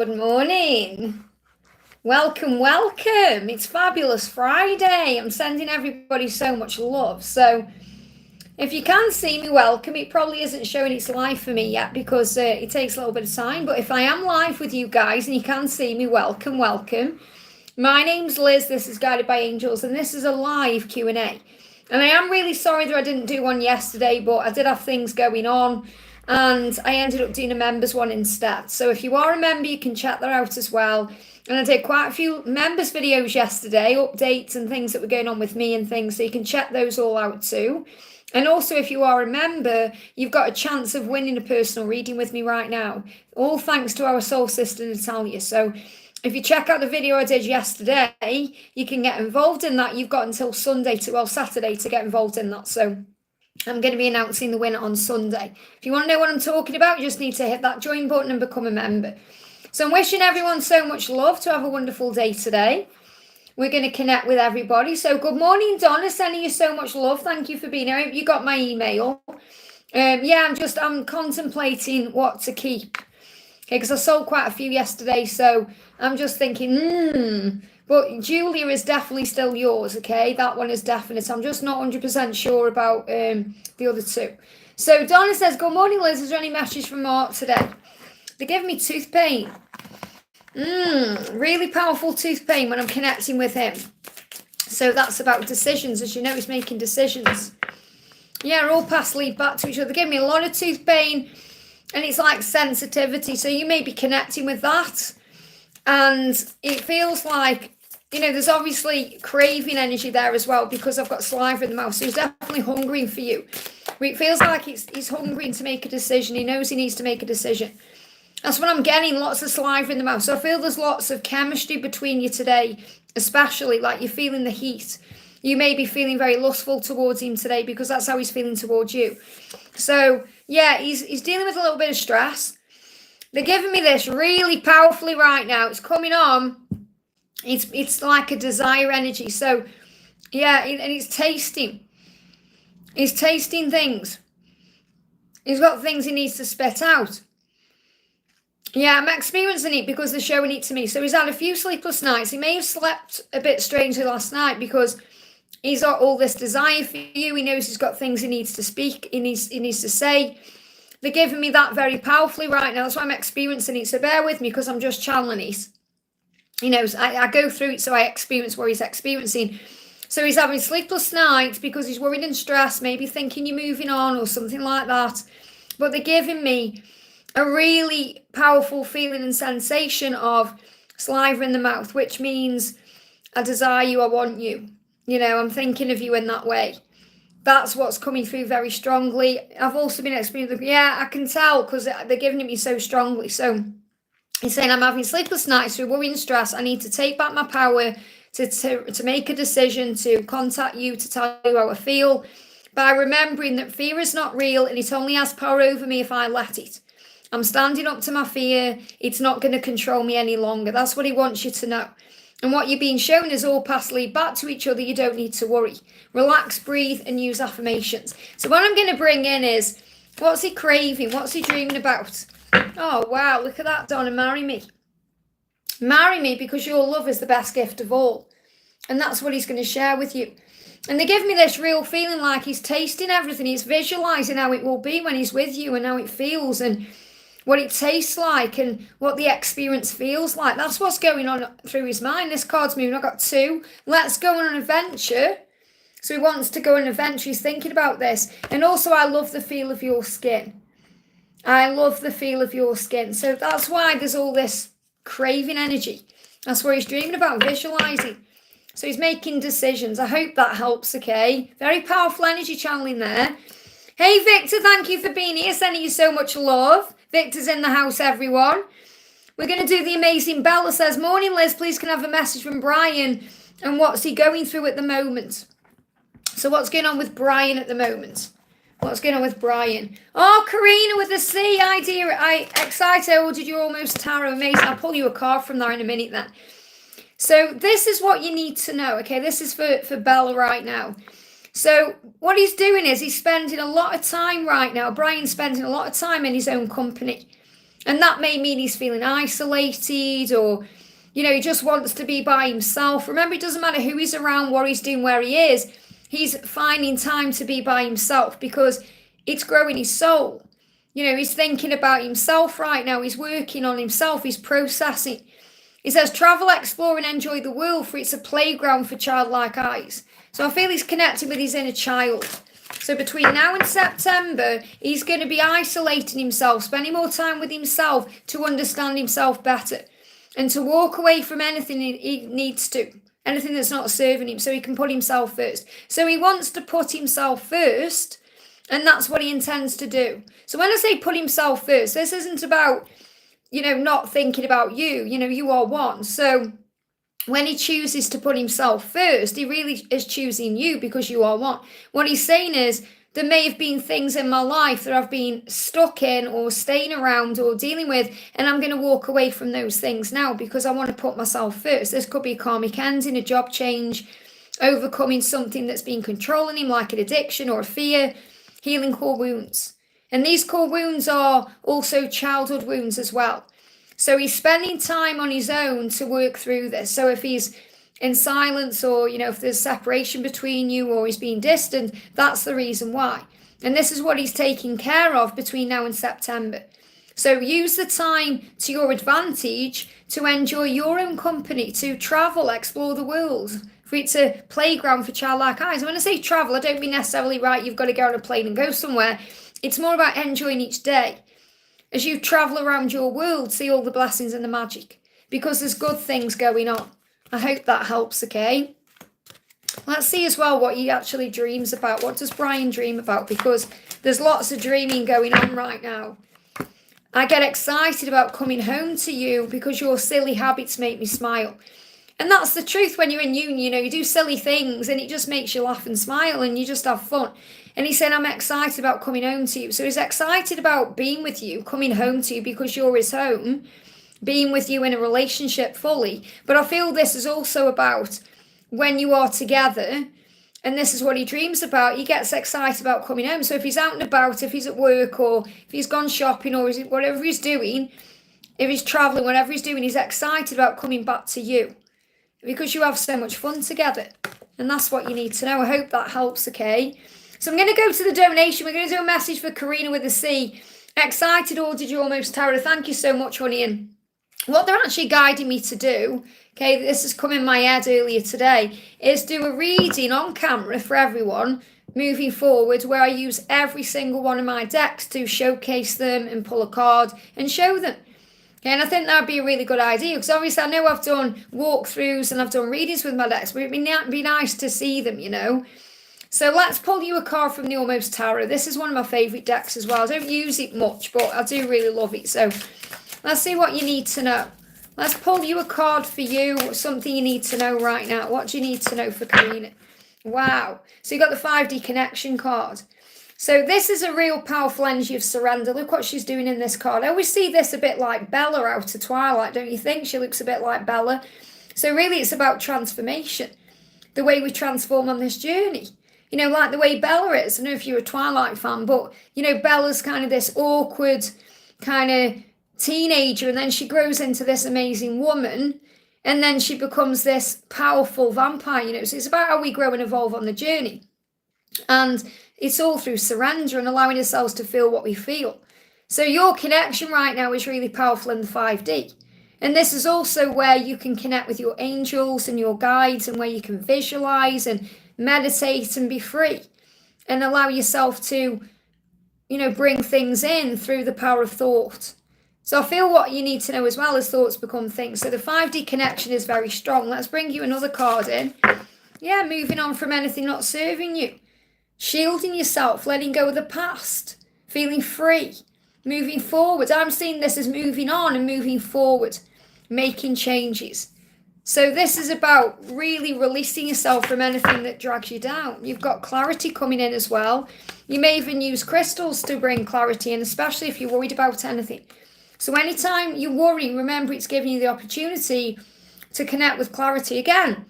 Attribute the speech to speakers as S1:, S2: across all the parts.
S1: Good morning. Welcome. It's Fabulous Friday. I'm sending everybody so much love. So if you can see me, welcome. It probably isn't showing its live for me yet because it takes a little bit of time. But if I am live with you guys and you can see me, welcome. My name's Liz. This is Guided by Angels and this is a live Q&A. And I am really sorry that I didn't do one yesterday, but I did have things going on. And I ended up doing a members one instead. So if you are a member, you can check that out as well. And I did quite a few members videos yesterday, updates and things that were going on with me and things. So you can check those all out too. And also if you are a member, you've got a chance of winning a personal reading with me right now. All thanks to our soul sister Natalia. So if you check out the video I did yesterday, you can get involved in that. You've got until Saturday to get involved in that. So I'm going to be announcing the winner on Sunday. If you want to know what I'm talking about, you just need to hit that join button and become a member. So I'm wishing everyone so much love to have a wonderful day today. We're going to connect with everybody. So good morning, Donna. Sending you so much love. Thank you for being here. I hope you got my email. I'm contemplating what to keep. Okay, because I sold quite a few yesterday. So I'm just thinking, But Julia is definitely still yours, okay? That one is definite. I'm just not 100% sure about the other two. So Donna says, good morning, Liz. Is there any message from Mark today? They're giving me tooth pain. Really powerful tooth pain when I'm connecting with him. So that's about decisions. As you know, he's making decisions. Yeah, all paths lead back to each other. They're giving me a lot of tooth pain. And it's like sensitivity. So you may be connecting with that. And it feels like, there's obviously craving energy there as well because I've got saliva in the mouth. So he's definitely hungering for you. It feels like he's hungering to make a decision. He knows he needs to make a decision. That's what I'm getting, lots of saliva in the mouth. So I feel there's lots of chemistry between you today, especially like you're feeling the heat. You may be feeling very lustful towards him today because that's how he's feeling towards you. So, yeah, he's dealing with a little bit of stress. They're giving me this really powerfully right now. It's coming on. It's like a desire energy. So, yeah, and it's tasting. He's tasting things. He's got things he needs to spit out. Yeah, I'm experiencing it because they're showing it to me. So he's had a few sleepless nights. He may have slept a bit strangely last night because he's got all this desire for you. He knows he's got things he needs to speak. He needs to say. They're giving me that very powerfully right now. That's why I'm experiencing it. So bear with me because I'm just channeling it. I go through it so I experience what he's experiencing. So he's having sleepless nights because he's worried and stressed, maybe thinking you're moving on or something like that. But they're giving me a really powerful feeling and sensation of saliva in the mouth, which means I desire you, I want you. I'm thinking of you in that way. That's what's coming through very strongly. I've also been experiencing, I can tell because they're giving it me so strongly. So he's saying I'm having sleepless nights through worry and stress. I need to take back my power to make a decision, to contact you, to tell you how I feel, by remembering that fear is not real and it only has power over me if I let it. I'm standing up to my fear. It's not going to control me any longer. That's what he wants you to know. And what you're being shown is all paths lead back to each other. You don't need to worry. Relax, breathe, and use affirmations. So what I'm going to bring in is, what's he craving? What's he dreaming about? Oh, wow. Look at that, Donna. Marry me. Marry me because your love is the best gift of all. And that's what he's going to share with you. And they give me this real feeling like he's tasting everything. He's visualizing how it will be when he's with you and how it feels and what it tastes like and what the experience feels like. That's what's going on through his mind. This card's moving. I've got two. Let's go on an adventure. So he wants to go on an adventure. He's thinking about this. And also, I love the feel of your skin. I love the feel of your skin. So that's why there's all this craving energy. That's what he's dreaming about, visualizing. So he's making decisions. I hope that helps, okay? Very powerful energy channeling there. Hey, Victor, thank you for being here. Sending you so much love. Victor's in the house, everyone. We're going to do the amazing Bella says, morning, Liz, please can I have a message from Brian and what's he going through at the moment? So what's going on with Brian at the moment? What's going on with Brian? Oh, Karina with the C idea. Excited. Oh, did you almost tarot? Amazing. I'll pull you a card from there in a minute then. So this is what you need to know, okay? This is for Bella right now. So what he's doing is he's spending a lot of time right now. Brian's spending a lot of time in his own company. And that may mean he's feeling isolated, or, you know, he just wants to be by himself. Remember, it doesn't matter who he's around, what he's doing, where he is. He's finding time to be by himself because it's growing his soul. You know, he's thinking about himself right now. He's working on himself. He's processing. He says, travel, explore, and enjoy the world, for it's a playground for childlike eyes. So I feel he's connected with his inner child. So between now and September, he's going to be isolating himself, spending more time with himself to understand himself better, and to walk away from anything he needs to, anything that's not serving him, so he can put himself first. So he wants to put himself first, and that's what he intends to do. So when I say put himself first, this isn't about, you know, not thinking about you. You know, you are one. So when he chooses to put himself first, he really is choosing you because you are one. What he's saying is, there may have been things in my life that I've been stuck in or staying around or dealing with, and I'm going to walk away from those things now because I want to put myself first. This could be a karmic ending, a job change, overcoming something that's been controlling him, like an addiction or a fear, healing core wounds. And these core wounds are also childhood wounds as well. So he's spending time on his own to work through this. So if he's in silence, or, you know, if there's separation between you, or he's being distant, that's the reason why. And this is what he's taking care of between now and September. So use the time to your advantage to enjoy your own company, to travel, explore the world. For it's a playground for childlike eyes. And when I say travel, I don't mean necessarily, right, you've got to get on a plane and go somewhere. It's more about enjoying each day. As you travel around your world, see all the blessings and the magic, because there's good things going on. I hope that helps, okay? Let's see as well what he actually dreams about. What does Brian dream about? Because there's lots of dreaming going on right now. I get excited about coming home to you because your silly habits make me smile. And that's the truth. When you're in union, you know, you do silly things and it just makes you laugh and smile and you just have fun. And he said, I'm excited about coming home to you. So he's excited about being with you, coming home to you because you're his home, being with you in a relationship fully. But I feel this is also about when you are together, and this is what he dreams about. He gets excited about coming home. So if he's out and about, if he's at work, or if he's gone shopping, or whatever he's doing, if he's traveling, whatever he's doing, he's excited about coming back to you because you have so much fun together. And that's what you need to know. I hope that helps, okay? So I'm going to go to the donation. We're going to do a message for Karina with a C. Excited, or did you almost tarot? Thank you so much, honey. And what they're actually guiding me to do, okay, this has come in my head earlier today, is do a reading on camera for everyone moving forward, where I use every single one of my decks to showcase them and pull a card and show them. Okay, and I think that'd be a really good idea, because obviously I know I've done walkthroughs and I've done readings with my decks, but it'd be nice to see them, you know. So let's pull you a card from the Almost Tarot. This is one of my favourite decks as well. I don't use it much, but I do really love it. So let's see what you need to know. Let's pull you a card for you, something you need to know right now. What do you need to know for Karina? Wow. So you got the 5D connection card. So this is a real powerful energy of surrender. Look what she's doing in this card. I always see this a bit like Bella out of Twilight, don't you think? She looks a bit like Bella. So really it's about transformation, the way we transform on this journey. You know, like the way Bella is. I don't know if you're a Twilight fan, but, you know, Bella's kind of this awkward kind of teenager, and then she grows into this amazing woman, and then she becomes this powerful vampire, you know. So it's about how we grow and evolve on the journey. And it's all through surrender and allowing ourselves to feel what we feel. So your connection right now is really powerful in the 5D. And this is also where you can connect with your angels and your guides, and where you can visualize and meditate and be free and allow yourself to, you know, bring things in through the power of thought. So I feel what you need to know as well is thoughts become things. So the 5D connection is very strong. Let's bring you another card in. Yeah, moving on from anything not serving you. Shielding yourself, letting go of the past, feeling free, moving forward. I'm seeing this as moving on and moving forward, making changes. So this is about really releasing yourself from anything that drags you down. You've got clarity coming in as well. You may even use crystals to bring clarity in, especially if you're worried about anything. So anytime you worry, remember it's giving you the opportunity to connect with clarity again.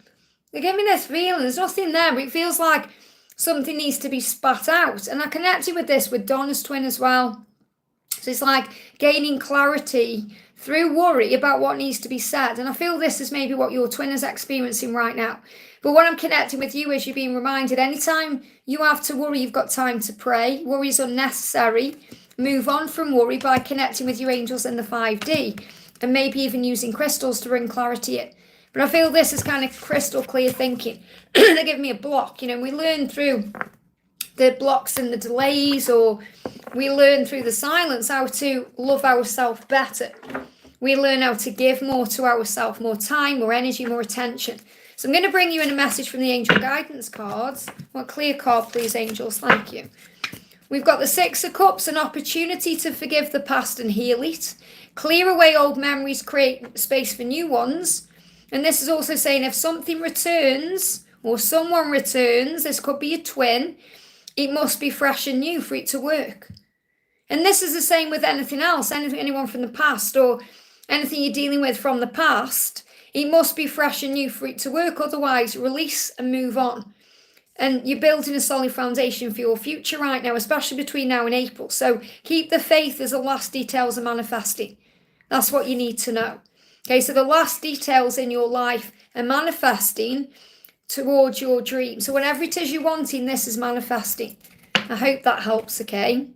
S1: They're giving me this feeling, there's nothing there, but it feels like something needs to be spat out. And I connected with this with Donna's twin as well. So it's like gaining clarity through worry about what needs to be said. And I feel this is maybe what your twin is experiencing right now. But what I'm connecting with you is you're being reminded anytime you have to worry, you've got time to pray. Worry is unnecessary. Move on from worry by connecting with your angels in the 5D and maybe even using crystals to bring clarity in. But I feel this is kind of crystal clear thinking. They give me a block. You know, we learn through the blocks and the delays, or we learn through the silence how to love ourselves better. We learn how to give more to ourselves, more time, more energy, more attention. So I'm going to bring you in a message from the angel guidance cards. Well, clear card, please, angels. Thank you. We've got the 6 of Cups, an opportunity to forgive the past and heal it. Clear away old memories, create space for new ones. And this is also saying if something returns or someone returns, this could be a twin, it must be fresh and new for it to work. And this is the same with anything else, anyone from the past or anything you're dealing with from the past. It must be fresh and new for it to work. Otherwise, release and move on. And you're building a solid foundation for your future right now, especially between now and April. So keep the faith as the last details are manifesting. That's what you need to know. Okay, so the last details in your life are manifesting towards your dream. So whatever it is you're wanting, this is manifesting. I hope that helps, okay?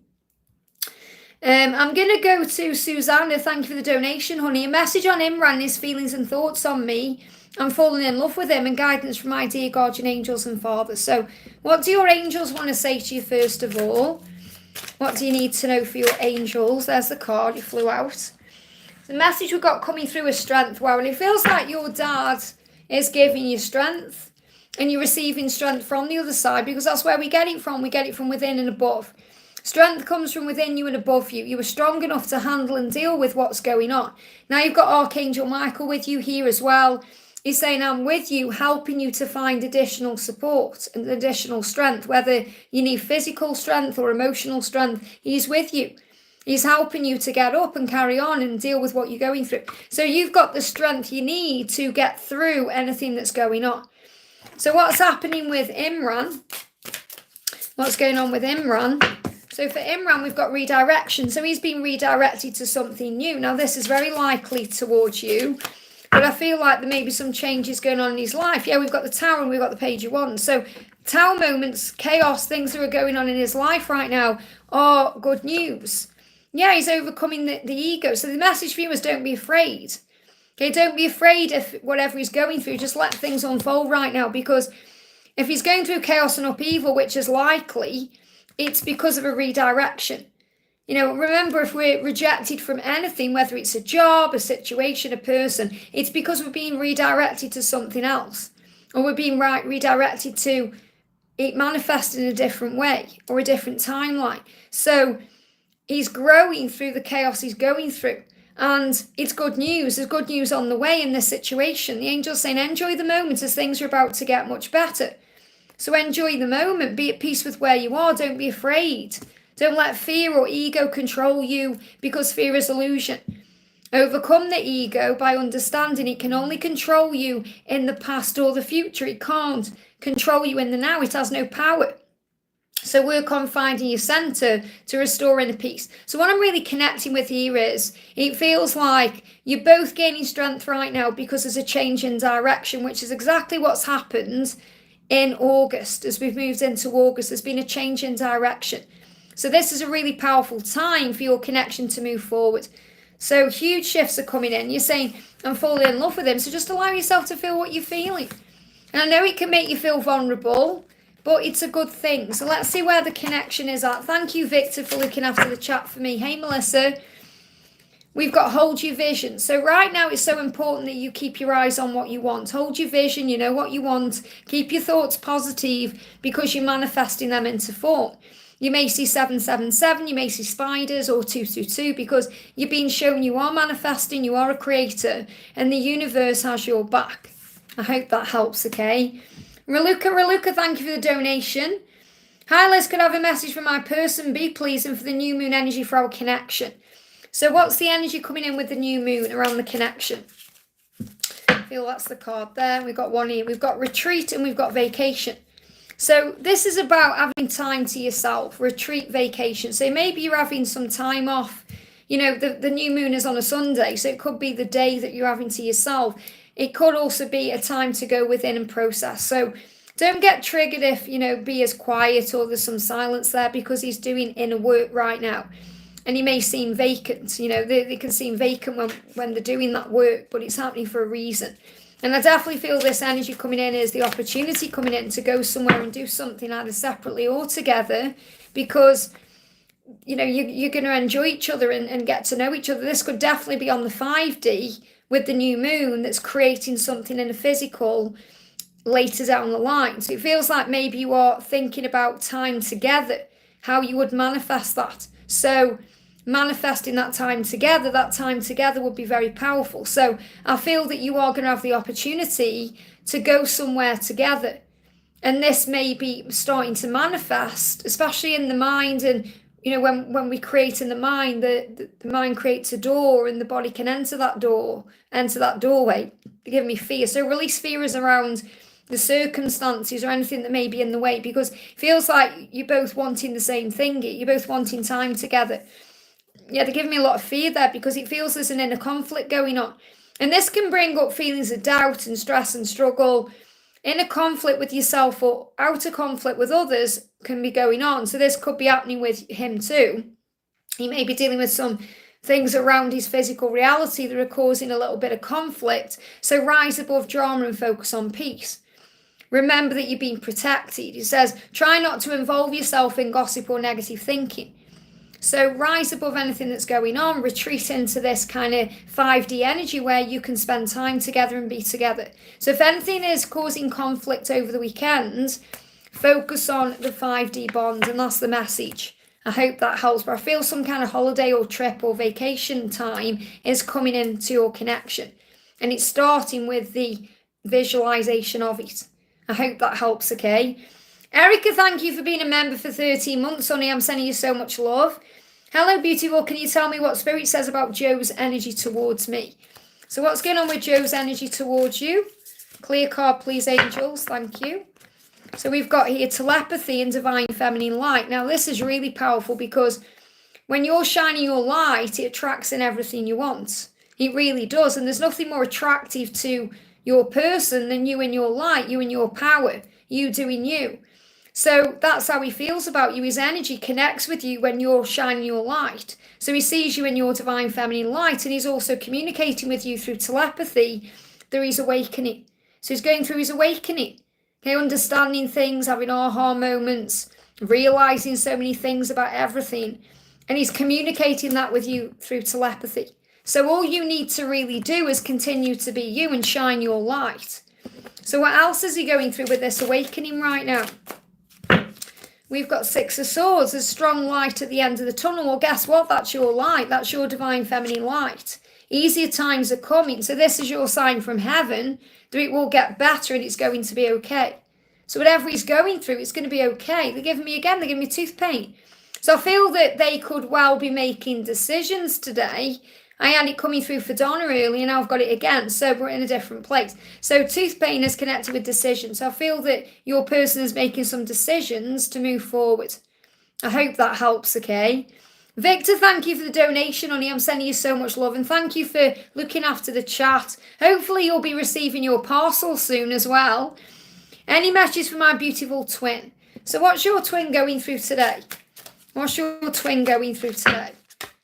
S1: I'm going to go to Susanna. Thank you for the donation, honey. A message on Imran, his feelings and thoughts on me. I'm falling in love with him, and guidance from my dear guardian angels and fathers. So what do your angels want to say to you first of all? What do you need to know for your angels? There's the card, it flew out. The message we've got coming through is strength. Wow, and it feels like your dad is giving you strength and you're receiving strength from the other side, because that's where we get it from. We get it from within and above. Strength comes from within you and above you. You are strong enough to handle and deal with what's going on. Now you've got Archangel Michael with you here as well. He's saying, I'm with you, helping you to find additional support and additional strength, whether you need physical strength or emotional strength. He's with you. He's helping you to get up and carry on and deal with what you're going through. So you've got the strength you need to get through anything that's going on. So what's happening with Imran? What's going on with Imran? So for Imran, we've got redirection. So he's been redirected to something new. Now, this is very likely towards you, but I feel like there may be some changes going on in his life. Yeah, we've got the Tower and we've got the Page of Wands. So Tower moments, chaos, things that are going on in his life right now are good news. Yeah, he's overcoming the ego. So the message for you is don't be afraid. Okay, don't be afraid of whatever he's going through. Just let things unfold right now, because if he's going through chaos and upheaval, which is likely, it's because of a redirection. You know, remember, if we're rejected from anything, whether it's a job, a situation, a person, it's because we're being redirected to something else, or we're being redirected to it manifest in a different way or a different timeline. So he's growing through the chaos he's going through. And it's good news. There's good news on the way in this situation. The angel's saying, enjoy the moment as things are about to get much better. So enjoy the moment. Be at peace with where you are. Don't be afraid. Don't let fear or ego control you, because fear is illusion. Overcome the ego by understanding it can only control you in the past or the future. It can't control you in the now. It has no power. So work on finding your center to restore inner peace. So what I'm really connecting with here is, it feels like you're both gaining strength right now because there's a change in direction, which is exactly what's happened in August. As we've moved into August, there's been a change in direction. So this is a really powerful time for your connection to move forward. So huge shifts are coming in. You're saying, I'm falling in love with him. So just allow yourself to feel what you're feeling. And I know it can make you feel vulnerable, but it's a good thing. So let's see where the connection is at. Thank you, Victor, for looking after the chat for me. Hey, Melissa. We've got hold your vision. So right now it's so important that you keep your eyes on what you want. Hold your vision. You know what you want. Keep your thoughts positive, because you're manifesting them into form. You may see 777, you may see spiders, or 222, because you're being shown you are manifesting, you are a creator, and the universe has your back. I hope that helps, okay? Raluca, thank you for the donation. Hi, Liz, could I have a message from my person B, please, and for the new moon energy for our connection? So what's the energy coming in with the new moon around the connection? I feel that's the card there. We've got one here. We've got retreat and we've got vacation. So this is about having time to yourself, retreat, vacation. So maybe you're having some time off you know, the new moon is on a Sunday, so it could be the day that you're having to yourself. It could also be a time to go within and process. So don't get triggered if, you know, B is quiet or there's some silence there, because he's doing inner work right now. And he may seem vacant, you know, they can seem vacant when they're doing that work, but it's happening for a reason. And I definitely feel this energy coming in is the opportunity coming in to go somewhere and do something either separately or together, because, you know, you're going to enjoy each other and get to know each other. This could definitely be on the 5D with the new moon that's creating something in a physical later down the line. So it feels like maybe you are thinking about time together, how you would manifest that. So manifesting that time together would be very powerful. So I feel that you are going to have the opportunity to go somewhere together. And this may be starting to manifest, especially in the mind. And, you know, when we create in the mind, the mind creates a door and the body can enter that doorway. They're giving me fear. So release fears around the circumstances or anything that may be in the way, because it feels like you're both wanting the same thing. You're both wanting time together. Yeah, they're giving me a lot of fear there, because it feels there's an inner conflict going on. And this can bring up feelings of doubt and stress and struggle. Inner conflict with yourself or outer conflict with others can be going on. So this could be happening with him too. He may be dealing with some things around his physical reality that are causing a little bit of conflict. So rise above drama and focus on peace. Remember that you're being protected. It says, try not to involve yourself in gossip or negative thinking. So rise above anything that's going on, retreat into this kind of 5D energy where you can spend time together and be together. So if anything is causing conflict over the weekend, focus on the 5D bond, and that's the message. I hope that helps, but I feel some kind of holiday or trip or vacation time is coming into your connection, and it's starting with the visualization of it. I hope that helps, okay? Erica, thank you for being a member for 13 months, honey. I'm sending you so much love. Hello, beautiful. Can you tell me what Spirit says about Joe's energy towards me? So what's going on with Joe's energy towards you? Clear card, please, angels. Thank you. So we've got here telepathy and divine feminine light. Now, this is really powerful, because when you're shining your light, it attracts in everything you want. It really does. And there's nothing more attractive to your person than you and your light, you and your power, you doing you. So that's how he feels about you. His energy connects with you when you're shining your light. So he sees you in your divine feminine light, and he's also communicating with you through telepathy through his awakening. So he's going through his awakening, okay, understanding things, having aha moments, realizing so many things about everything. And he's communicating that with you through telepathy. So all you need to really do is continue to be you and shine your light. So what else is he going through with this awakening right now? We've got Six of Swords. There's strong light at the end of the tunnel. Well, guess what? That's your light. That's your divine feminine light. Easier times are coming. So this is your sign from heaven that it will get better and it's going to be okay. So whatever he's going through, it's going to be okay. They're giving me tooth pain. So I feel that they could well be making decisions today. I had it coming through for Donna early, and now I've got it again. So we're in a different place. So tooth pain is connected with decisions. So I feel that your person is making some decisions to move forward. I hope that helps, okay? Victor, thank you for the donation, honey. I'm sending you so much love. And thank you for looking after the chat. Hopefully you'll be receiving your parcel soon as well. Any messages for my beautiful twin? So what's your twin going through today? What's your twin going through today?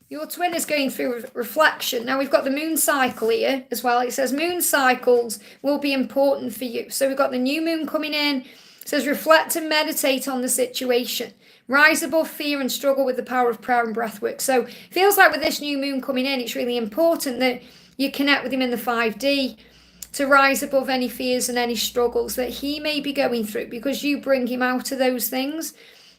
S1: Your twin is going through reflection. Now, we've got the moon cycle here as well. It says moon cycles will be important for you. So we've got the new moon coming in. It says reflect and meditate on the situation. Rise above fear and struggle with the power of prayer and breath work. So it feels like with this new moon coming in, it's really important that you connect with him in the 5D to rise above any fears and any struggles that he may be going through, because you bring him out of those things.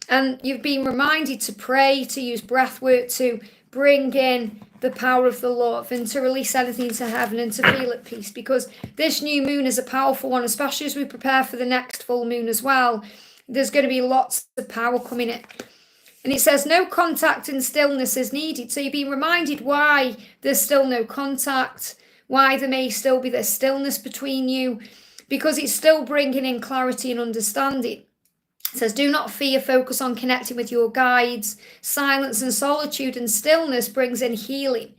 S1: And you've been reminded to pray, to use breath work, to bring in the power of the love and to release anything to heaven and to feel at peace, because this new moon is a powerful one, especially as we prepare for the next full moon as well. There's going to be lots of power coming in. And it says no contact and stillness is needed. So you've been reminded why there's still no contact, why there may still be this stillness between you, because it's still bringing in clarity and understanding. It says, do not fear, focus on connecting with your guides. Silence and solitude and stillness brings in healing.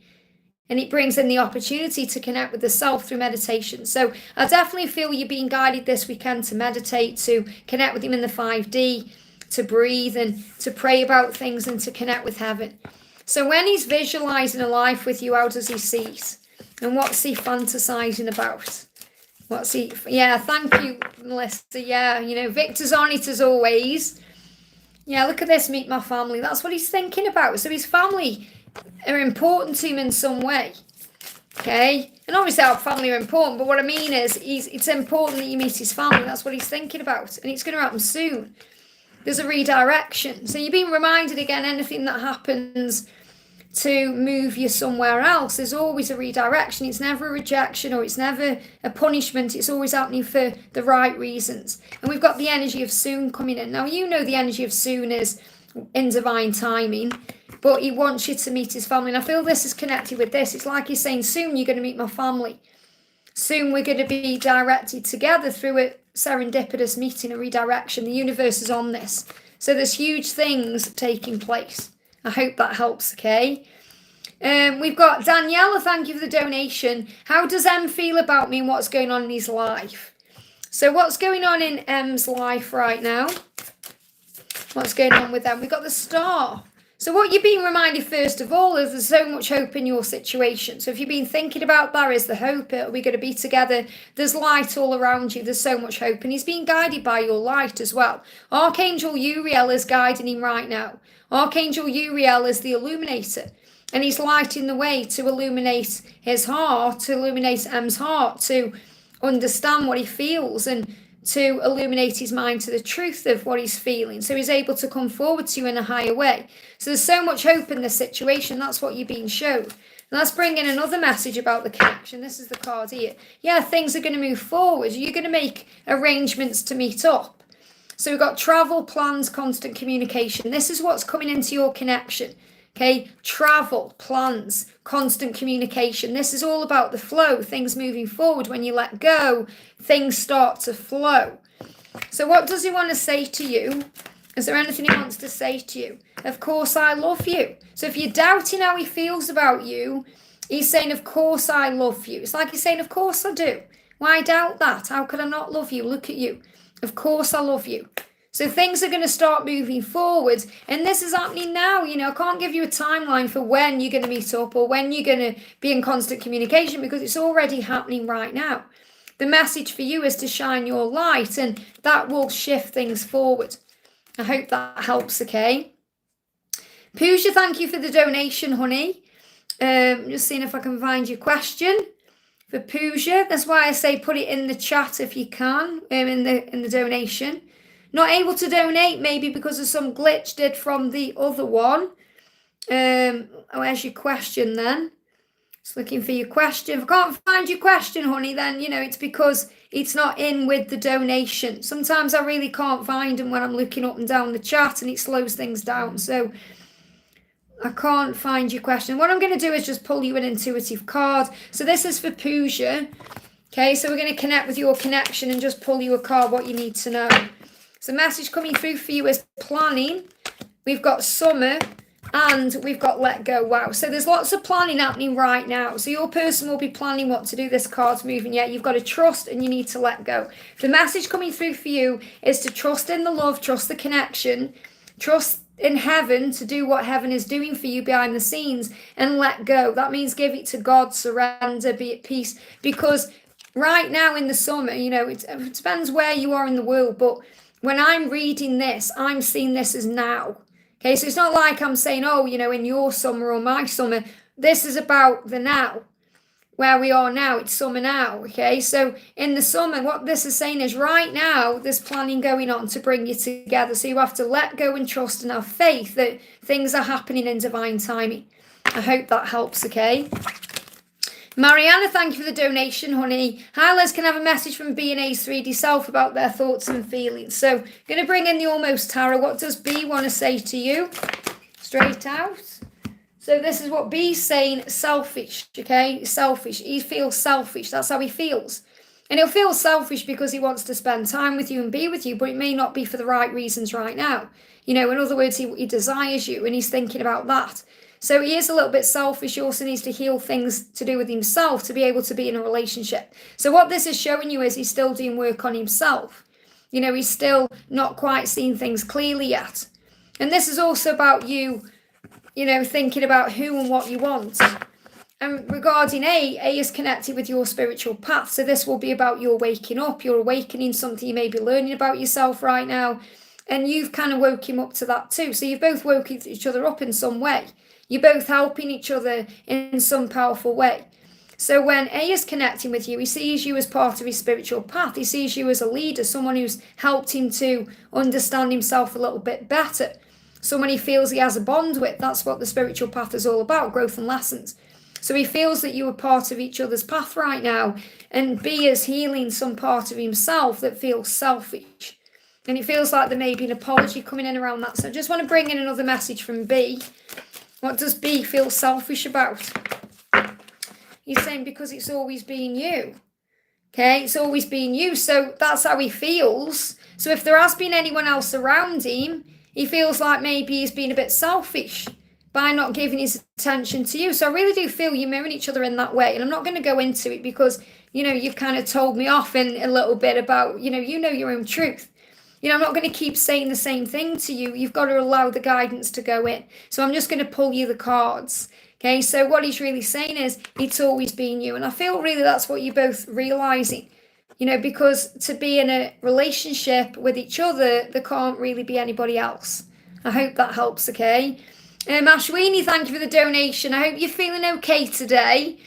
S1: And it brings in the opportunity to connect with the self through meditation. So I definitely feel you're being guided this weekend to meditate, to connect with him in the 5D, to breathe and to pray about things and to connect with heaven. So when he's visualizing a life with you, how does he see? And what's he fantasizing about? What's he? Yeah, thank you, Melissa. Yeah, you know, Victor's on it as always. Yeah, look at this, meet my family. That's what he's thinking about. So his family are important to him in some way. Okay? And obviously our family are important, but what I mean is it's important that you meet his family. That's what he's thinking about. And it's going to happen soon. There's a redirection. So you're being reminded again, anything that happens to move you somewhere else, there's always a redirection. It's never a rejection or it's never a punishment. It's always happening for the right reasons. And we've got the energy of soon coming in. Now, you know the energy of soon is in divine timing, but he wants you to meet his family. And I feel this is connected with this. It's like he's saying, soon you're going to meet my family. Soon we're going to be directed together through a serendipitous meeting, a redirection. The universe is on this. So there's huge things taking place. I hope that helps, okay? We've got Daniela, thank you for the donation. How does M feel about me and what's going on in his life? So what's going on in M's life right now? What's going on with them? We've got the star. So what you're being reminded first of all is there's so much hope in your situation. So if you've been thinking about that, is the hope? Are we going to be together? There's light all around you. There's so much hope. And he's being guided by your light as well. Archangel Uriel is guiding him right now. Archangel Uriel is the illuminator. And he's lighting the way to illuminate his heart, to illuminate M's heart, to understand what he feels and to illuminate his mind to the truth of what he's feeling. So he's able to come forward to you in a higher way. So there's so much hope in this situation. That's what you're being shown. And let's bring in another message about the connection. This is the card here. Yeah, things are going to move forward. You're going to make arrangements to meet up. So we've got travel, plans, constant communication. This is what's coming into your connection. Okay, travel, plans, constant communication. This is all about the flow, things moving forward. When you let go, things start to flow. So what does he want to say to you? Is there anything he wants to say to you? Of course, I love you. So if you're doubting how he feels about you, he's saying, of course, I love you. It's like he's saying, of course I do. Why doubt that? How could I not love you? Look at you. Of course I love you. So things are going to start moving forward. And this is happening now. You know, I can't give you a timeline for when you're going to meet up or when you're going to be in constant communication because it's already happening right now. The message for you is to shine your light and that will shift things forward. I hope that helps, okay? Pooja, thank you for the donation, honey. Just seeing if I can find your question for Pooja. That's why I say put it in the chat if you can, in the donation. Not able to donate, maybe because of some glitch did from the other one. Where's your question then? Just looking for your question. If I can't find your question, honey, then, you know, it's because it's not in with the donation. Sometimes I really can't find them when I'm looking up and down the chat and it slows things down. So I can't find your question. What I'm going to do is just pull you an intuitive card. So this is for Pooja. Okay, so we're going to connect with your connection and just pull you a card, what you need to know. So message coming through for you is planning. We've got summer and we've got let go. Wow. So there's lots of planning happening right now. So your person will be planning what to do. This card's moving yet. You've got to trust and you need to let go. The message coming through for you is to trust in the love, trust the connection, trust in heaven to do what heaven is doing for you behind the scenes and let go. That means give it to God, surrender, be at peace. Because right now in the summer, you know, it depends where you are in the world, but when I'm reading this, I'm seeing this as now. Okay, so it's not like I'm saying, oh, you know, in your summer or my summer. This is about the now, where we are now. It's summer now, okay? So in the summer, what this is saying is right now, there's planning going on to bring you together. So you have to let go and trust and have faith that things are happening in divine timing. I hope that helps, okay? Mariana, thank you for the donation, honey. Hi, Les, can I have a message from B and A's 3D self about their thoughts and feelings? So I'm going to bring in the Almost Tarot. What does B want to say to you? Straight out. So this is what B's saying, selfish, okay? Selfish. He feels selfish. That's how he feels. And he'll feel selfish because he wants to spend time with you and be with you, but it may not be for the right reasons right now. In other words, he desires you and he's thinking about that. So he is a little bit selfish. He also needs to heal things to do with himself to be able to be in a relationship. So what this is showing you is he's still doing work on himself. He's still not quite seeing things clearly yet. And this is also about you, thinking about who and what you want. And regarding A is connected with your spiritual path. So this will be about your waking up. You're awakening something you may be learning about yourself right now. And you've kind of woke him up to that too. So you've both woken each other up in some way. You're both helping each other in some powerful way. So when A is connecting with you, he sees you as part of his spiritual path. He sees you as a leader, someone who's helped him to understand himself a little bit better. Someone he feels he has a bond with. That's what the spiritual path is all about, growth and lessons. So he feels that you are part of each other's path right now. And B is healing some part of himself that feels selfish. And it feels like there may be an apology coming in around that. So I just want to bring in another message from B. What does B feel selfish about? He's saying because it's always been you. Okay, it's always been you. So that's how he feels. So if there has been anyone else around him, he feels like maybe he's been a bit selfish by not giving his attention to you. So I really do feel you're mirroring each other in that way. And I'm not going to go into it because, you've kind of told me off in a little bit about, you know your own truth. I'm not going to keep saying the same thing to you. You've got to allow the guidance to go in. So I'm just going to pull you the cards. Okay, so what he's really saying is it's always been you. And I feel really that's what you're both realizing. Because to be in a relationship with each other, there can't really be anybody else. I hope that helps, okay? Asheni, thank you for the donation. I hope you're feeling okay today.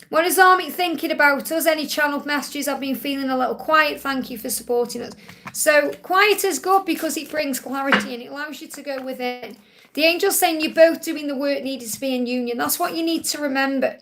S1: What is Armic thinking about us? Any channeled messages? I've been feeling a little quiet. Thank you for supporting us. So quiet is good because it brings clarity and it allows you to go within. The angel's saying you're both doing the work needed to be in union. That's what you need to remember.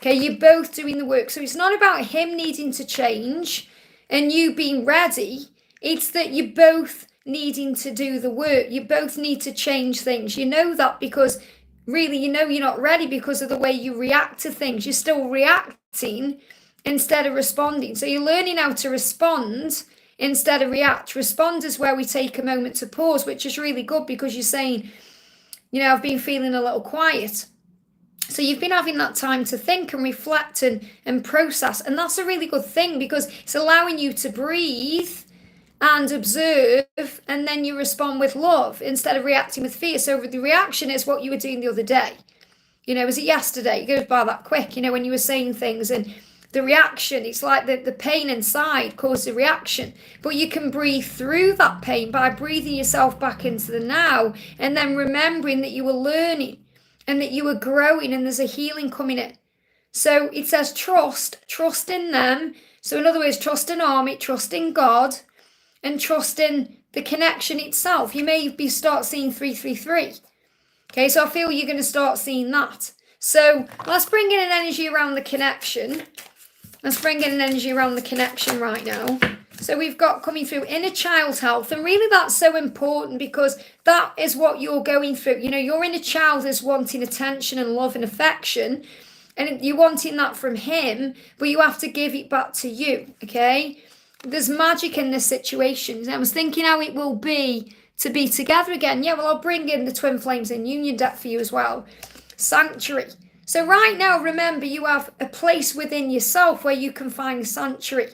S1: Okay, you're both doing the work. So it's not about him needing to change and you being ready. It's that you're both needing to do the work. You both need to change things. You know that because really, you're not ready because of the way you react to things. You're still reacting instead of responding. So you're learning how to respond instead of react. Respond is where we take a moment to pause, which is really good because you're saying, I've been feeling a little quiet. So you've been having that time to think and reflect and process. And that's a really good thing because it's allowing you to breathe and observe, and then you respond with love instead of reacting with fear. So the reaction is what you were doing the other day. Was it yesterday? It goes by that quick, when you were saying things. And the reaction, it's like the pain inside caused the reaction. But you can breathe through that pain by breathing yourself back into the now and then remembering that you were learning and that you were growing and there's a healing coming in. So it says trust in them. So in other words, trust in Armic, trust in God, and trust in the connection itself. You may start seeing 333. Okay, so I feel you're going to start seeing that. So let's bring in an energy around the connection. Let's bring in an energy around the connection right now. So we've got coming through inner child health. And really that's so important because that is what you're going through. Your inner child is wanting attention and love and affection. And you're wanting that from him, but you have to give it back to you, okay? There's magic in this situation. I was thinking how it will be to be together again. Yeah, well, I'll bring in the twin flames in union deck for you as well. Sanctuary. So right now, remember, you have a place within yourself where you can find sanctuary.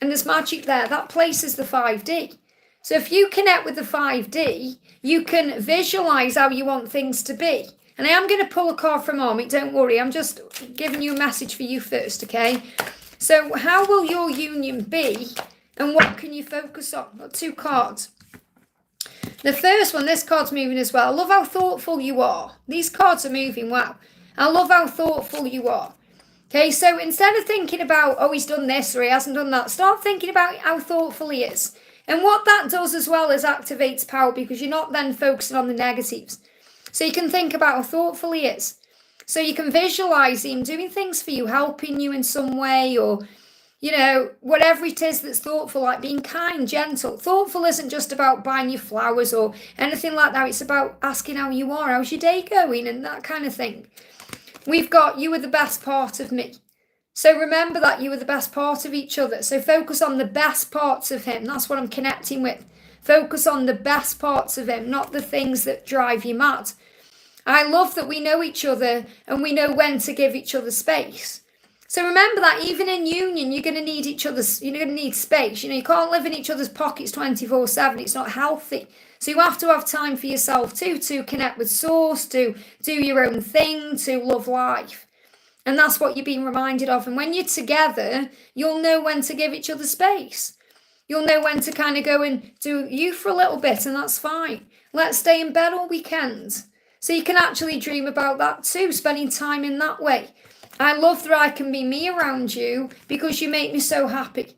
S1: And there's magic there. That place is the 5D. So if you connect with the 5D, you can visualize how you want things to be. And I am going to pull a card from Armic. Don't worry. I'm just giving you a message for you first, okay? So how will your union be and what can you focus on? I've got 2 cards. The first one, this card's moving as well. I love how thoughtful you are. These cards are moving well. I love how thoughtful you are. Okay, so instead of thinking about, oh, he's done this or he hasn't done that, start thinking about how thoughtful he is. And what that does as well is activates power because you're not then focusing on the negatives. So you can think about how thoughtful he is. So you can visualize him doing things for you, helping you in some way or, whatever it is that's thoughtful, like being kind, gentle. Thoughtful isn't just about buying you flowers or anything like that. It's about asking how you are, how's your day going and that kind of thing. We've got you are the best part of me. So remember that you are the best part of each other. So focus on the best parts of him. That's what I'm connecting with. Focus on the best parts of him, not the things that drive you mad. I love that we know each other and we know when to give each other space. So remember that even in union, you're going to need each other's, you're going to need space. You can't live in each other's pockets 24/7. It's not healthy. So you have to have time for yourself too, to connect with source, to do your own thing, to love life. And that's what you're being reminded of. And when you're together, you'll know when to give each other space. You'll know when to kind of go and do you for a little bit, and that's fine. Let's stay in bed all weekend. So you can actually dream about that too, spending time in that way. I love that I can be me around you because you make me so happy.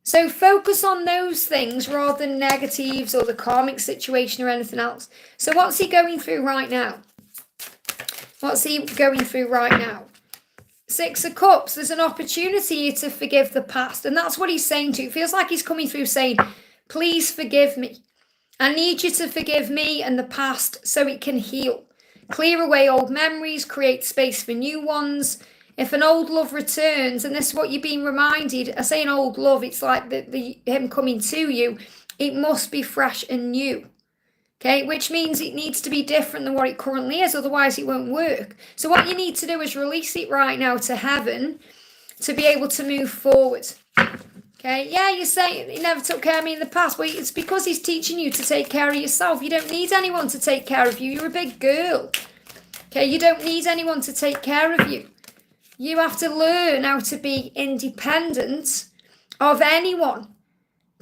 S1: So focus on those things rather than negatives or the karmic situation or anything else. So what's he going through right now? What's he going through right now? 6 of Cups. There's an opportunity to forgive the past. And that's what he's saying to you. It feels like he's coming through saying, please forgive me. I need you to forgive me and the past so it can heal. Clear away old memories, create space for new ones. If an old love returns, and this is what you're being reminded, I say an old love, it's like him coming to you, it must be fresh and new. Okay, which means it needs to be different than what it currently is, otherwise it won't work. So what you need to do is release it right now to heaven to be able to move forward. Okay, yeah, you say he never took care of me in the past. Well, it's because he's teaching you to take care of yourself. You don't need anyone to take care of you. You're a big girl. Okay, you don't need anyone to take care of you. You have to learn how to be independent of anyone.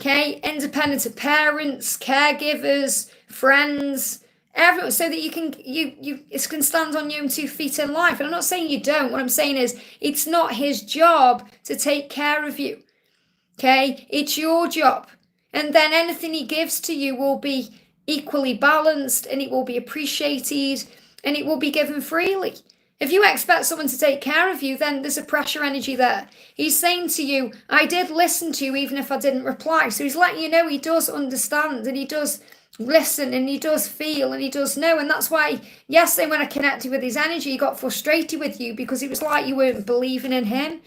S1: Okay, independent of parents, caregivers, friends, everyone, so that you can stand on your own 2 feet in life. And I'm not saying you don't. What I'm saying is it's not his job to take care of you. Okay, it's your job. And then anything he gives to you will be equally balanced, and it will be appreciated, and it will be given freely. If you expect someone to take care of you, then there's a pressure energy there. He's saying to you, I did listen to you even if I didn't reply. So he's letting you know he does understand, and he does listen, and he does feel, and he does know. And that's why yesterday when I connected with his energy, he got frustrated with you because it was like you weren't believing in him.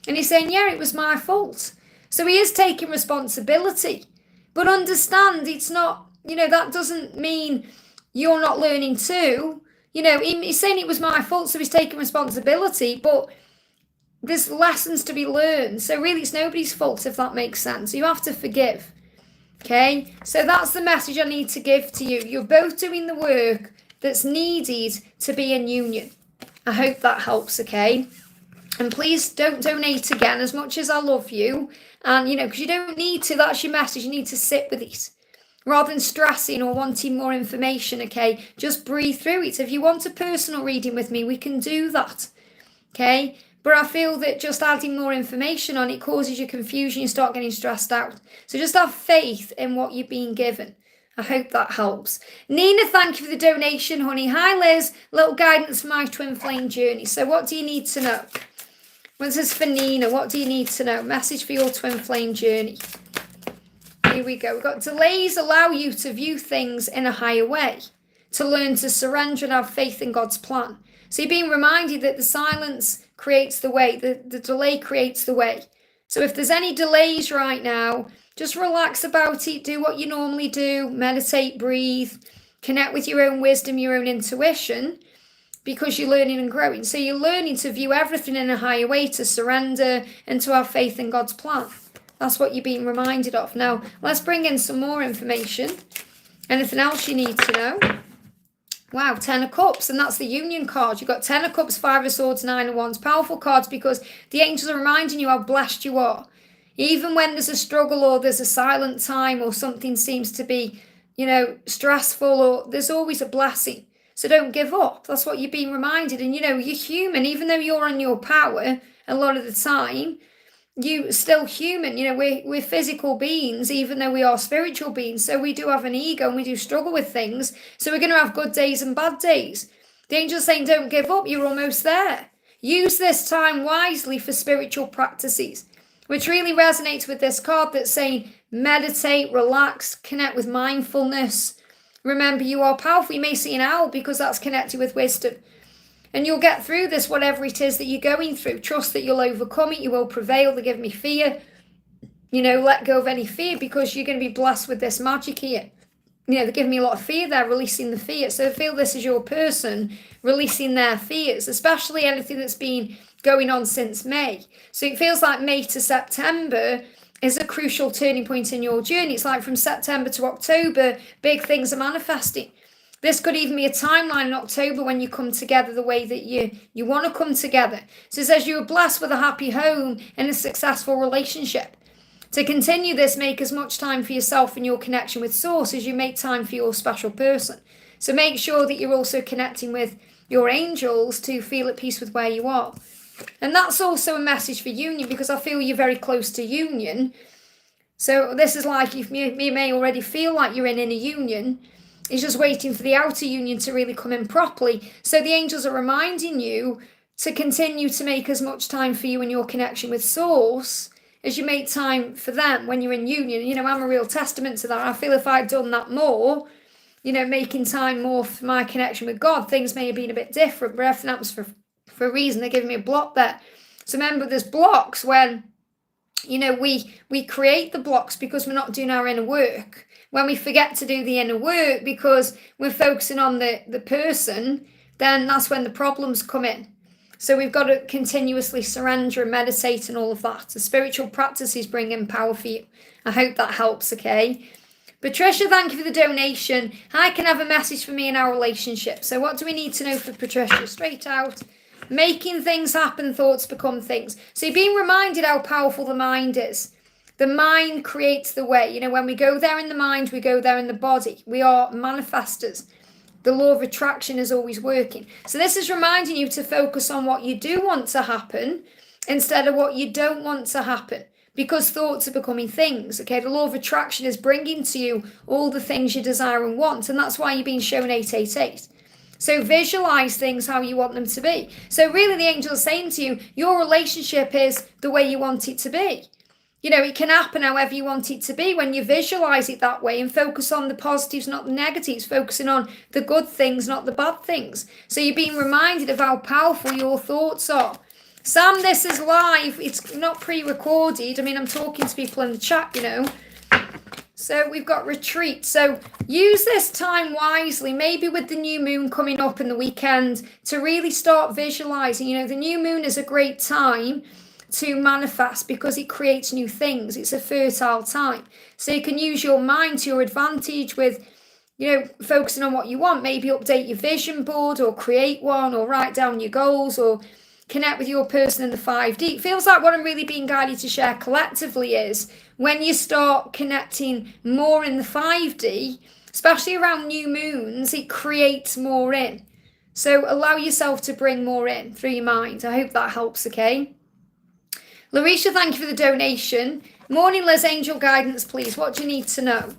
S1: And he's saying, yeah, it was my fault. So he is taking responsibility. But understand, it's not, that doesn't mean you're not learning too. He's saying it was my fault, so he's taking responsibility, but there's lessons to be learned. So really, it's nobody's fault, if that makes sense. You have to forgive. Okay? So that's the message I need to give to you. You're both doing the work that's needed to be in union. I hope that helps, okay? And please don't donate again, as much as I love you. And, because you don't need to, that's your message. You need to sit with it. Rather than stressing or wanting more information, okay? Just breathe through it. So if you want a personal reading with me, we can do that, okay? But I feel that just adding more information on it causes you confusion. You start getting stressed out. So just have faith in what you're being given. I hope that helps. Nina, thank you for the donation, honey. Hi, Liz. Little guidance for my twin flame journey. So what do you need to know? Well, this is for Nina. What do you need to know? Message for your twin flame journey. Here we go. We've got delays allow you to view things in a higher way, to learn to surrender and have faith in God's plan. So you're being reminded that the silence creates the way, the delay creates the way. So if there's any delays right now, just relax about it, do what you normally do, meditate, breathe, connect with your own wisdom, your own intuition, because you're learning and growing. So you're learning to view everything in a higher way, to surrender and to have faith in God's plan. That's what you're being reminded of. Now, let's bring in some more information. Anything else you need to know? Wow, 10 of Cups, and that's the Union card. You've got 10 of Cups, 5 of Swords, 9 of Wands. Powerful cards because the angels are reminding you how blessed you are. Even when there's a struggle or there's a silent time or something seems to be, stressful, or there's always a blessing. So don't give up. That's what you're being reminded. And, you're human. Even though you're on your power a lot of the time, you're still human. We're physical beings, even though we are spiritual beings. So we do have an ego and we do struggle with things. So we're going to have good days and bad days. The angel's saying, don't give up. You're almost there. Use this time wisely for spiritual practices, which really resonates with this card that's saying meditate, relax, connect with mindfulness. Remember, you are powerful. You may see an owl because that's connected with wisdom. And you'll get through this, whatever it is that you're going through. Trust that you'll overcome it. You will prevail. They give me fear. Let go of any fear, because you're going to be blessed with this magic here. They're giving me a lot of fear there, releasing the fear. So I feel this is your person releasing their fears, especially anything that's been going on since May. So it feels like May to September is a crucial turning point in your journey. It's like from September to October, big things are manifesting. This could even be a timeline in October when you come together the way that you want to come together. So it says you were blessed with a happy home and a successful relationship. To continue this, make as much time for yourself and your connection with Source as you make time for your special person. So make sure that you're also connecting with your angels to feel at peace with where you are. And that's also a message for union, because I feel you're very close to union. So this is like, you may already feel like you're in a union. It's just waiting for the outer union to really come in properly. So the angels are reminding you to continue to make as much time for you and your connection with Source as you make time for them when you're in union. I'm a real testament to that. I feel if I'd done that more, making time more for my connection with God, things may have been a bit different, but everything happens for a reason. They're giving me a block there. So remember, there's blocks when, we create the blocks because we're not doing our inner work. When we forget to do the inner work because we're focusing on the person, then that's when the problems come in. So we've got to continuously surrender and meditate and all of that. The spiritual practices bring in power for you. I hope that helps, okay? Patricia, thank you for the donation. Hi, can I have a message for me in our relationship? So what do we need to know for Patricia? Straight out. Making things happen, thoughts become things. So you're being reminded how powerful the mind is. The mind creates the way. When we go there in the mind, we go there in the body. We are manifestors. The law of attraction is always working. So this is reminding you to focus on what you do want to happen instead of what you don't want to happen, because thoughts are becoming things, okay? The law of attraction is bringing to you all the things you desire and want, and that's why you're being shown 888. So visualize things how you want them to be. So really the angel is saying to you, your relationship is the way you want it to be. It can happen however you want it to be when you visualize it that way and focus on the positives, not the negatives, focusing on the good things, not the bad things. So you're being reminded of how powerful your thoughts are. Sam, this is live. It's not pre-recorded. I'm talking to people in the chat, So we've got retreat. So use this time wisely, maybe with the new moon coming up in the weekend, to really start visualizing. The new moon is a great time to manifest because it creates new things. It's a fertile time. So you can use your mind to your advantage with, focusing on what you want. Maybe update your vision board or create one, or write down your goals, or connect with your person in the 5D. It feels like what I'm really being guided to share collectively is when you start connecting more in the 5D, especially around new moons, it creates more in. So allow yourself to bring more in through your mind. I hope that helps, okay? Larisha, thank you for the donation. Morning, Liz, angel guidance, please. What do you need to know?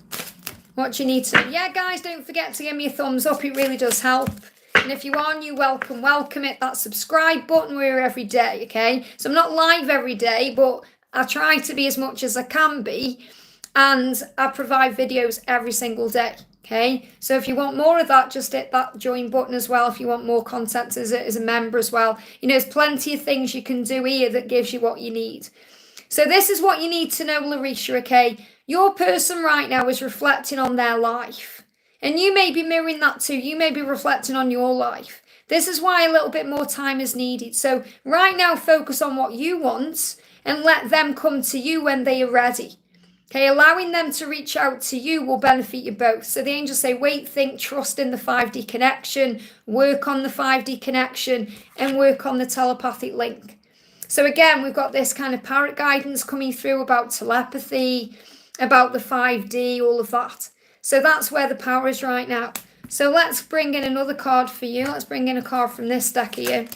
S1: What do you need to know? Yeah, guys, don't forget to give me a thumbs up. It really does help. And if you are new, welcome it. That subscribe button, we're here every day, okay? So I'm not live every day, but I try to be as much as I can be. And I provide videos every single day, okay? So if you want more of that, just hit that join button as well. If you want more content as a member as well. There's plenty of things you can do here that gives you what you need. So this is what you need to know, Larisha, okay? Your person right now is reflecting on their life. And you may be mirroring that too. You may be reflecting on your life. This is why a little bit more time is needed. So right now, focus on what you want and let them come to you when they are ready. Okay, allowing them to reach out to you will benefit you both. So the angels say, wait, think, trust in the 5D connection, work on the 5D connection, and work on the telepathic link. So again, we've got this kind of parrot guidance coming through about telepathy, about the 5D, all of that. So that's where the power is right now. So let's bring in another card for you. Let's bring in a card from this deck here.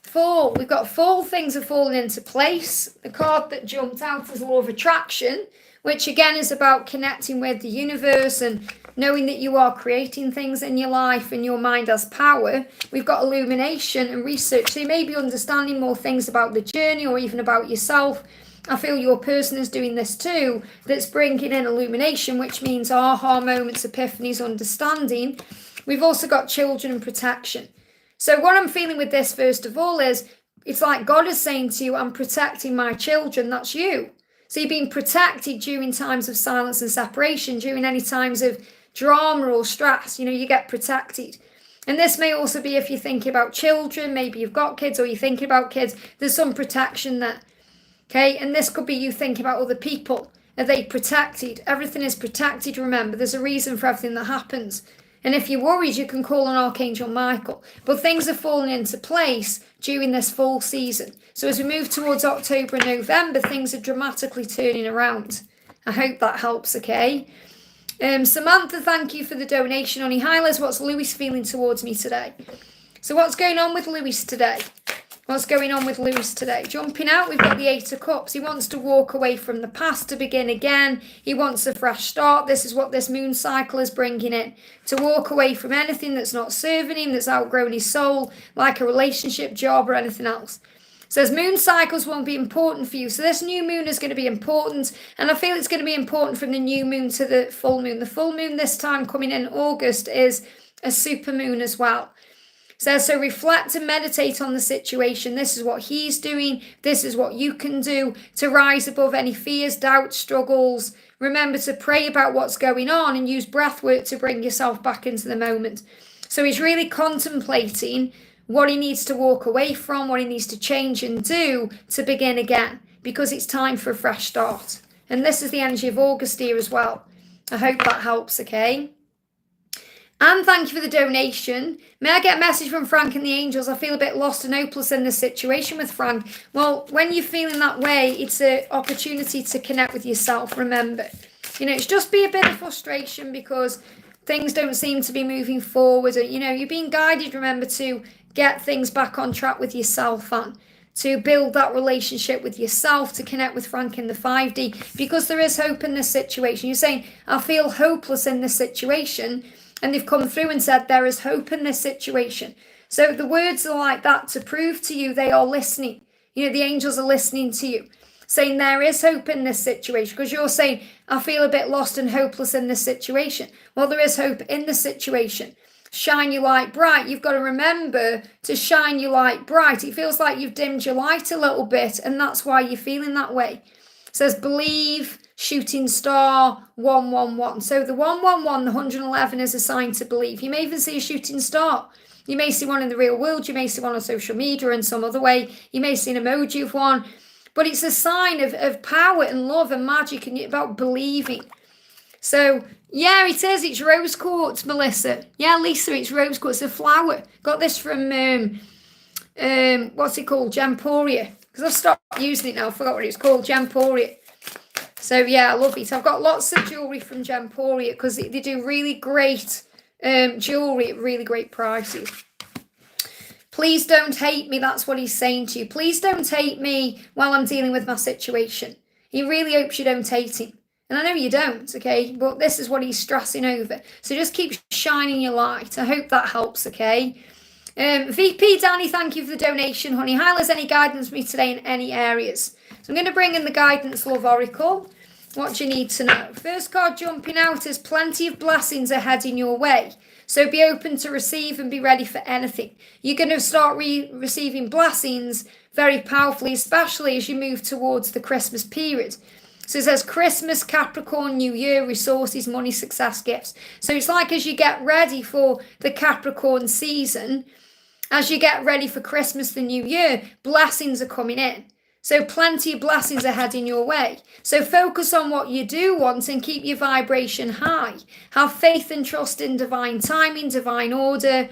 S1: Fall. We've got fall. Things are falling into place. The card that jumped out is law of attraction, which again is about connecting with the universe and knowing that you are creating things in your life and your mind has power. We've got illumination and research. So you may be understanding more things about the journey or even about yourself. I feel your person is doing this too, that's bringing in illumination, which means aha moments, epiphanies, understanding. We've also got children and protection. So what I'm feeling with this, first of all, is it's like God is saying to you, I'm protecting my children. That's you. So you're being protected during times of silence and separation, during any times of drama or stress. You get protected. And this may also be if you're thinking about children, maybe you've got kids or you're thinking about kids, there's some protection there. Okay, and this could be you thinking about other people. Are they protected? Everything is protected, remember. There's a reason for everything that happens. And if you're worried, you can call on Archangel Michael. But things are falling into place during this fall season. So as we move towards October and November, things are dramatically turning around. I hope that helps, okay? Samantha, thank you for the donation. Honey, hi Liz, what's Louis feeling towards me today? So what's going on with Louis today? What's going on with Louis today? Jumping out, we've got the Eight of Cups. He wants to walk away from the past to begin again. He wants a fresh start. This is what this moon cycle is bringing in. To walk away from anything that's not serving him, that's outgrown his soul, like a relationship, job, or anything else. Says moon cycles won't be important for you. So this new moon is going to be important. And I feel it's going to be important from the new moon to the full moon. The full moon this time coming in August is a super moon as well. Says, so reflect and meditate on the situation. This is what he's doing. This is what you can do to rise above any fears, doubts, struggles. Remember to pray about what's going on and use breath work to bring yourself back into the moment. So he's really contemplating what he needs to walk away from, what he needs to change and do to begin again, because it's time for a fresh start. And this is the energy of August here as well. I hope that helps, okay? And thank you for the donation. May I get a message from Frank and the angels? I feel a bit lost and hopeless in this situation with Frank. Well, when you're feeling that way, it's an opportunity to connect with yourself, remember. It's just be a bit of frustration because things don't seem to be moving forward. You're being guided, remember, to get things back on track with yourself and to build that relationship with yourself, to connect with Frank in the 5D, because there is hope in this situation. You're saying, I feel hopeless in this situation. And they've come through and said there is hope in this situation. So the words are like that to prove to you they are listening. The angels are listening to you, saying there is hope in this situation. Because you're saying, I feel a bit lost and hopeless in this situation. Well, there is hope in the situation. Shine your light bright. You've got to remember to shine your light bright. It feels like you've dimmed your light a little bit, and that's why you're feeling that way. It says, believe, shooting star, 111. So the 111, the 111 is a sign to believe. You may even see a shooting star. You may see one in the real world. You may see one on social media in some other way. You may see an emoji of one. But it's a sign of power and love and magic and about believing. So, yeah, it is. It's rose quartz, Melissa. Yeah, Lisa, it's rose quartz. It's a flower. Got this from, what's it called? Jamporia. Because I've stopped using it now. I forgot what it's called. Jamporia. So, yeah, I love it. I've got lots of jewellery from Jamporia because they do really great jewellery at really great prices. Please don't hate me. That's what he's saying to you. Please don't hate me while I'm dealing with my situation. He really hopes you don't hate him. And I know you don't, okay? But this is what he's stressing over. So just keep shining your light. I hope that helps, okay? VP Danny, thank you for the donation, honey. Hi, Liz, any guidance for me today in any areas? So I'm going to bring in the Guidance Love Oracle. What do you need to know? First card jumping out is plenty of blessings are heading your way. So be open to receive and be ready for anything. You're going to start receiving blessings very powerfully, especially as you move towards the Christmas period. So it says Christmas, Capricorn, New Year, resources, money, success, gifts. So it's like as you get ready for the Capricorn season, as you get ready for Christmas, the New Year, blessings are coming in. So plenty of blessings are heading your way. So focus on what you do want and keep your vibration high. Have faith and trust in divine timing, divine order,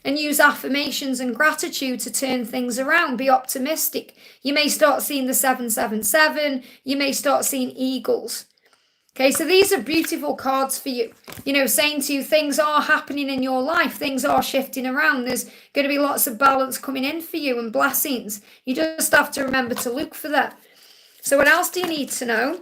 S1: and use affirmations and gratitude to turn things around. Be optimistic. You may start seeing the 777. You may start seeing eagles. Okay, so these are beautiful cards for you. Saying to you, things are happening in your life. Things are shifting around. There's going to be lots of balance coming in for you and blessings. You just have to remember to look for that. So what else do you need to know?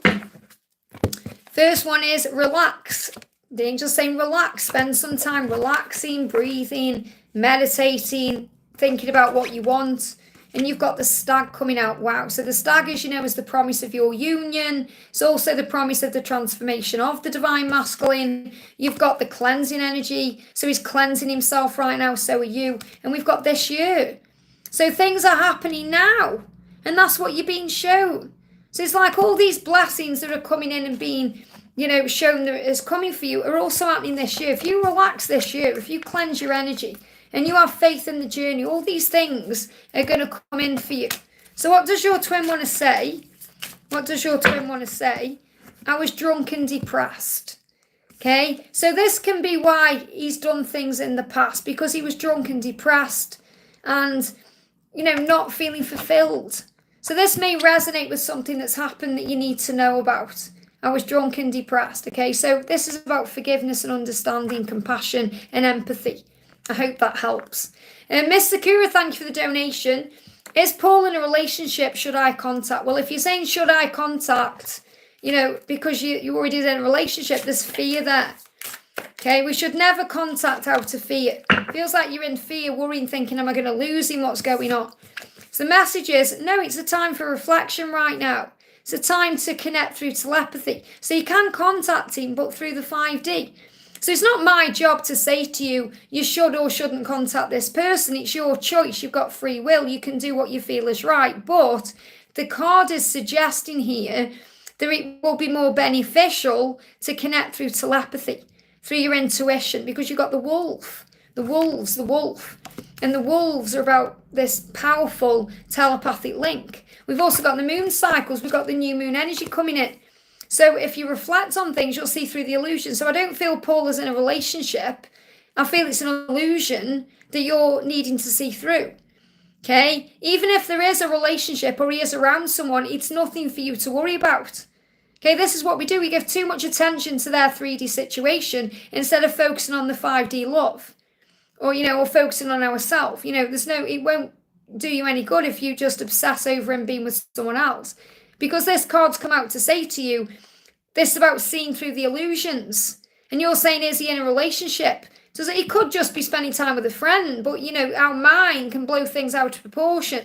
S1: First one is relax. The angel's saying relax. Spend some time relaxing, breathing, meditating, thinking about what you want. And you've got the stag coming out. Wow. So the stag, as you know, is the promise of your union. It's also the promise of the transformation of the divine masculine. You've got the cleansing energy. So he's cleansing himself right now. So are you. And we've got this year. So things are happening now. And that's what you're being shown. So it's like all these blessings that are coming in and being, you know, shown that is coming for you are also happening this year. If you relax this year, if you cleanse your energy, and you have faith in the journey, all these things are going to come in for you. So what does your twin want to say? What does your twin want to say? I was drunk and depressed. Okay, so this can be why he's done things in the past, because he was drunk and depressed and, you know, not feeling fulfilled. So this may resonate with something that's happened that you need to know about. I was drunk and depressed. Okay, so this is about forgiveness and understanding, compassion and empathy. I hope that helps. Miss Sakura, thank you for the donation. Is Paul in a relationship? Should I contact? Well, if you're saying should I contact, you know, because you already in a relationship, there's fear there. Okay, we should never contact out of fear. Feels like you're in fear, worrying, thinking, am I going to lose him? What's going on? So the message is, no, it's a time for reflection right now. It's a time to connect through telepathy. So you can contact him, but through the 5D. So it's not my job to say to you, you should or shouldn't contact this person. It's your choice. You've got free will. You can do what you feel is right. But the card is suggesting here that it will be more beneficial to connect through telepathy, through your intuition, because you've got the wolf, the wolves, the wolf. And the wolves are about this powerful telepathic link. We've also got the moon cycles. We've got the new moon energy coming in. So if you reflect on things, you'll see through the illusion. So I don't feel Paul is in a relationship. I feel it's an illusion that you're needing to see through. Okay? Even if there is a relationship or he is around someone, it's nothing for you to worry about. Okay, this is what we do. We give too much attention to their 3D situation instead of focusing on the 5D love. Or, you know, or focusing on ourselves. You know, it won't do you any good if you just obsess over him being with someone else. Because this card's come out to say to you, this is about seeing through the illusions. And you're saying, is he in a relationship? So he could just be spending time with a friend, but, you know, our mind can blow things out of proportion.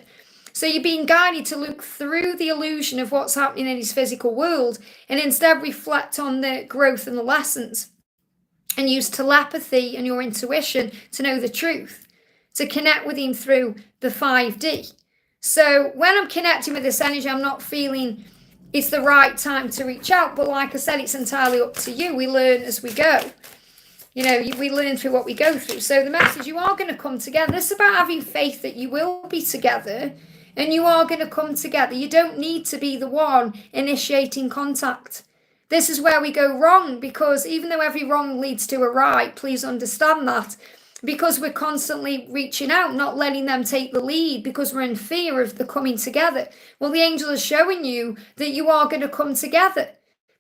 S1: So you're being guided to look through the illusion of what's happening in his physical world and instead reflect on the growth and the lessons and use telepathy and your intuition to know the truth, to connect with him through the 5D. So when I'm connecting with this energy, I'm not feeling it's the right time to reach out. But like I said, it's entirely up to you. We learn as we go. You know, we learn through what we go through. So the message, you are going to come together. This is about having faith that you will be together and you are going to come together. You don't need to be the one initiating contact. This is where we go wrong, because even though every wrong leads to a right, please understand that. Because we're constantly reaching out, not letting them take the lead because we're in fear of the coming together. Well, the angel is showing you that you are going to come together,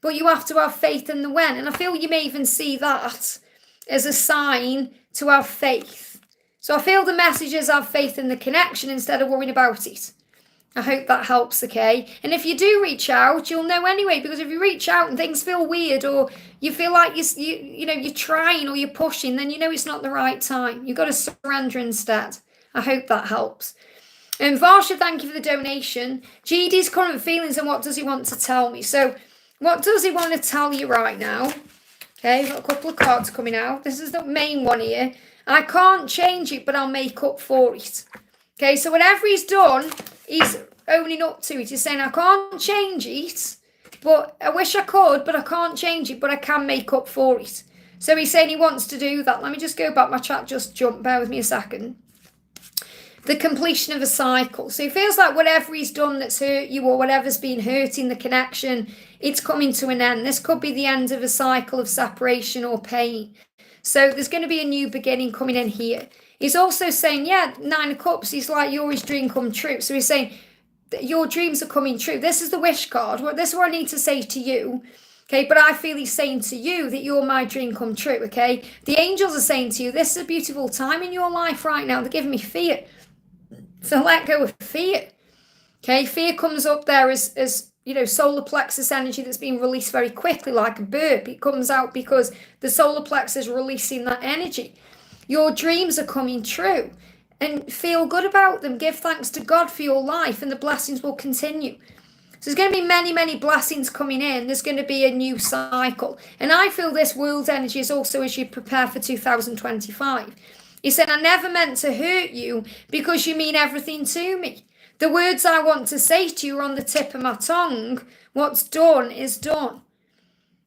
S1: but you have to have faith in the when. And I feel you may even see that as a sign to have faith. So I feel the message is have faith in the connection instead of worrying about it. I hope that helps, okay? And if you do reach out, you'll know anyway, because if you reach out and things feel weird or you feel like you're trying or you're pushing, then you know it's not the right time. You've got to surrender instead. I hope that helps. And Varsha, thank you for the donation. GD's current feelings and what does he want to tell me? So what does he want to tell you right now? Okay, we've got a couple of cards coming out. This is the main one here. I can't change it, but I'll make up for it. Okay, so whatever he's done, he's owning up to it. He's saying, I can't change it, but I wish I could, but I can't change it, but I can make up for it. So he's saying he wants to do that. Let me just go back. My chat just jumped. Bear with me a second. The completion of a cycle. So he feels like whatever he's done that's hurt you or whatever's been hurting the connection, it's coming to an end. This could be the end of a cycle of separation or pain. So there's going to be a new beginning coming in here. He's also saying, yeah, 9 of Cups, he's like, you're his dream come true. So he's saying, your dreams are coming true. This is the wish card. This is what I need to say to you. Okay, but I feel he's saying to you that you're my dream come true, okay? The angels are saying to you, this is a beautiful time in your life right now. They're giving me fear. So let go of fear. Okay, fear comes up there as you know, solar plexus energy that's being released very quickly like a burp. It comes out because the solar plexus is releasing that energy. Your dreams are coming true. and feel good about them. Give thanks to God for your life, and the blessings will continue. So there's going to be many, many blessings coming in. There's going to be a new cycle. And I feel this world energy is also as you prepare for 2025. He said, I never meant to hurt you because you mean everything to me. The words I want to say to you are on the tip of my tongue. What's done is done.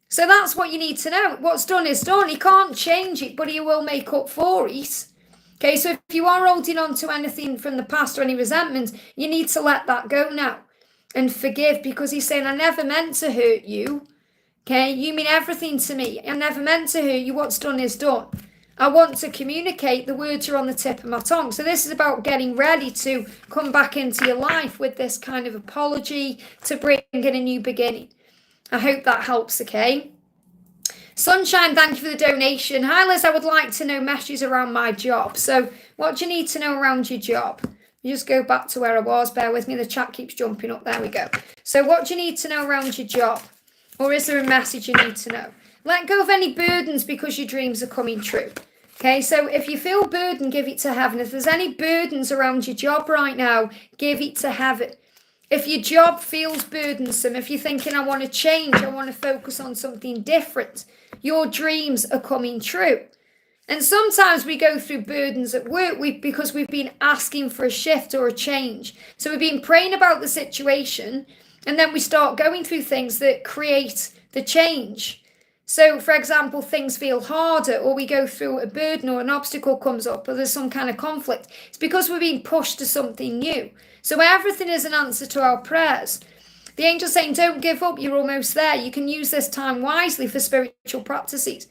S1: So that's what you need to know. What's done is done. He can't change it, but he will make up for it. Okay, so if you are holding on to anything from the past or any resentment, you need to let that go now and forgive, because he's saying, I never meant to hurt you. Okay, you mean everything to me. I never meant to hurt you. What's done is done. I want to communicate. The words are on the tip of my tongue. So this is about getting ready to come back into your life with this kind of apology to bring in a new beginning. I hope that helps, okay? Sunshine, thank you for the donation. Hi, Liz, I would like to know messages around my job. So what do you need to know around your job? You just go back to where I was. Bear with me. The chat keeps jumping up. There we go. So what do you need to know around your job? Or is there a message you need to know? Let go of any burdens because your dreams are coming true. Okay, so if you feel burdened, give it to heaven. If there's any burdens around your job right now, give it to heaven. If your job feels burdensome, if you're thinking, I want to change, I want to focus on something different, your dreams are coming true. And sometimes we go through burdens at work because we've been asking for a shift or a change. So we've been praying about the situation, and then we start going through things that create the change. So, for example, things feel harder, or we go through a burden, or an obstacle comes up, or there's some kind of conflict. It's because we're being pushed to something new. So everything is an answer to our prayers. The angel's saying, don't give up, you're almost there. You can use this time wisely for spiritual practices.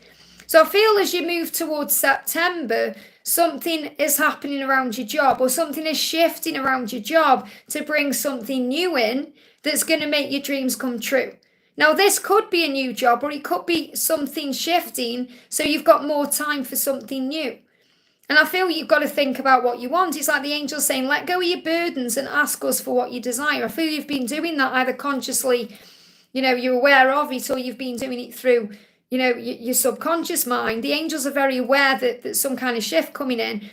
S1: So I feel as you move towards September, something is happening around your job, or something is shifting around your job to bring something new in that's going to make your dreams come true. Now, this could be a new job, or it could be something shifting, so you've got more time for something new. And I feel you've got to think about what you want. It's like the angel saying, let go of your burdens and ask us for what you desire. I feel you've been doing that either consciously, you're aware of it, or you've been doing it through, your subconscious mind. The angels are very aware that there's some kind of shift coming in.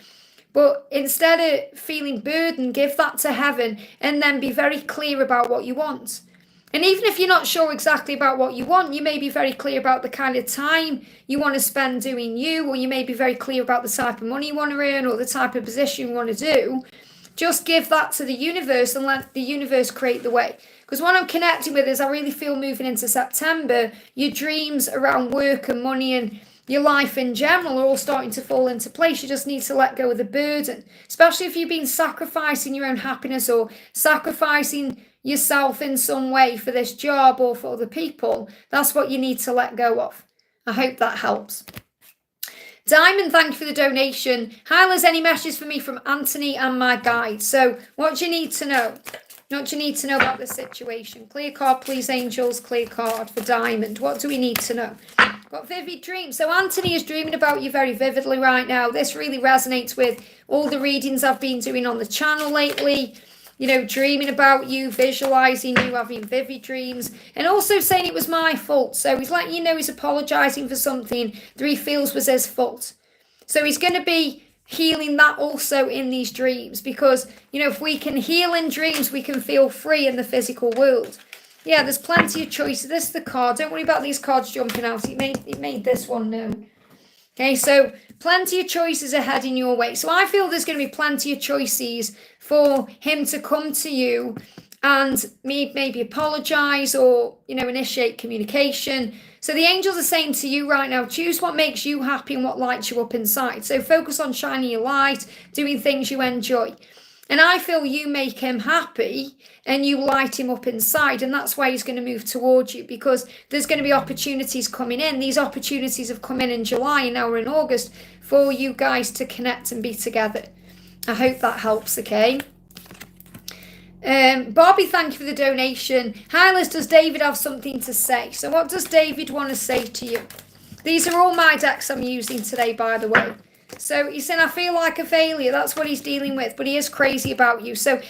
S1: But instead of feeling burdened, give that to heaven and then be very clear about what you want. And even if you're not sure exactly about what you want, you may be very clear about the kind of time you want to spend doing you, or you may be very clear about the type of money you want to earn, or the type of position you want to do. Just give that to the universe and let the universe create the way. Because what I'm connecting with is I really feel moving into September, your dreams around work and money and your life in general are all starting to fall into place. You just need to let go of the burden, especially if you've been sacrificing your own happiness or sacrificing yourself in some way for this job or for other people. That's what you need to let go of. I hope that helps. Diamond, thank you for the donation. Hi, Liz, any messages for me from Anthony and my guide? So what do you need to know? What do you need to know about the situation? Clear card, please, angels. Clear card for Diamond. What do we need to know? Got vivid dreams. So Anthony is dreaming about you very vividly right now. This really resonates with all the readings I've been doing on the channel lately. Dreaming about you, visualizing you, having vivid dreams, and also saying it was my fault. So he's letting you know he's apologizing for something that he feels was his fault. So he's going to be healing that also in these dreams, because, if we can heal in dreams, we can feel free in the physical world. Yeah, there's plenty of choices. This is the card. Don't worry about these cards jumping out. It made this one known. Okay, so plenty of choices are heading your way. So I feel there's going to be plenty of choices for him to come to you and maybe apologize or, initiate communication. So the angels are saying to you right now, choose what makes you happy and what lights you up inside. So focus on shining your light, doing things you enjoy. And I feel you make him happy and you light him up inside. And that's why he's going to move towards you, because there's going to be opportunities coming in. These opportunities have come in July and now we're in August for you guys to connect and be together. I hope that helps, okay? Bobby, thank you for the donation. Hi, Liz, does David have something to say? So what does David want to say to you? These are all my decks I'm using today, by the way. So he's saying, I feel like a failure. That's what he's dealing with, but he is crazy about you. So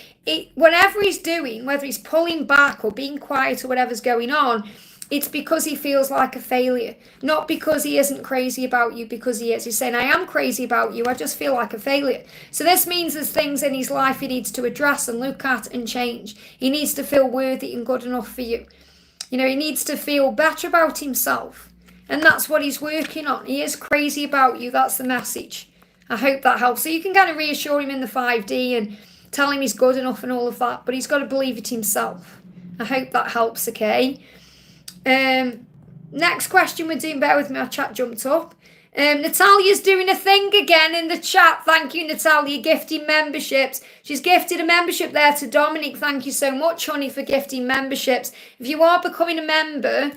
S1: whatever he's doing, whether he's pulling back or being quiet or whatever's going on, it's because he feels like a failure, not because he isn't crazy about you, because he is. He's saying, I am crazy about you, I just feel like a failure. So this means there's things in his life he needs to address and look at and change. He needs to feel worthy and good enough for you. You know, he needs to feel better about himself. And that's what he's working on. He is crazy about you. That's the message. I hope that helps. So you can kind of reassure him in the 5D and tell him he's good enough and all of that. But he's got to believe it himself. I hope that helps, okay? Next question we're doing. Bear with me, our chat jumped up. Natalia's doing a thing again in the chat. Thank you, Natalia, gifting memberships. She's gifted a membership there to Dominic. Thank you so much, honey, for gifting memberships. If you are becoming a member,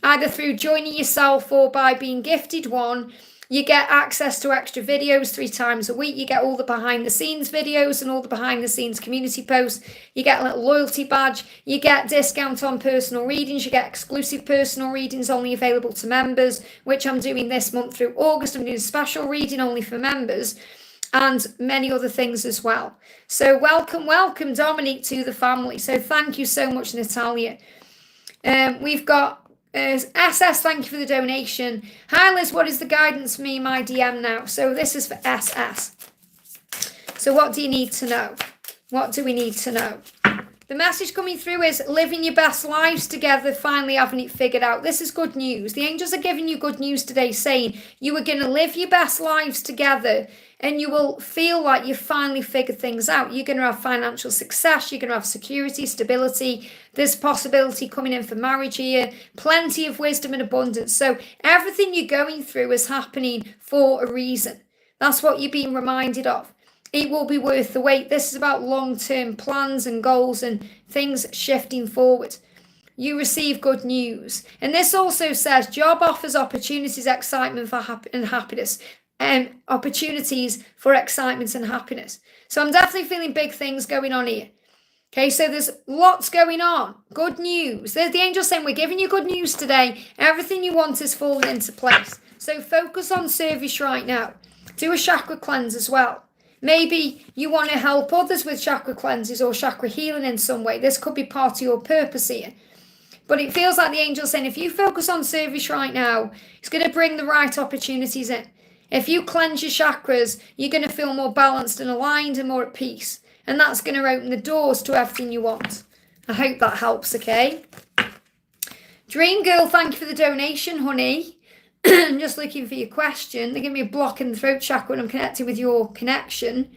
S1: either through joining yourself or by being gifted one, you get access to extra videos 3 times a week. You get all the behind the scenes videos and all the behind the scenes community posts. You get a little loyalty badge. You get discount on personal readings. You get exclusive personal readings only available to members, which I'm doing this month through August. I'm doing a special reading only for members and many other things as well. So welcome, Dominique, to the family. So thank you so much, Natalia. We've got SS, thank you for the donation. Hi Liz, what is the guidance for me in my DM now? So this is for SS. So what do you need to know? What do we need to know? The message coming through is living your best lives together, finally having it figured out. This is good news. The angels are giving you good news today, saying you are going to live your best lives together and you will feel like you've finally figured things out. You're going to have financial success. You're going to have security, stability. There's possibility coming in for marriage here. Plenty of wisdom and abundance. So everything you're going through is happening for a reason. That's what you're being reminded of. It will be worth the wait. This is about long-term plans and goals and things shifting forward. You receive good news. And this also says job offers, opportunities, excitement and happiness. Opportunities for excitement and happiness. So I'm definitely feeling big things going on here. Okay, so there's lots going on. Good news. There's the angel saying we're giving you good news today. Everything you want is falling into place. So focus on service right now. Do a chakra cleanse as well. Maybe you want to help others with chakra cleanses or chakra healing in some way. This could be part of your purpose here. But it feels like the angel's saying if you focus on service right now, it's going to bring the right opportunities in. If you cleanse your chakras, you're going to feel more balanced and aligned and more at peace. And that's going to open the doors to everything you want. I hope that helps, okay? Dream Girl, thank you for the donation, honey. I'm just looking for your question. They give me a block in the throat chakra when I'm connected with your connection.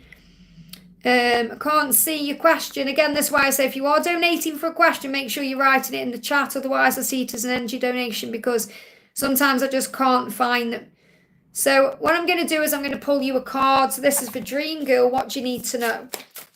S1: I can't see your question. Again, that's why I say if you are donating for a question, make sure you're writing it in the chat. Otherwise, I see it as an energy donation because sometimes I just can't find them. So what I'm going to do is I'm going to pull you a card. So this is for Dream Girl. What do you need to know?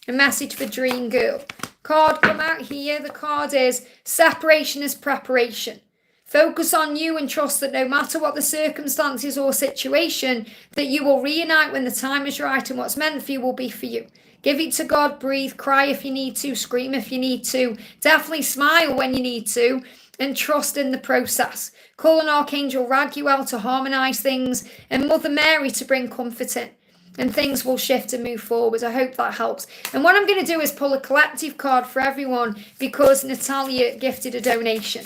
S1: A message for Dream Girl. Card come out here. The card is separation is preparation. Focus on you and trust that no matter what the circumstances or situation, that you will reunite when the time is right and what's meant for you will be for you. Give it to God, breathe, cry if you need to, scream if you need to. Definitely smile when you need to and trust in the process. Call on Archangel Raguel to harmonise things and Mother Mary to bring comfort in. And things will shift and move forward. I hope that helps. And what I'm going to do is pull a collective card for everyone because Natalia gifted a donation.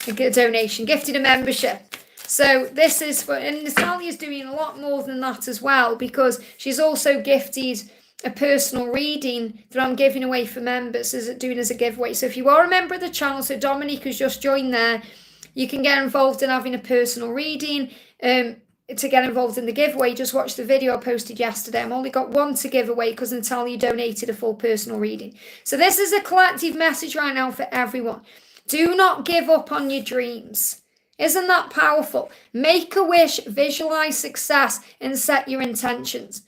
S1: Gifted a membership. So this is for, and Natalia's doing a lot more than that as well because she's also gifted a personal reading that I'm giving away for members, doing as a giveaway. So if you are a member of the channel, so Dominique has just joined there, you can get involved in having a personal reading. To get involved in the giveaway, just watch the video I posted yesterday. I've only got one to give away because Natalia donated a full personal reading. So this is a collective message right now for everyone. Do not give up on your dreams. Isn't that powerful? Make a wish, visualize success, and set your intentions.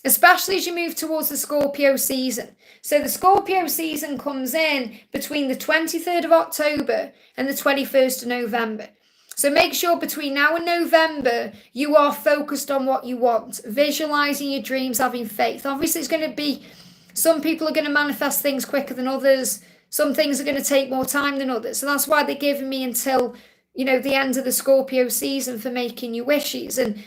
S1: Especially as you move towards the Scorpio season. So the Scorpio season comes in between the 23rd of October and the 21st of November. So make sure between now and November, you are focused on what you want. Visualizing your dreams, having faith. Obviously, it's going to be, some people are going to manifest things quicker than others. Some things are going to take more time than others. So that's why they're giving me until, the end of the Scorpio season for making your wishes and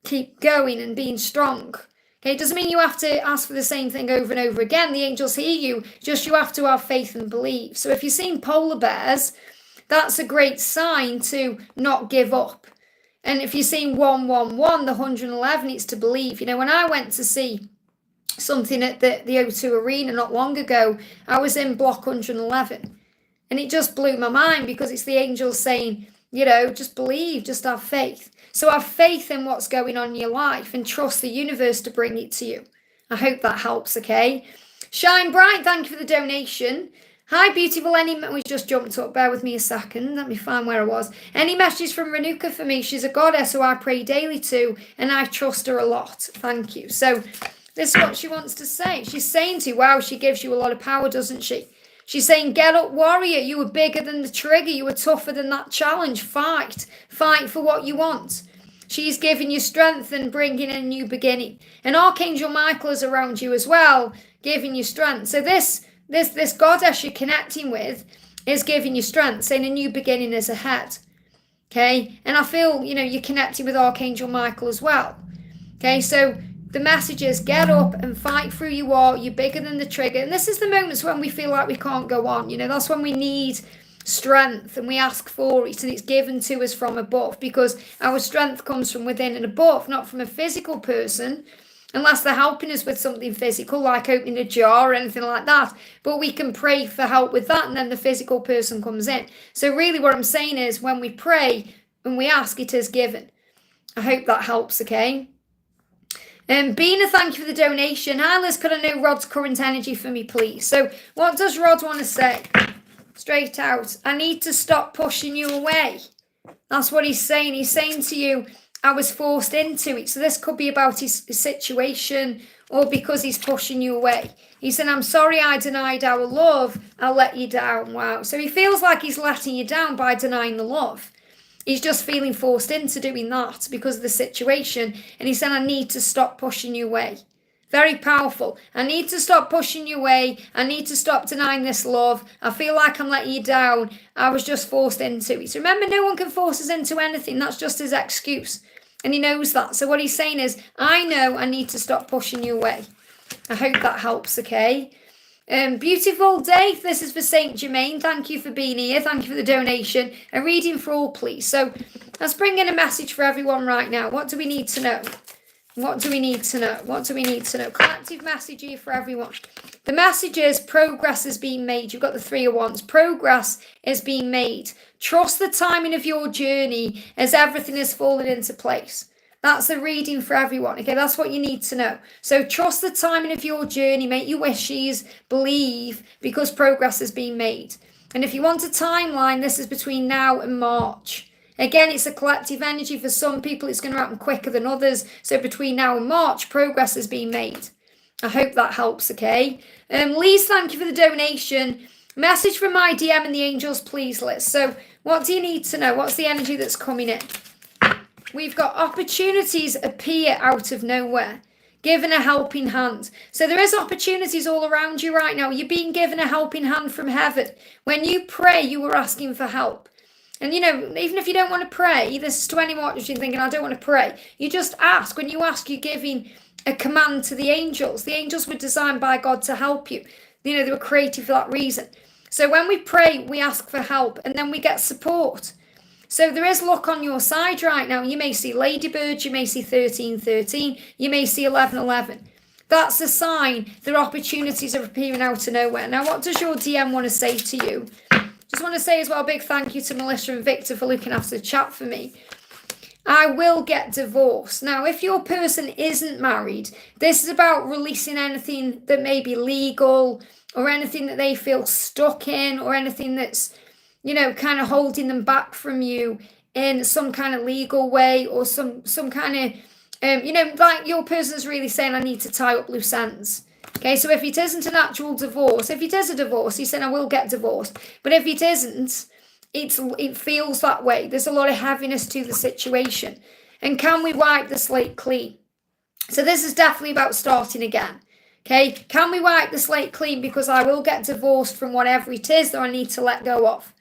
S1: keep going and being strong. Okay, it doesn't mean you have to ask for the same thing over and over again. The angels hear you, just you have to have faith and believe. So if you've seen polar bears, that's a great sign to not give up. And if you're seeing 111, the 111, it's to believe. You know, when I went to see something at the O2 Arena not long ago, I was in block 111. And it just blew my mind because it's the angels saying, you know, just believe, just have faith. So have faith in what's going on in your life and trust the universe to bring it to you. I hope that helps, okay? Shine Bright, thank you for the donation. Hi, beautiful. We just jumped up. Bear with me a second. Let me find where I was. Any messages from Ruca for me? She's a goddess who I pray daily to, and I trust her a lot. Thank you. So this is what she wants to say. She's saying to you, wow, she gives you a lot of power, doesn't she? She's saying, get up, warrior. You were bigger than the trigger. You were tougher than that challenge. Fight. Fight for what you want. She's giving you strength and bringing in a new beginning. And Archangel Michael is around you as well, giving you strength. So this goddess you're connecting with is giving you strength, saying a new beginning is ahead. Okay? And I feel, you know, you're connecting with Archangel Michael as well. Okay? So the message is get up and fight through you are. You're bigger than the trigger. And this is the moments when we feel like we can't go on. You know, that's when we need strength and we ask for it, and it's given to us from above, because our strength comes from within and above, not from a physical person, unless they're helping us with something physical like opening a jar or anything like that. But we can pray for help with that, and then the physical person comes in. So really what I'm saying is, when we pray and we ask, it is given. I hope that helps, okay? Bna, thank you for the donation. Hi Liz, could I know Rod's current energy for me, please? So what does Rod want to say? Straight out, I need to stop pushing you away. That's what he's saying. He's saying to you, I was forced into it. So this could be about his situation, or because he's pushing you away. He said, I'm sorry I denied our love. I'll let you down. Wow. So he feels like he's letting you down by denying the love. He's just feeling forced into doing that because of the situation. And he said, I need to stop pushing you away. Very powerful. I need to stop pushing you away. I need to stop denying this love. I feel like I'm letting you down. I was just forced into it. So remember, no one can force us into anything. That's just his excuse. And he knows that. So what he's saying is, I know I need to stop pushing you away. I hope that helps, okay? Beautiful day. This is for Saint Germain. Thank you for being here. Thank you for the donation. A reading for all, please. So let's bring in a message for everyone right now. What do we need to know? What do we need to know? What do we need to know? Collective message here for everyone. The message is progress is being made. You've got the 3 of Wands. Progress is being made. Trust the timing of your journey as everything is falling into place. That's the reading for everyone. Okay, that's what you need to know. So trust the timing of your journey. Make your wishes. Believe, because progress is being made. And if you want a timeline, this is between now and March. Again, it's a collective energy. For some people, it's going to happen quicker than others. So between now and March, progress is being made. I hope that helps, okay? Liz, thank you for the donation. Message from my DM and the angels, please, Liz. So what do you need to know? What's the energy that's coming in? We've got opportunities appear out of nowhere. Given a helping hand. So there is opportunities all around you right now. You're being given a helping hand from heaven. When you pray, you were asking for help. And, you know, even if you don't want to pray, this is to anyone who's thinking, I don't want to pray. You just ask. When you ask, you're giving a command to the angels. The angels were designed by God to help you. You know, they were created for that reason. So when we pray, we ask for help, and then we get support. So there is luck on your side right now. You may see ladybirds, you may see 1313, you may see 1111. That's a sign that opportunities are appearing out of nowhere. Now, what does your DM want to say to you? Just want to say as well, a big thank you to Melissa and Victor for looking after the chat for me. I will get divorced. Now, if your person isn't married, this is about releasing anything that may be legal, or anything that they feel stuck in, or anything that's, you know, kind of holding them back from you in some kind of legal way, or some kind of, you know, like your person's really saying, I need to tie up loose ends. Okay, so if it isn't an actual divorce, if it is a divorce, he's saying, I will get divorced. But if it isn't, it feels that way. There's a lot of heaviness to the situation. And can we wipe the slate clean? So this is definitely about starting again. Okay, can we wipe the slate clean? Because I will get divorced from whatever it is that I need to let go of.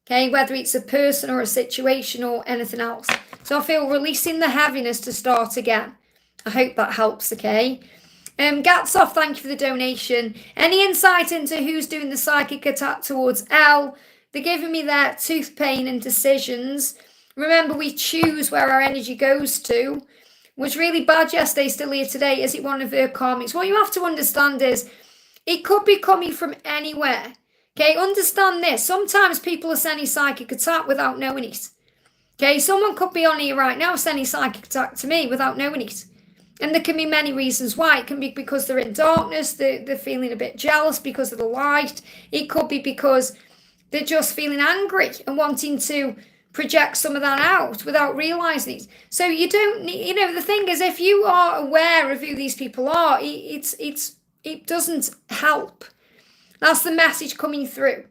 S1: Okay, whether it's a person or a situation or anything else. So I feel releasing the heaviness to start again. I hope that helps, okay? Gatsoff, thank you for the donation. Any insight into who's doing the psychic attack towards Elle? They're giving me their tooth pain and decisions. Remember, we choose where our energy goes to. Was really bad yesterday, still here today. Is it one of her karmics? What you have to understand is it could be coming from anywhere. Okay, understand this. Sometimes people are sending psychic attack without knowing it. Okay, someone could be on here right now sending psychic attack to me without knowing it. And there can be many reasons why. It can be because they're in darkness, they're feeling a bit jealous because of the light. It could be because they're just feeling angry and wanting to project some of that out without realising it. So you don't need, you know, the thing is, if you are aware of who these people are, it doesn't help. That's the message coming through.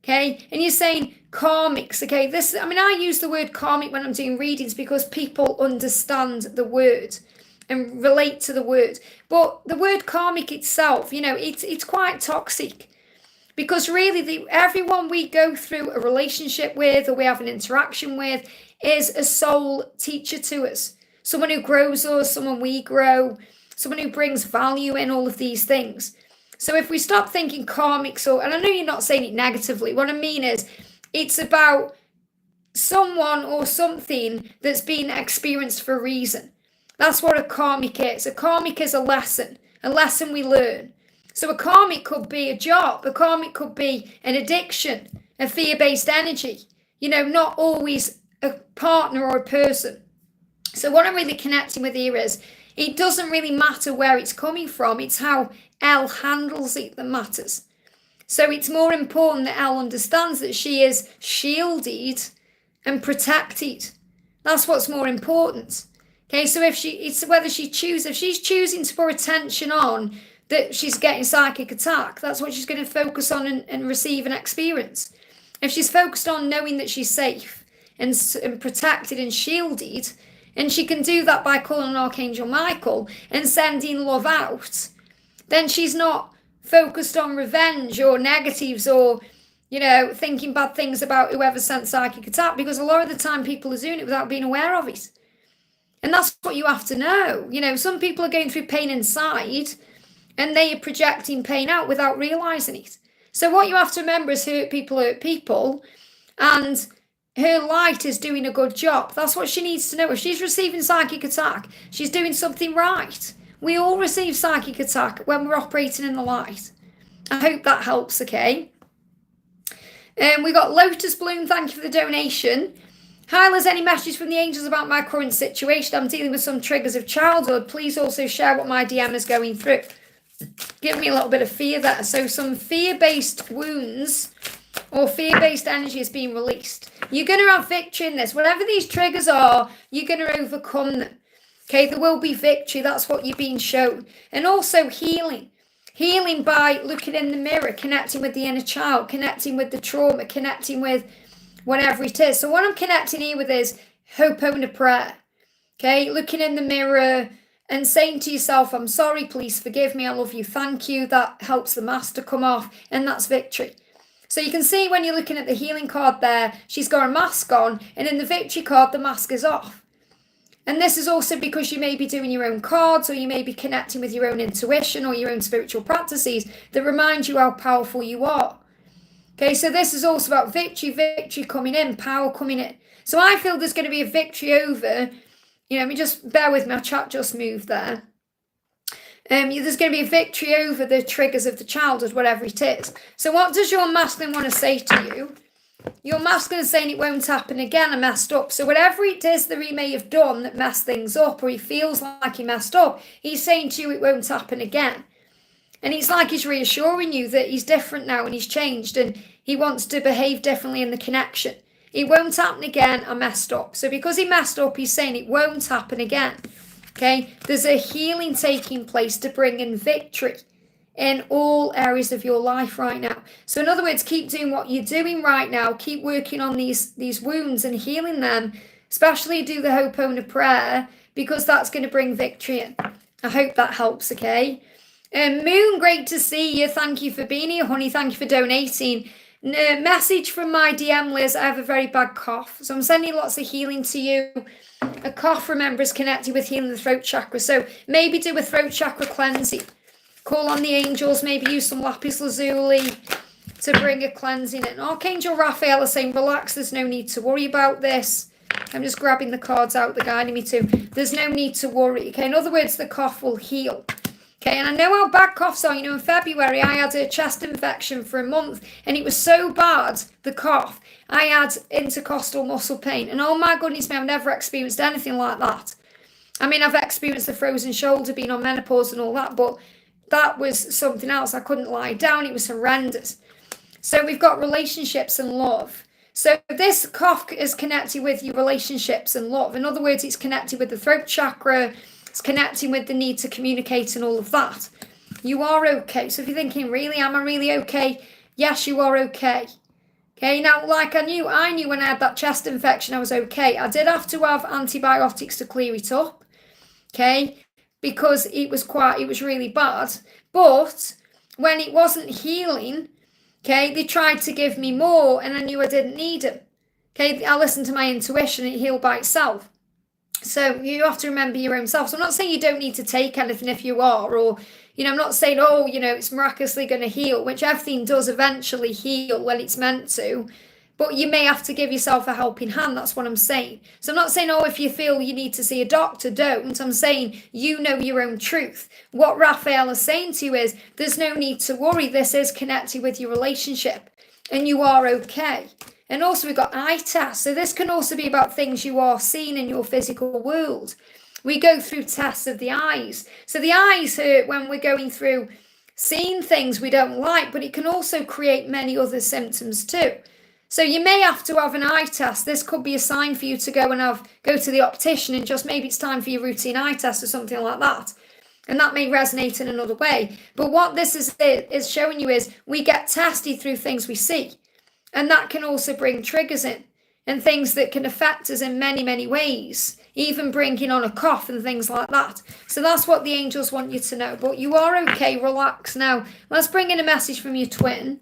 S1: Okay, and you're saying karmics. Okay, this, I mean, I use the word karmic when I'm doing readings because people understand the word and relate to the word. But the word karmic itself, you know, it's quite toxic. Because really, everyone we go through a relationship with or we have an interaction with is a soul teacher to us. Someone who grows us, someone we grow, someone who brings value in all of these things. So if we stop thinking karmics, and I know you're not saying it negatively, what I mean is it's about someone or something that's been experienced for a reason. That's what a karmic is. A karmic is a lesson we learn. So a karmic could be a job, a karmic could be an addiction, a fear-based energy, you know, not always a partner or a person. So what I'm really connecting with here is, it doesn't really matter where it's coming from, it's how Elle handles it that matters. So it's more important that Elle understands that she is shielded and protected. That's what's more important. Okay, so if she's choosing to put attention on that she's getting psychic attack, that's what she's going to focus on and receive and experience. If she's focused on knowing that she's safe and protected and shielded, and she can do that by calling on Archangel Michael and sending love out, then she's not focused on revenge or negatives or, you know, thinking bad things about whoever sent psychic attack, because a lot of the time people are doing it without being aware of it. And that's what you have to know. You know, some people are going through pain inside and they are projecting pain out without realising it. So what you have to remember is hurt people, and her light is doing a good job. That's what she needs to know. If she's receiving psychic attack, she's doing something right. We all receive psychic attack when we're operating in the light. I hope that helps, okay? We got Lotus Bloom, thank you for the donation. Hi, Liz, any message from the angels about my current situation? I'm dealing with some triggers of childhood. Please also share what my DM is going through. Give me a little bit of fear there. So some fear-based wounds or fear-based energy is being released. You're going to have victory in this. Whatever these triggers are, you're going to overcome them. Okay, there will be victory. That's what you're being shown. And also healing. Healing by looking in the mirror, connecting with the inner child, connecting with the trauma, connecting with whatever it is. So what I'm connecting here with is prayer. Okay, looking in the mirror and saying to yourself, I'm sorry, please forgive me, I love you, thank you. That helps the mask to come off, and that's victory. So you can see when you're looking at the healing card there, she's got a mask on, and in the victory card, the mask is off. And this is also because you may be doing your own cards, or you may be connecting with your own intuition or your own spiritual practices that remind you how powerful you are. Okay, so this is also about victory coming in, power coming in. So I feel there's going to be a victory over, you know, let me just bear with me, my chat just moved there. There's going to be a victory over the triggers of the childhood, whatever it is. So what does your masculine want to say to you? Your masculine is saying it won't happen again, I messed up. So whatever it is that he may have done that messed things up, or he feels like he messed up, he's saying to you it won't happen again. And it's like he's reassuring you that he's different now and he's changed and he wants to behave differently in the connection. It won't happen again, I messed up. So because he messed up, he's saying it won't happen again. Okay, there's a healing taking place to bring in victory in all areas of your life right now. So in other words, keep doing what you're doing right now. Keep working on these wounds and healing them, especially do the Ho'oponopono prayer, because that's going to bring victory in. I hope that helps, okay? Moon, great to see you. Thank you for being here, honey. Thank you for donating. Message from my DM, Liz, I have a very bad cough. So I'm sending lots of healing to you. A cough, remember, is connected with healing the throat chakra. So maybe do a throat chakra cleansing. Call on the angels, maybe use some lapis lazuli. to bring a cleansing in. Archangel Raphael is saying, relax, there's no need to worry about this. I'm just grabbing the cards out they're guiding me to. There's no need to worry. Okay, in other words, the cough will heal. Okay, and I know how bad coughs are. You know, in February, I had a chest infection for a month, and it was so bad, the cough, I had intercostal muscle pain. And oh my goodness me, I've never experienced anything like that. I mean, I've experienced the frozen shoulder, being on menopause and all that, but that was something else. I couldn't lie down. It was horrendous. So we've got relationships and love. So this cough is connected with your relationships and love. In other words, it's connected with the throat chakra. It's connecting with the need to communicate and all of that. You are okay. So if you're thinking, really, am I really okay? Yes, you are okay. Okay, now, like I knew when I had that chest infection, I was okay. I did have to have antibiotics to clear it up. Okay, because it was really bad. But when it wasn't healing, okay, they tried to give me more and I knew I didn't need them. Okay, I listened to my intuition and it healed by itself. So you have to remember your own self. So I'm not saying you don't need to take anything if you are, or, you know, I'm not saying, oh, you know, it's miraculously going to heal, which everything does eventually heal when it's meant to. But you may have to give yourself a helping hand. That's what I'm saying. So I'm not saying, oh, if you feel you need to see a doctor, don't. I'm saying you know your own truth. What Raphael is saying to you is there's no need to worry. This is connected with your relationship and you are okay. And also we've got eye tests. So this can also be about things you are seeing in your physical world. We go through tests of the eyes. So the eyes hurt when we're going through seeing things we don't like, but it can also create many other symptoms too. So you may have to have an eye test. This could be a sign for you to go to the optician and just maybe it's time for your routine eye test or something like that. And that may resonate in another way. But what this is showing you is we get tested through things we see. And that can also bring triggers in and things that can affect us in many, many ways, even bringing on a cough and things like that. So that's what the angels want you to know. But you are okay, relax. Now, let's bring in a message from your twin.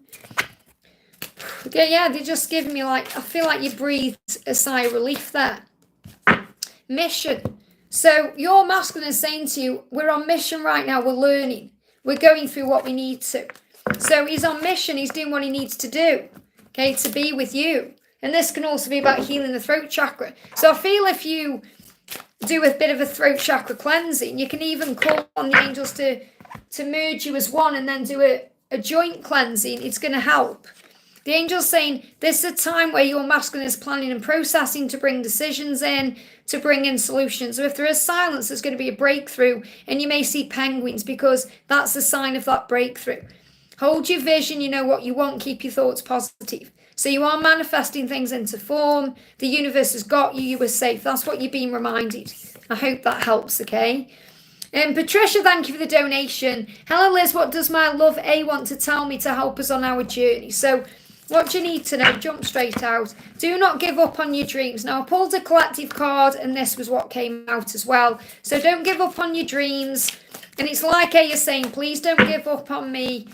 S1: Okay, yeah, they're just giving me I feel like you breathed a sigh of relief there. Mission. So your masculine is saying to you, we're on mission right now, we're learning. We're going through what we need to. So he's on mission, he's doing what he needs to do. Okay, to be with you. And this can also be about healing the throat chakra. So I feel if you do a bit of a throat chakra cleansing, you can even call on the angels to merge you as one and then do a joint cleansing. It's going to help. The angel's saying this is a time where your masculine is planning and processing to bring decisions in, to bring in solutions. So if there is silence, there's going to be a breakthrough. And you may see penguins because that's a sign of that breakthrough. Hold your vision, you know what you want, keep your thoughts positive. So you are manifesting things into form. The universe has got you, you were safe. That's what you're being reminded. I hope that helps, okay? And Patricia, thank you for the donation. Hello, Liz, what does my love A want to tell me to help us on our journey? So what do you need to know? Jump straight out. Do not give up on your dreams. Now, I pulled a collective card, and this was what came out as well. So don't give up on your dreams. And it's like A is saying, please don't give up on me.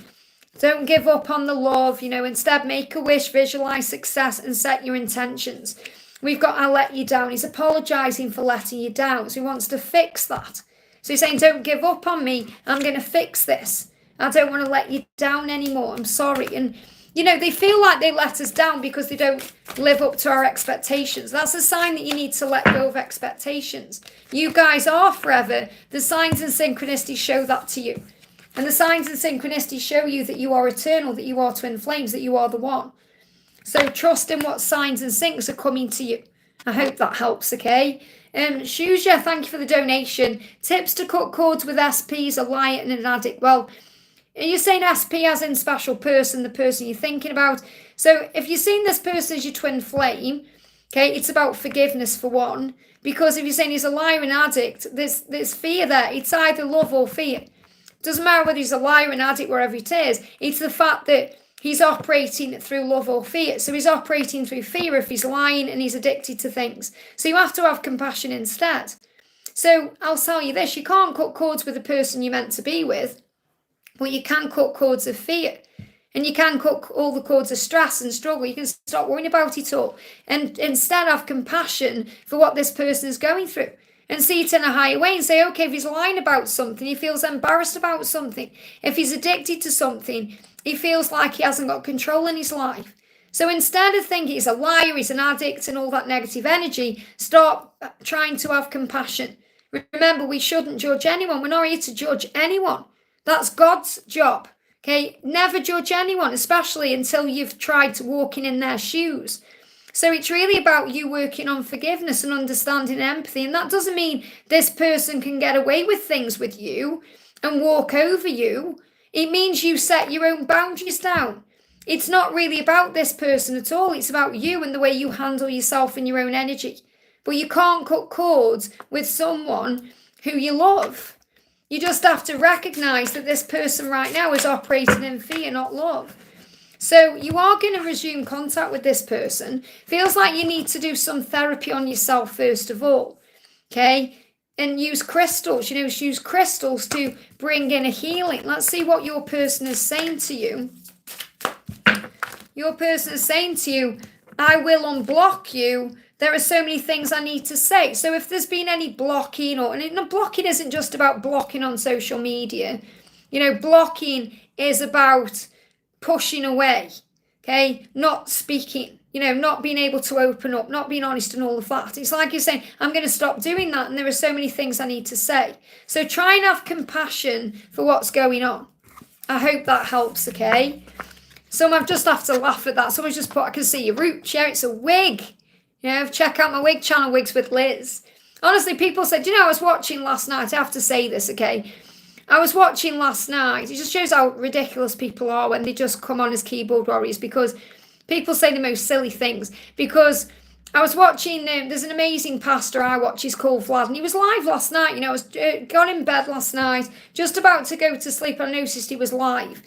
S1: Don't give up on the love, you know, instead make a wish, visualize success and set your intentions. We've got I let you down. He's apologizing for letting you down. So he wants to fix that. So he's saying, don't give up on me. I'm going to fix this. I don't want to let you down anymore. I'm sorry. And, you know, they feel like they let us down because they don't live up to our expectations. That's a sign that you need to let go of expectations. You guys are forever. The signs and synchronicity show that to you. And the signs and synchronicity show you that you are eternal, that you are twin flames, that you are the one. So trust in what signs and syncs are coming to you. I hope that helps, okay? Suzia, thank you for the donation. Tips to cut cords with SPs, a liar and an addict. Well, you're saying SP as in special person, the person you're thinking about. So if you're seeing this person as your twin flame, okay, it's about forgiveness for one. Because if you're saying he's a liar and addict, there's fear there. It's either love or fear. Doesn't matter whether he's a liar, an addict, wherever it is. It's the fact that he's operating through love or fear. So he's operating through fear if he's lying and he's addicted to things. So you have to have compassion instead. So I'll tell you this, you can't cut cords with the person you're meant to be with, but you can cut cords of fear. And you can cut all the cords of stress and struggle. You can stop worrying about it all. And instead have compassion for what this person is going through. and see it in a higher way and say, okay, if he's lying about something, he feels embarrassed about something. If he's addicted to something, he feels like he hasn't got control in his life. So instead of thinking he's a liar, he's an addict and all that negative energy, start trying to have compassion. Remember, we shouldn't judge anyone. We're not here to judge anyone. That's God's job. Okay, never judge anyone, especially until you've tried to walking in their shoes. So it's really about you working on forgiveness and understanding and empathy. And that doesn't mean this person can get away with things with you and walk over you. It means you set your own boundaries down. It's not really about this person at all. It's about you and the way you handle yourself and your own energy. But you can't cut cords with someone who you love. You just have to recognize that this person right now is operating in fear, not love. So you are going to resume contact with this person. Feels like you need to do some therapy on yourself first of all. Okay? And use crystals. Use crystals to bring in a healing. Let's see what your person is saying to you. Your person is saying to you, I will unblock you. There are so many things I need to say. So if there's been any blocking, and blocking isn't just about blocking on social media. Blocking is about pushing away, okay? Not speaking, not being able to open up, not being honest and all of that. It's like you're saying, I'm going to stop doing that and there are so many things I need to say. So try and have compassion for what's going on. I hope that helps, okay? Some I've just have to laugh at that. Someone's just put, I can see your root. Yeah, it's a wig. Check out my wig channel, Wigs with Liz. Honestly, people said, I was watching last night. I have to say this, okay? I was watching last night. It just shows how ridiculous people are when they just come on as keyboard warriors, because people say the most silly things. Because I was watching, there's an amazing pastor I watch, he's called Vlad, and he was live last night. I was gone in bed last night, just about to go to sleep, and I noticed he was live.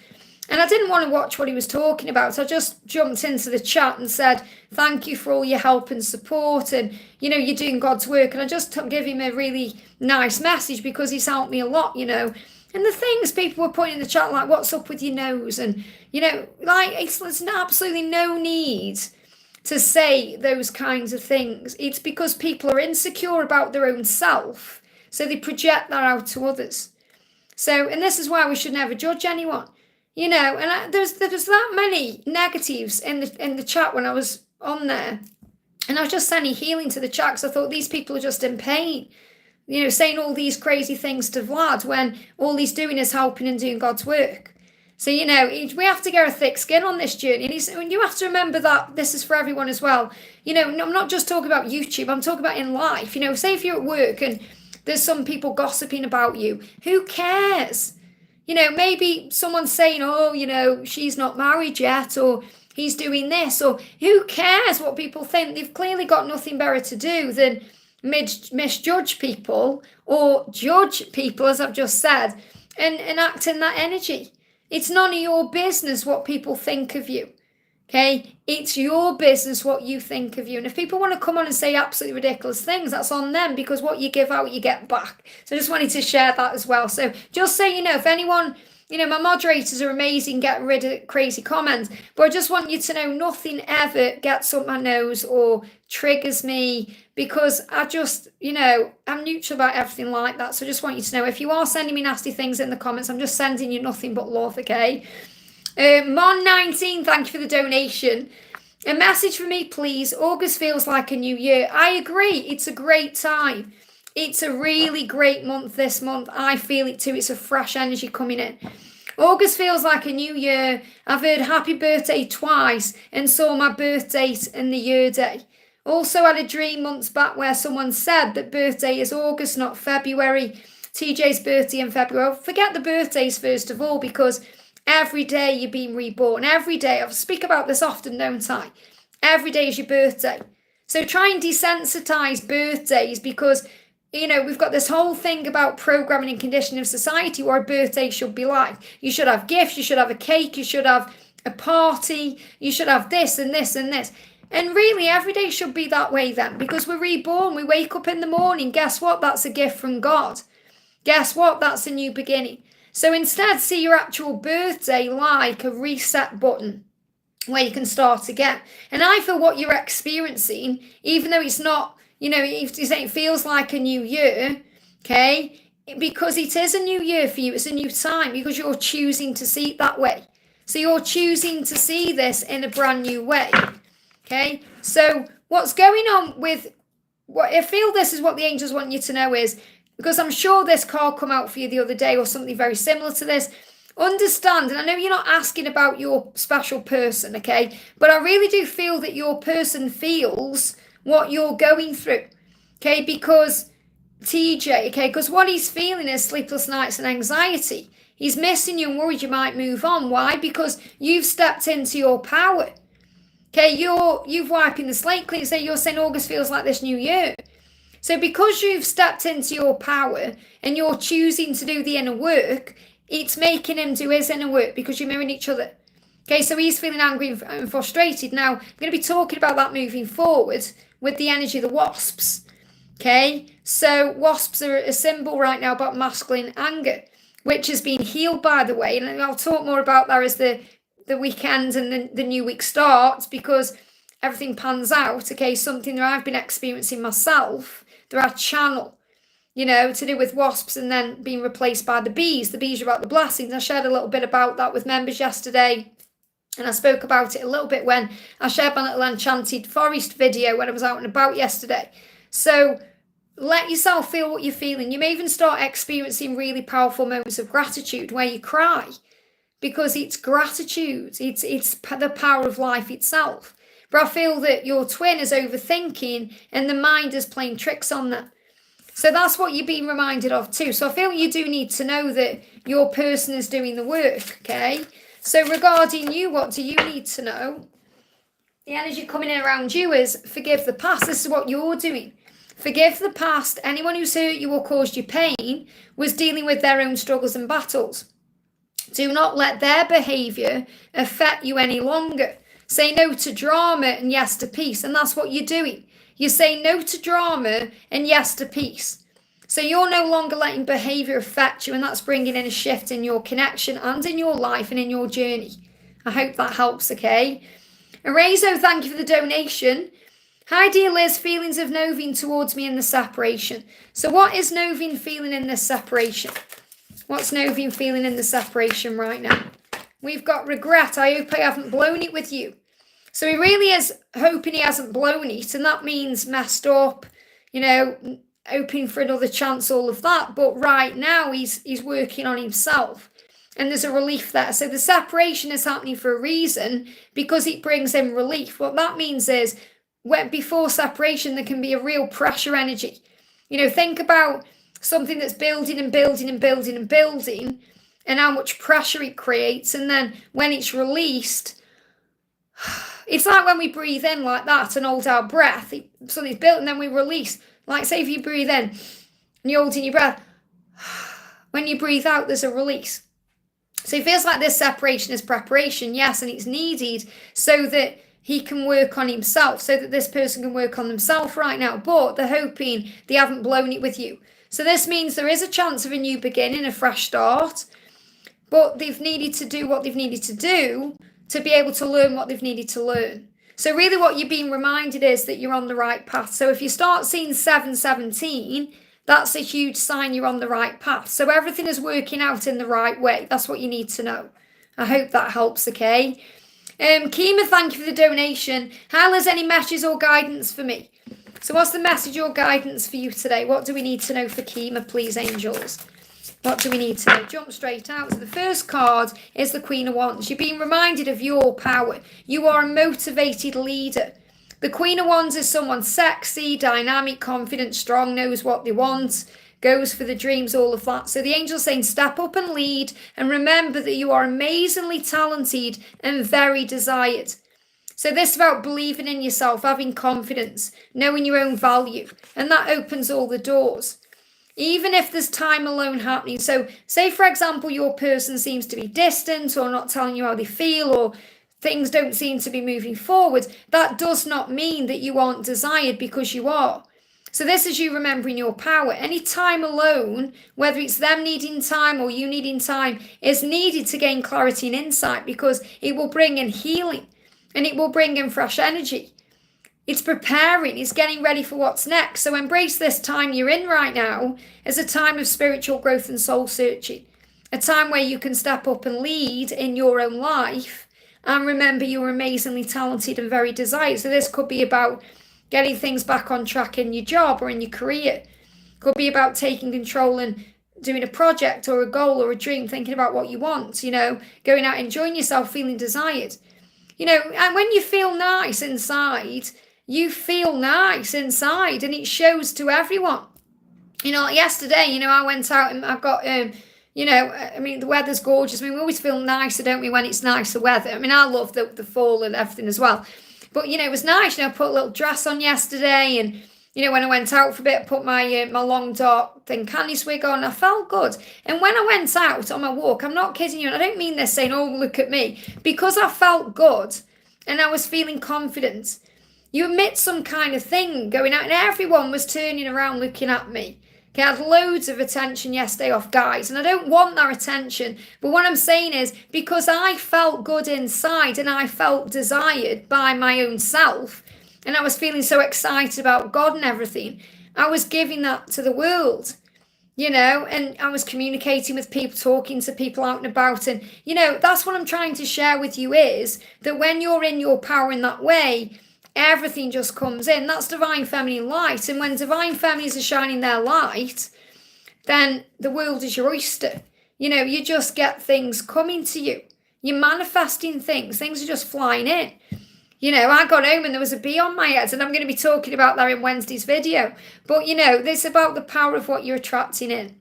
S1: And I didn't want to watch what he was talking about. So I just jumped into the chat and said, thank you for all your help and support. And, you're doing God's work. And I just give him a really nice message because he's helped me a lot, And the things people were putting in the chat, like, what's up with your nose? And, there's absolutely no need to say those kinds of things. It's because people are insecure about their own self. So they project that out to others. So, and this is why we should never judge anyone. And there's that many negatives in the chat when I was on there. And I was just sending healing to the chat because I thought these people are just in pain. Saying all these crazy things to Vlad when all he's doing is helping and doing God's work. So, we have to get a thick skin on this journey. And you have to remember that this is for everyone as well. I'm not just talking about YouTube. I'm talking about in life. Say if you're at work and there's some people gossiping about you. Who cares? Maybe someone's saying, she's not married yet, or he's doing this, or who cares what people think? They've clearly got nothing better to do than misjudge people or judge people, as I've just said, and act in that energy. It's none of your business what people think of you, okay? It's your business what you think of you. And if people want to come on and say absolutely ridiculous things, that's on them, because what you give out, you get back. So I just wanted to share that as well. So just so if anyone, my moderators are amazing, get rid of crazy comments, but I just want you to know nothing ever gets up my nose or triggers me, because I just, I'm neutral about everything like that. So I just want you to know, if you are sending me nasty things in the comments, I'm just sending you nothing but love, okay? Mon19, thank you for the donation. A message for me, please. August feels like a new year. I agree. It's a great time. It's a really great month this month. I feel it too. It's a fresh energy coming in. August feels like a new year. I've heard happy birthday twice and saw my birth date and the year day. Also had a dream months back where someone said that birthday is August, not February. TJ's birthday in February. Forget the birthdays first of all, because every day you're being reborn. Every day. I speak about this often, don't I? Every day is your birthday. So try and desensitize birthdays, because, we've got this whole thing about programming and conditioning of society what a birthday should be like. You should have gifts. You should have a cake. You should have a party. You should have this and this and this. And really, every day should be that way then, because we're reborn. We wake up in the morning. Guess what? That's a gift from God. Guess what? That's a new beginning. So instead, see your actual birthday like a reset button where you can start again. And I feel what you're experiencing, even though it's not, you know, if you say it feels like a new year, okay, because it is a new year for you, it's a new time because you're choosing to see it that way. So you're choosing to see this in a brand new way, okay? So what's going on with, what I feel this is what the angels want you to know is, because I'm sure this card come out for you the other day or something very similar to this, understand, and I know you're not asking about your special person, okay, but I really do feel that your person feels what you're going through, okay, because TJ, okay, because what he's feeling is sleepless nights and anxiety. He's missing you and worried you might move on. Why? Because you've stepped into your power. Okay, you've wiping the slate clean. So you're saying August feels like this new year. So because you've stepped into your power and you're choosing to do the inner work, it's making him do his inner work because you're mirroring each other. Okay, so he's feeling angry and frustrated. Now, I'm going to be talking about that moving forward with the energy of the wasps. Okay, so wasps are a symbol right now about masculine anger, which has been healed, by the way. And I'll talk more about that as the weekend and the new week starts, because everything pans out. Okay, something that I've been experiencing myself through our channel, you know, to do with wasps and then being replaced by the bees. The bees are about the blessings. I shared a little bit about that with members yesterday. And I spoke about it a little bit when I shared my little Enchanted Forest video when I was out and about yesterday. So let yourself feel what you're feeling. You may even start experiencing really powerful moments of gratitude where you cry, because it's gratitude. It's the power of life itself. But I feel that your twin is overthinking and the mind is playing tricks on them. So that's what you're being reminded of too. So I feel you do need to know that your person is doing the work, okay? So regarding you, what do you need to know? The energy coming in around you is forgive the past. This is what you're doing. Forgive the past. Anyone who's hurt you or caused you pain was dealing with their own struggles and battles. Do not let their behaviour affect you any longer. Say no to drama and yes to peace. And that's what you're doing. You say no to drama and yes to peace. So you're no longer letting behaviour affect you, and that's bringing in a shift in your connection and in your life and in your journey. I hope that helps, okay? Arazo, thank you for the donation. Hi, dear Liz, feelings of Novine towards me in the separation. So what is Novine feeling in this separation? What's Novine feeling in the separation right now? We've got regret. I hope I haven't blown it with you. So he really is hoping he hasn't blown it, and that means messed up, you know, hoping for another chance, all of that. But right now he's working on himself, and there's a relief there. So the separation is happening for a reason, because it brings him relief. What that means is, when before separation, there can be a real pressure energy. You know, think about something that's building and building and building and building, and how much pressure it creates. And then when it's released, it's like when we breathe in like that and hold our breath. Something's built and then we release. Like say if you breathe in and you're holding your breath, when you breathe out, there's a release. So it feels like this separation is preparation, yes, and it's needed so that he can work on himself, so that this person can work on themselves right now. But they're hoping they haven't blown it with you. So this means there is a chance of a new beginning, a fresh start, but they've needed to do what they've needed to do to be able to learn what they've needed to learn. So really what you're being reminded is that you're on the right path. So if you start seeing 717, that's a huge sign you're on the right path. So everything is working out in the right way. That's what you need to know. I hope that helps, okay? Kima, thank you for the donation. Hal, has any messages or guidance for me? So what's the message or guidance for you today? What do we need to know for Kima, please, angels? What do we need to know? Jump straight out. So the first card is the Queen of Wands. You're being reminded of your power. You are a motivated leader. The Queen of Wands is someone sexy, dynamic, confident, strong, knows what they want, goes for the dreams, all of that. So the angel's saying step up and lead, and remember that you are amazingly talented and very desired. So this is about believing in yourself, having confidence, knowing your own value, and that opens all the doors. Even if there's time alone happening. So say, for example, your person seems to be distant or not telling you how they feel, or things don't seem to be moving forward. That does not mean that you aren't desired, because you are. So this is you remembering your power. Any time alone, whether it's them needing time or you needing time, is needed to gain clarity and insight, because it will bring in healing and it will bring in fresh energy. It's preparing. It's getting ready for what's next. So embrace this time you're in right now as a time of spiritual growth and soul searching. A time where you can step up and lead in your own life. And remember, you're amazingly talented and very desired. So this could be about getting things back on track in your job or in your career. Could be about taking control and doing a project or a goal or a dream, thinking about what you want, going out, enjoying yourself, feeling desired. And when you feel nice inside, you feel nice inside, and it shows to everyone. Like yesterday, I went out and I've got, the weather's gorgeous. We always feel nicer, don't we, when it's nicer weather? I love the fall and everything as well. But, it was nice. I put a little dress on yesterday, and, when I went out for a bit, I put my long dark thin candy swig on. I felt good. And when I went out on my walk, I'm not kidding you, and I don't mean this saying, oh, look at me. Because I felt good and I was feeling confident, you emit some kind of thing going out, and everyone was turning around looking at me. Okay, I had loads of attention yesterday off guys, and I don't want that attention. But what I'm saying is, because I felt good inside and I felt desired by my own self, and I was feeling so excited about God and everything, I was giving that to the world, and I was communicating with people, talking to people out and about. And, that's what I'm trying to share with you, is that when you're in your power in that way, everything just comes in. That's divine feminine light. And when divine feminines are shining their light, then the world is your oyster. You just get things coming to you. You're manifesting things. Things are just flying in. I got home and there was a bee on my head, and I'm going to be talking about that in Wednesday's video. But, this is about the power of what you're attracting in.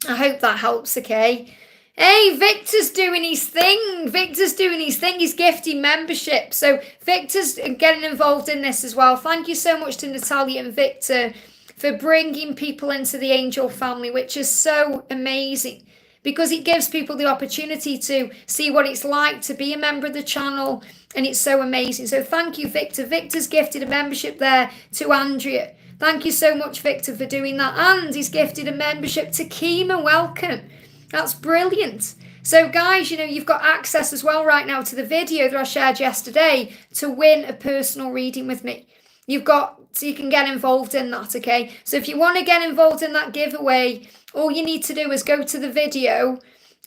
S1: I hope that helps, okay? Hey, Victor's doing his thing. He's gifting membership. So Victor's getting involved in this as well. Thank you so much to Natalia and Victor for bringing people into the angel family, which is so amazing, because it gives people the opportunity to see what it's like to be a member of the channel, and it's so amazing. So thank you, Victor. Victor's gifted a membership there to Andrea. Thank you so much, Victor, for doing that. And he's gifted a membership to Kima. Welcome. That's brilliant. So guys, you've got access as well right now to the video that I shared yesterday to win a personal reading with me. So you can get involved in that, okay? So if you want to get involved in that giveaway, all you need to do is go to the video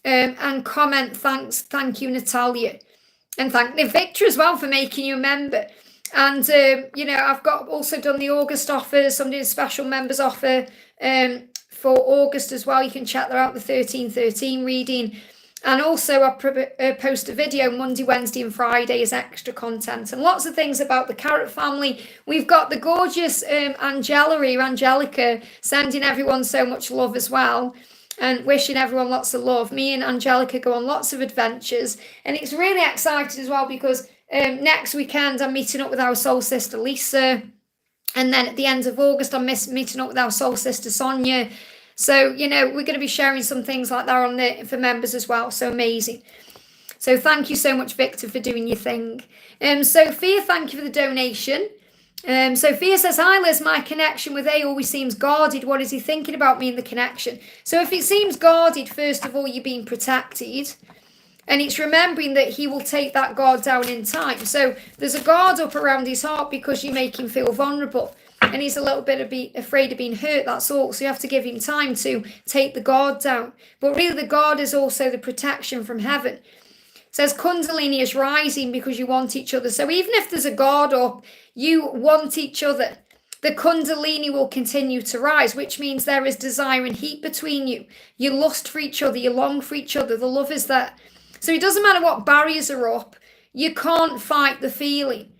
S1: and comment, thank you, Natalia. And thank Victor as well for making you a member. And, I've also done the August offers. I'm doing a special members offer for August as well. You can check that out, the 1313 reading. And also I post a video Monday, Wednesday and Friday as extra content. And lots of things about the Carrot family. We've got the gorgeous Angelica, sending everyone so much love as well, and wishing everyone lots of love. Me and Angelica go on lots of adventures. And it's really exciting as well, because next weekend I'm meeting up with our soul sister Lisha. And then at the end of August, I'm meeting up with our soul sister Sonia. So, we're going to be sharing some things like that for members as well. So amazing. So thank you so much, Victor, for doing your thing. Sophia, thank you for the donation. Sophia says, hi, Liz, my connection with A always seems guarded. What is he thinking about me in the connection? So if it seems guarded, first of all, you're being protected. And it's remembering that he will take that guard down in time. So there's a guard up around his heart because you make him feel vulnerable. And he's a little bit afraid of being hurt, that's all. So you have to give him time to take the guard down. But really the guard is also the protection from heaven. It says Kundalini is rising because you want each other. So even if there's a guard up, you want each other. The Kundalini will continue to rise, which means there is desire and heat between you. You lust for each other, you long for each other, the love is there. So it doesn't matter what barriers are up, you can't fight the feeling.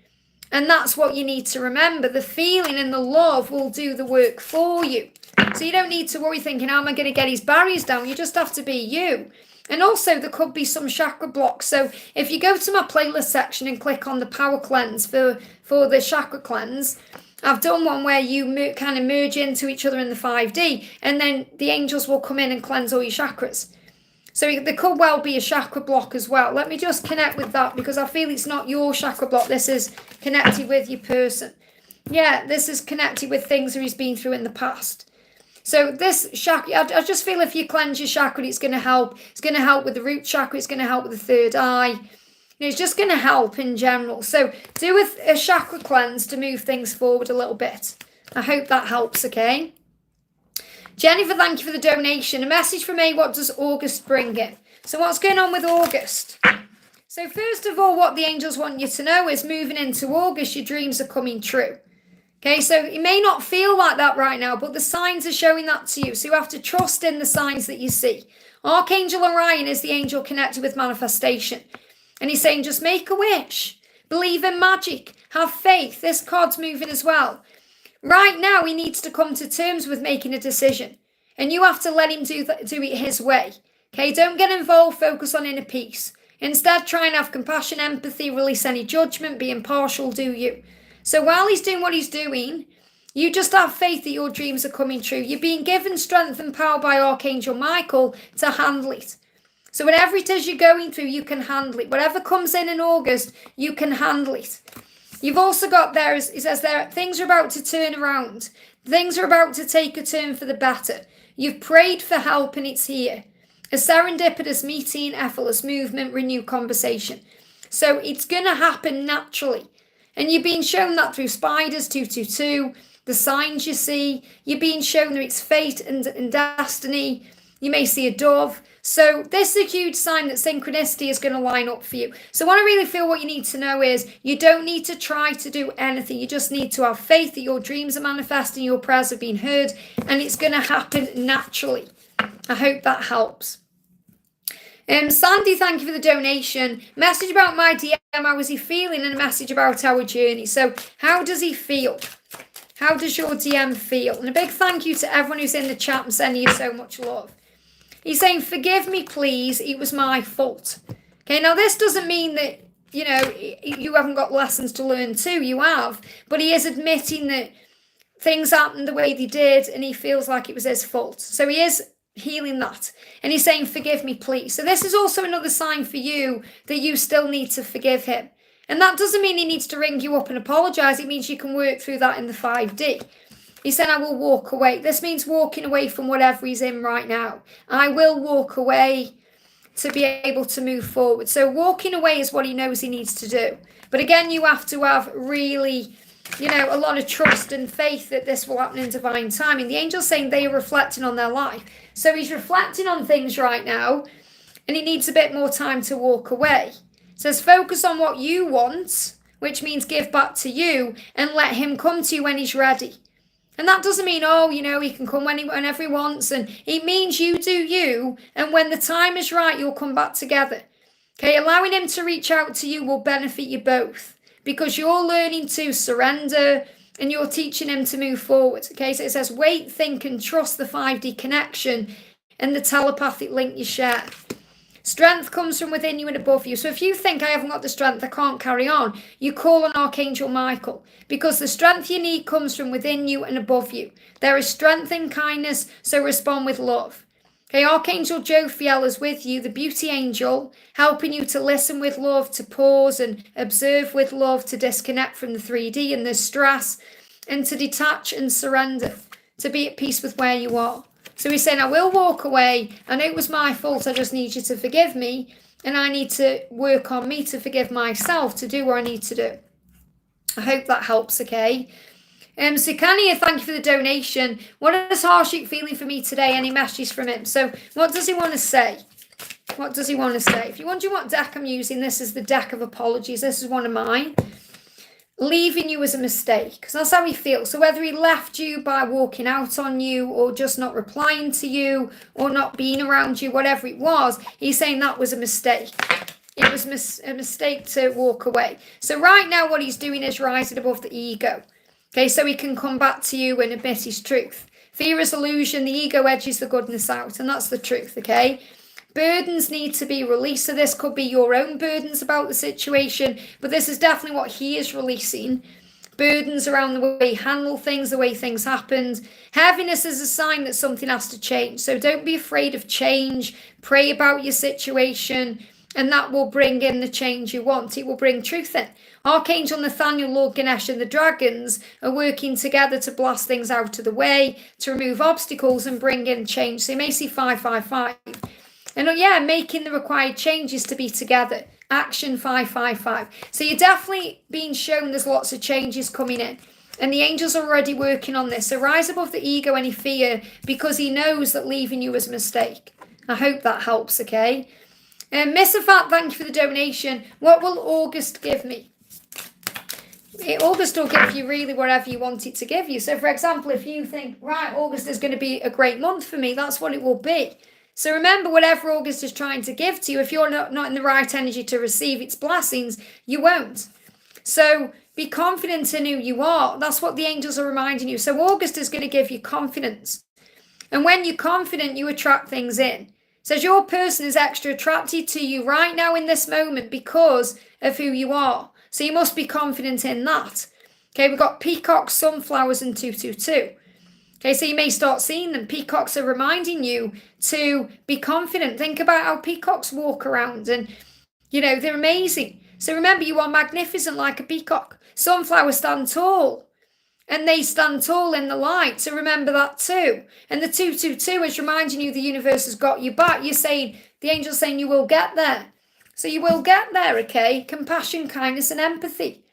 S1: And that's what you need to remember. The feeling and the love will do the work for you. So you don't need to worry thinking, how am I going to get his barriers down? You just have to be you. And also there could be some chakra blocks. So if you go to my playlist section and click on the power cleanse for the chakra cleanse, I've done one where you kind of merge into each other in the 5D, and then the angels will come in and cleanse all your chakras. So there could well be a chakra block as well. Let me just connect with that, because I feel it's not your chakra block. This is connected with your person. Yeah, this is connected with things that he's been through in the past. So this chakra, I just feel if you cleanse your chakra, it's going to help. It's going to help with the root chakra. It's going to help with the third eye. It's just going to help in general. So do a chakra cleanse to move things forward a little bit. I hope that helps, okay? Jennifer, thank you for the donation. A message from me, what does August bring in? So what's going on with August? So first of all, what the angels want you to know is moving into August, your dreams are coming true. Okay, so it may not feel like that right now, but the signs are showing that to you. So you have to trust in the signs that you see. Archangel Orion is the angel connected with manifestation. And he's saying, just make a wish. Believe in magic. Have faith. This card's moving as well. Right now, he needs to come to terms with making a decision. And you have to let him do it his way. Okay, don't get involved. Focus on inner peace. Instead, try and have compassion, empathy, release any judgment, be impartial, do you. So while he's doing what he's doing, you just have faith that your dreams are coming true. You're being given strength and power by Archangel Michael to handle it. So whatever it is you're going through, you can handle it. Whatever comes in August, you can handle it. You've also got there, it says there, things are about to turn around. Things are about to take a turn for the better. You've prayed for help and it's here. A serendipitous meeting, effortless movement, renewed conversation. So it's going to happen naturally. And you're being shown that through spiders, 222, the signs you see. You're being shown that it's fate and destiny. You may see a dove. So this is a huge sign that synchronicity is going to line up for you. So what I really feel what you need to know is you don't need to try to do anything. You just need to have faith that your dreams are manifesting, your prayers have been heard, and it's going to happen naturally. I hope that helps. Sandy, thank you for the donation. Message about my DM, how is he feeling? And a message about our journey. So how does he feel? How does your DM feel? And a big thank you to everyone who's in the chat and sending you so much love. He's saying, forgive me, please. It was my fault. Okay, now this doesn't mean that, you know, you haven't got lessons to learn too. You have. But he is admitting that things happened the way they did and he feels like it was his fault. So he is healing that. And he's saying, forgive me, please. So this is also another sign for you that you still need to forgive him. And that doesn't mean he needs to ring you up and apologise. It means you can work through that in the 5D. He said, I will walk away. This means walking away from whatever he's in right now. I will walk away to be able to move forward. So walking away is what he knows he needs to do. But again, you have to have really, you know, a lot of trust and faith that this will happen in divine timing. The angel's saying they are reflecting on their life. So he's reflecting on things right now and he needs a bit more time to walk away. It says focus on what you want, which means give back to you and let him come to you when he's ready. And that doesn't mean, oh, you know, he can come whenever he wants. And it means you do you. And when the time is right, you'll come back together. Okay, allowing him to reach out to you will benefit you both. Because you're learning to surrender and you're teaching him to move forward. Okay, so it says wait, think and trust the 5D connection and the telepathic link you share. Strength comes from within you and above you. So if you think I haven't got the strength, I can't carry on, you call on Archangel Michael. Because the strength you need comes from within you and above you. There is strength in kindness, so respond with love. Okay, Archangel Jophiel is with you, the beauty angel, helping you to listen with love, to pause and observe with love, to disconnect from the 3D and the stress, and to detach and surrender, to be at peace with where you are. So he's saying, I will walk away. I know it was my fault. I just need you to forgive me. And I need to work on me to forgive myself to do what I need to do. I hope that helps, okay? So Kea, thank you for the donation. What is Harshik feeling for me today? Any messages from him? So what does he want to say? What does he want to say? If you're wondering what deck I'm using, this is the deck of apologies. This is one of mine. Leaving you was a mistake, because that's how he feels. So whether he left you by walking out on you or just not replying to you or not being around you, whatever it was, he's saying that was a mistake. It was a mistake to walk away. So right now what he's doing is rising above the ego. Okay, so he can come back to you and admit his truth. Fear is illusion, the ego edges the goodness out, and that's the truth, okay? Burdens need to be released. So this could be your own burdens about the situation, but this is definitely what he is releasing. Burdens around the way he handled things, the way things happened. Heaviness is a sign that something has to change. So don't be afraid of change. Pray about your situation, and that will bring in the change you want. It will bring truth in. Archangel Nathaniel, Lord Ganesh, and the dragons are working together to blast things out of the way, to remove obstacles and bring in change. So you may see 555. And yeah, making the required changes to be together. Action 555. So you're definitely being shown there's lots of changes coming in. And the angels are already working on this. So rise above the ego, any fear, because he knows that leaving you was a mistake. I hope that helps, okay? Miss Afat, thank you for the donation. What will August give me? August will give you really whatever you want it to give you. So, for example, if you think, right, August is going to be a great month for me, that's what it will be. So remember, whatever August is trying to give to you, if you're not in the right energy to receive its blessings, you won't. So be confident in who you are. That's what the angels are reminding you. So August is going to give you confidence. And when you're confident, you attract things in. So your person is extra attracted to you right now in this moment because of who you are. So you must be confident in that. Okay, we've got peacocks, sunflowers, and 222. Okay, so you may start seeing them. Peacocks are reminding you to be confident. Think about how peacocks walk around and, you know, they're amazing. So remember, you are magnificent like a peacock. Sunflowers stand tall and they stand tall in the light. So remember that too. And the 222 is reminding you the universe has got you back. You're saying, the angel's saying you will get there. So you will get there, okay? Compassion, kindness, and empathy.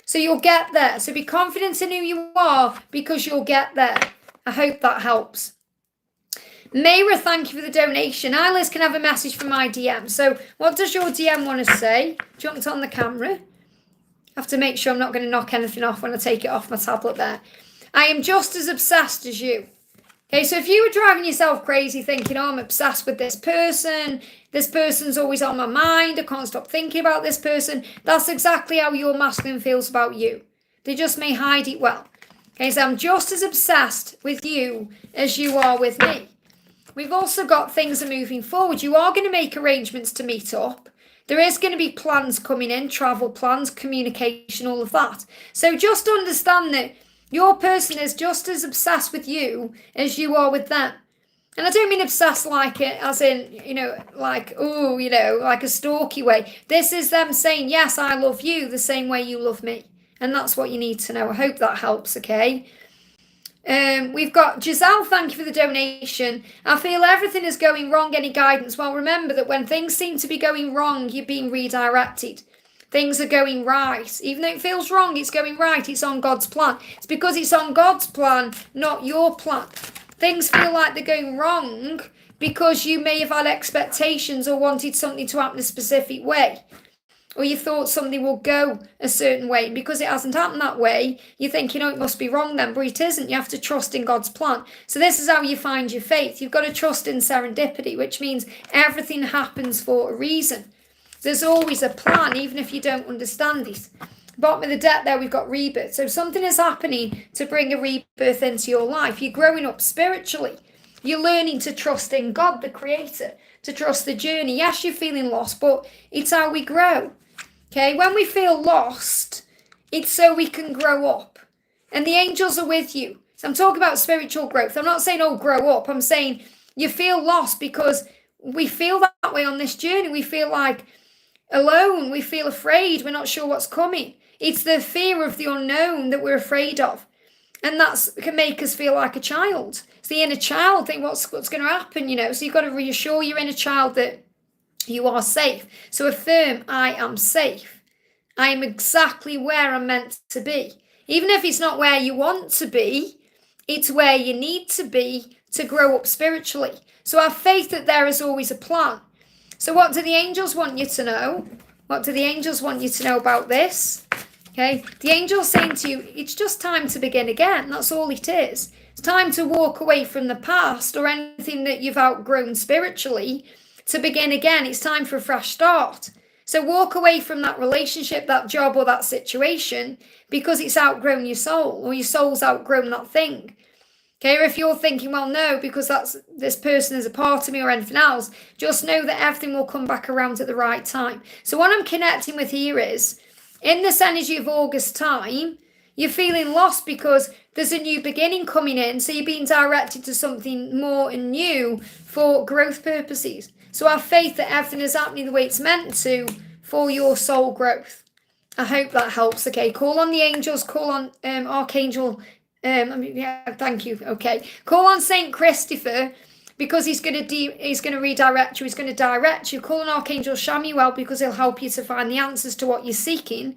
S1: So you'll get there. So be confident in who you are because you'll get there. I hope that helps. Mera, thank you for the donation. Hi, Liz, can I have a message from my DM? So what does your DM want to say? Jumped on the camera. I have to make sure I'm not going to knock anything off when I take it off my tablet there. I am just as obsessed as you. Okay, so if you were driving yourself crazy thinking, oh, I'm obsessed with this person's always on my mind, I can't stop thinking about this person, that's exactly how your masculine feels about you. They just may hide it well. Okay, so I'm just as obsessed with you as you are with me. We've also got things are moving forward. You are going to make arrangements to meet up. There is going to be plans coming in, travel plans, communication, all of that. So just understand that your person is just as obsessed with you as you are with them. And I don't mean obsessed like it as in, you know, like, oh, you know, like a stalky way. This is them saying, yes, I love you the same way you love me. And that's what you need to know. I hope that helps, okay? We've got Jazelle, thank you for the donation. I feel everything is going wrong, any guidance? Well, remember that when things seem to be going wrong, you're being redirected. Things are going right. Even though it feels wrong, it's going right. It's on God's plan. It's because it's on God's plan, not your plan. Things feel like they're going wrong because you may have had expectations or wanted something to happen a specific way. Or you thought something will go a certain way. And because it hasn't happened that way, you think, you know, it must be wrong then. But it isn't. You have to trust in God's plan. So this is how you find your faith. You've got to trust in serendipity, which means everything happens for a reason. There's always a plan, even if you don't understand it. Bottom of the deck there, we've got rebirth. So something is happening to bring a rebirth into your life. You're growing up spiritually. You're learning to trust in God, the creator, to trust the journey. Yes, you're feeling lost, but it's how we grow. Okay, when we feel lost, it's so we can grow up. And the angels are with you. So I'm talking about spiritual growth. I'm not saying, oh, grow up. I'm saying you feel lost because we feel that way on this journey. We feel like alone. We feel afraid. We're not sure what's coming. It's the fear of the unknown that we're afraid of. And that can make us feel like a child. It's the inner child think what's going to happen, you know. So you've got to reassure your inner child that you are safe. So affirm, I am safe. I am exactly where I'm meant to be. Even if it's not where you want to be, it's where you need to be to grow up spiritually. So have faith that there is always a plan. So what do the angels want you to know? What do the angels want you to know about this? Okay, the angel's saying to you, it's just time to begin again. That's all it is. It's time to walk away from the past or anything that you've outgrown spiritually to begin again. It's time for a fresh start. So walk away from that relationship, that job, or that situation because it's outgrown your soul or your soul's outgrown that thing. Okay, or if you're thinking, well, no, because this person is a part of me or anything else, just know that everything will come back around at the right time. So what I'm connecting with here is, in this energy of August time, you're feeling lost because there's a new beginning coming in. So you're being directed to something more and new for growth purposes. So have faith that everything is happening the way it's meant to for your soul growth. I hope that helps. Okay, call on the angels, call on Archangel. Thank you. Okay, call on Saint Christopher because he's going to redirect you. He's going to direct you. Call on Archangel Shamuel because he'll help you to find the answers to what you're seeking.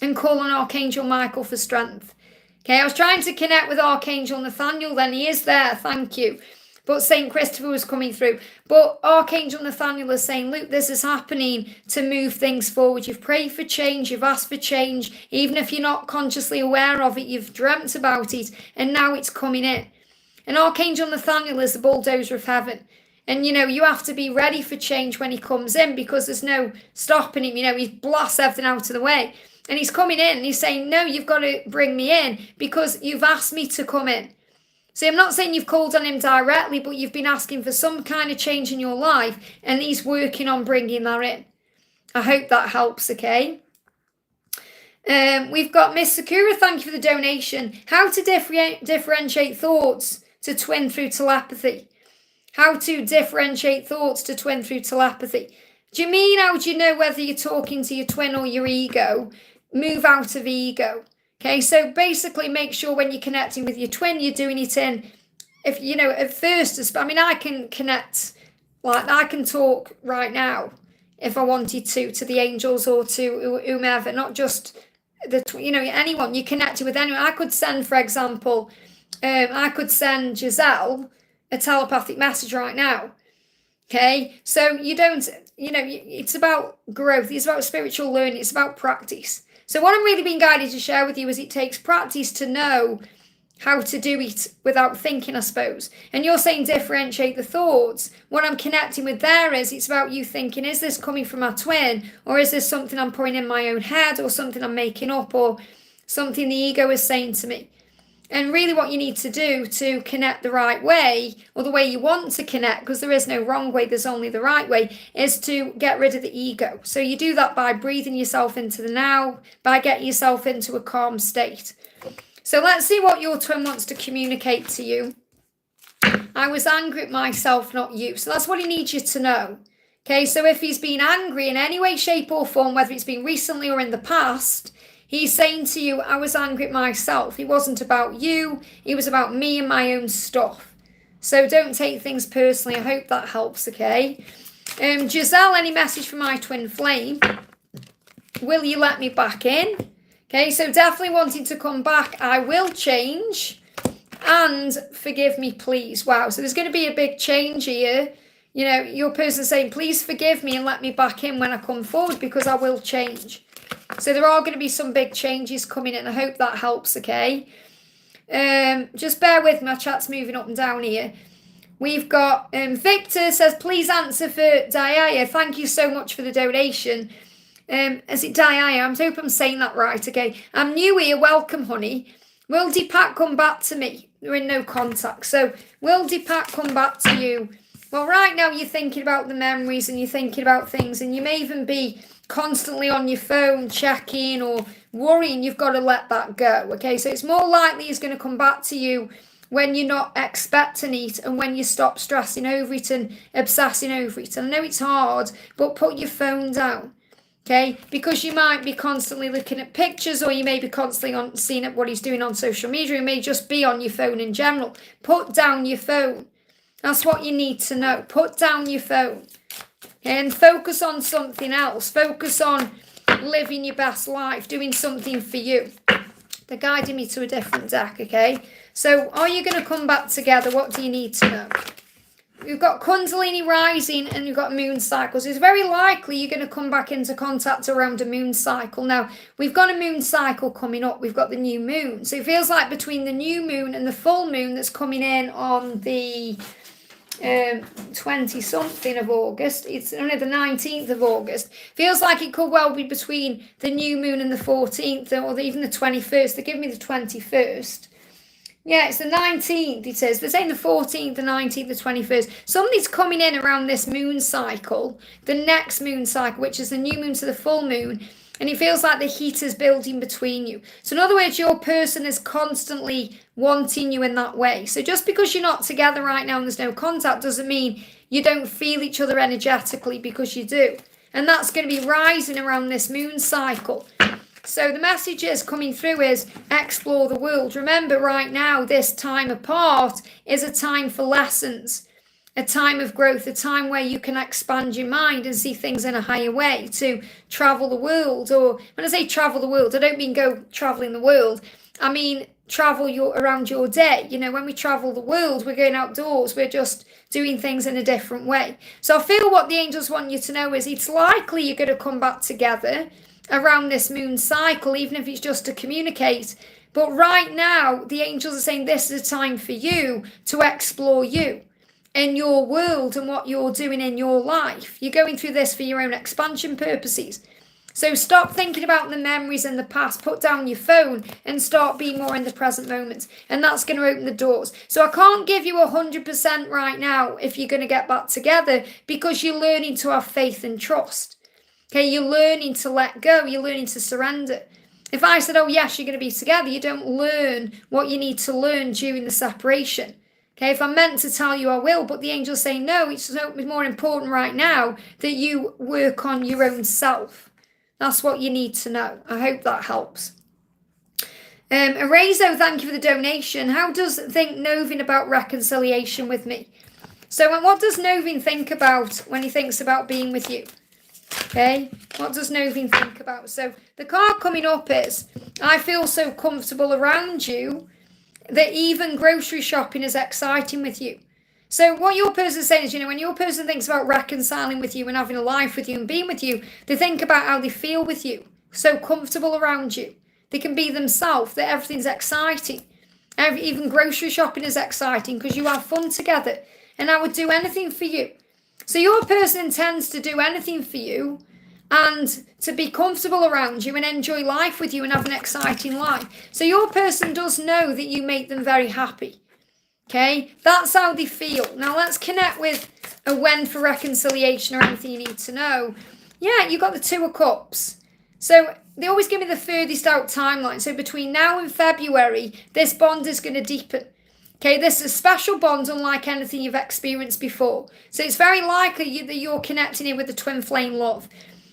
S1: And call on Archangel Michael for strength. Okay, I was trying to connect with Archangel Nathaniel then. He is there, thank you. But St. Christopher was coming through. But Archangel Nathaniel is saying, look, this is happening to move things forward. You've prayed for change. You've asked for change. Even if you're not consciously aware of it, you've dreamt about it. And now it's coming in. And Archangel Nathaniel is the bulldozer of heaven. And, you have to be ready for change when he comes in because there's no stopping him. He blasts everything out of the way. And he's coming in and he's saying, no, you've got to bring me in because you've asked me to come in. See, I'm not saying you've called on him directly, but you've been asking for some kind of change in your life, and he's working on bringing that in. I hope that helps, okay? We've got Miss Sakura, thank you for the donation. How to differentiate thoughts to twin through telepathy. How to differentiate thoughts to twin through telepathy. Do you mean how do you know whether you're talking to your twin or your ego? Move out of ego. Okay, so basically make sure when you're connecting with your twin, you're doing it in, if at first, I can connect, like I can talk right now if I wanted to the angels or to whomever, not just anyone. You're connected with anyone. I could send, for example, Jazelle a telepathic message right now. Okay, so you don't, it's about growth. It's about spiritual learning. It's about practice. So what I'm really being guided to share with you is it takes practice to know how to do it without thinking, I suppose. And you're saying differentiate the thoughts. What I'm connecting with there is it's about you thinking, is this coming from my twin? Or is this something I'm putting in my own head or something I'm making up or something the ego is saying to me? And really what you need to do to connect the right way, or the way you want to connect, because there is no wrong way, there's only the right way, is to get rid of the ego. So you do that by breathing yourself into the now, by getting yourself into a calm state. So let's see what your twin wants to communicate to you. I was angry at myself, not you. So that's what he needs you to know. Okay, so if he's been angry in any way, shape or form, whether it's been recently or in the past, he's saying to you, I was angry at myself. It wasn't about you. It was about me and my own stuff. So don't take things personally. I hope that helps, okay? Jazelle, any message from my twin flame? Will you let me back in? Okay, so definitely wanting to come back. I will change. And forgive me, please. Wow, so there's going to be a big change here. Your person saying, please forgive me and let me back in when I come forward because I will change. So there are going to be some big changes coming in. I hope that helps, okay? Just bear with me. My chat's moving up and down here. We've got Victor says, please answer for Daya. Thank you so much for the donation. Is it Daya? I hope I'm saying that right, okay? I'm new here. Welcome, honey. Will Deepak come back to me? We're in no contact. So will Deepak come back to you? Well, right now you're thinking about the memories and you're thinking about things, and you may even be constantly on your phone checking or worrying. You've got to let that go, okay? So it's more likely he's going to come back to you when you're not expecting it and when you stop stressing over it and obsessing over it. And I know it's hard, but put your phone down, okay? Because you might be constantly looking at pictures, or you may be constantly seeing what he's doing on social media. You may just be on your phone in general. Put down your phone. That's what you need to know. Put down your phone. And focus on something else. Focus on living your best life, doing something for you. They're guiding me to a different deck, okay? So are you going to come back together? What do you need to know? You've got Kundalini rising and you've got moon cycles. It's very likely you're going to come back into contact around a moon cycle. Now, we've got a moon cycle coming up. We've got the new moon. So it feels like between the new moon and the full moon that's coming in on the 20-something of August. It's only the 19th of August. Feels like it could well be between the new moon and the 14th or even the 21st. They give me the 21st. Yeah, it's the 19th, it is. They're saying the 14th, the 19th, the 21st. Somebody's coming in around this moon cycle, the next moon cycle, which is the new moon to the full moon. And it feels like the heat is building between you. So in other words, your person is constantly wanting you in that way. So just because you're not together right now and there's no contact doesn't mean you don't feel each other energetically, because you do. And that's going to be rising around this moon cycle. So the message is coming through is explore the world. Remember right now, this time apart is a time for lessons. a time of growth, a time where you can expand your mind and see things in a higher way, to travel the world. Or when I say travel the world, I don't mean go traveling the world. I mean travel around your day. You know, when we travel the world, we're going outdoors. We're just doing things in a different way. So I feel what the angels want you to know is it's likely you're going to come back together around this moon cycle, even if it's just to communicate. But right now, the angels are saying this is a time for you to explore you in your world and what you're doing in your life. You're going through this for your own expansion purposes. So stop thinking about the memories in the past. Put down your phone and start being more in the present moment. And that's going to open the doors. So I can't give you 100% right now if you're going to get back together, because you're learning to have faith and trust. Okay, you're learning to let go. You're learning to surrender. If I said, oh yes, you're going to be together, you don't learn what you need to learn during the separation. Okay, if I'm meant to tell you, I will, but the angels say, no, it's more important right now that you work on your own self. That's what you need to know. I hope that helps. Arazo, thank you for the donation. How does think Novin about reconciliation with me? So what does Novin think about when he thinks about being with you? Okay, what does Novin think about? So the card coming up is, I feel so comfortable around you that even grocery shopping is exciting with you. So what your person is saying is, you know, when your person thinks about reconciling with you and having a life with you and being with you, they think about how they feel with you. So comfortable around you. They can be themselves, that everything's exciting. Even grocery shopping is exciting because you have fun together. And I would do anything for you. So your person intends to do anything for you and to be comfortable around you and enjoy life with you and have an exciting life. So your person does know that you make them very happy. Okay, that's how they feel. Now let's connect with a when for reconciliation or anything you need to know. Yeah, you got the Two of Cups. So they always give me the furthest out timeline. So between now and February, this bond is going to deepen. Okay, this is a special bond unlike anything you've experienced before. So it's very likely that you're connecting it with the twin flame love.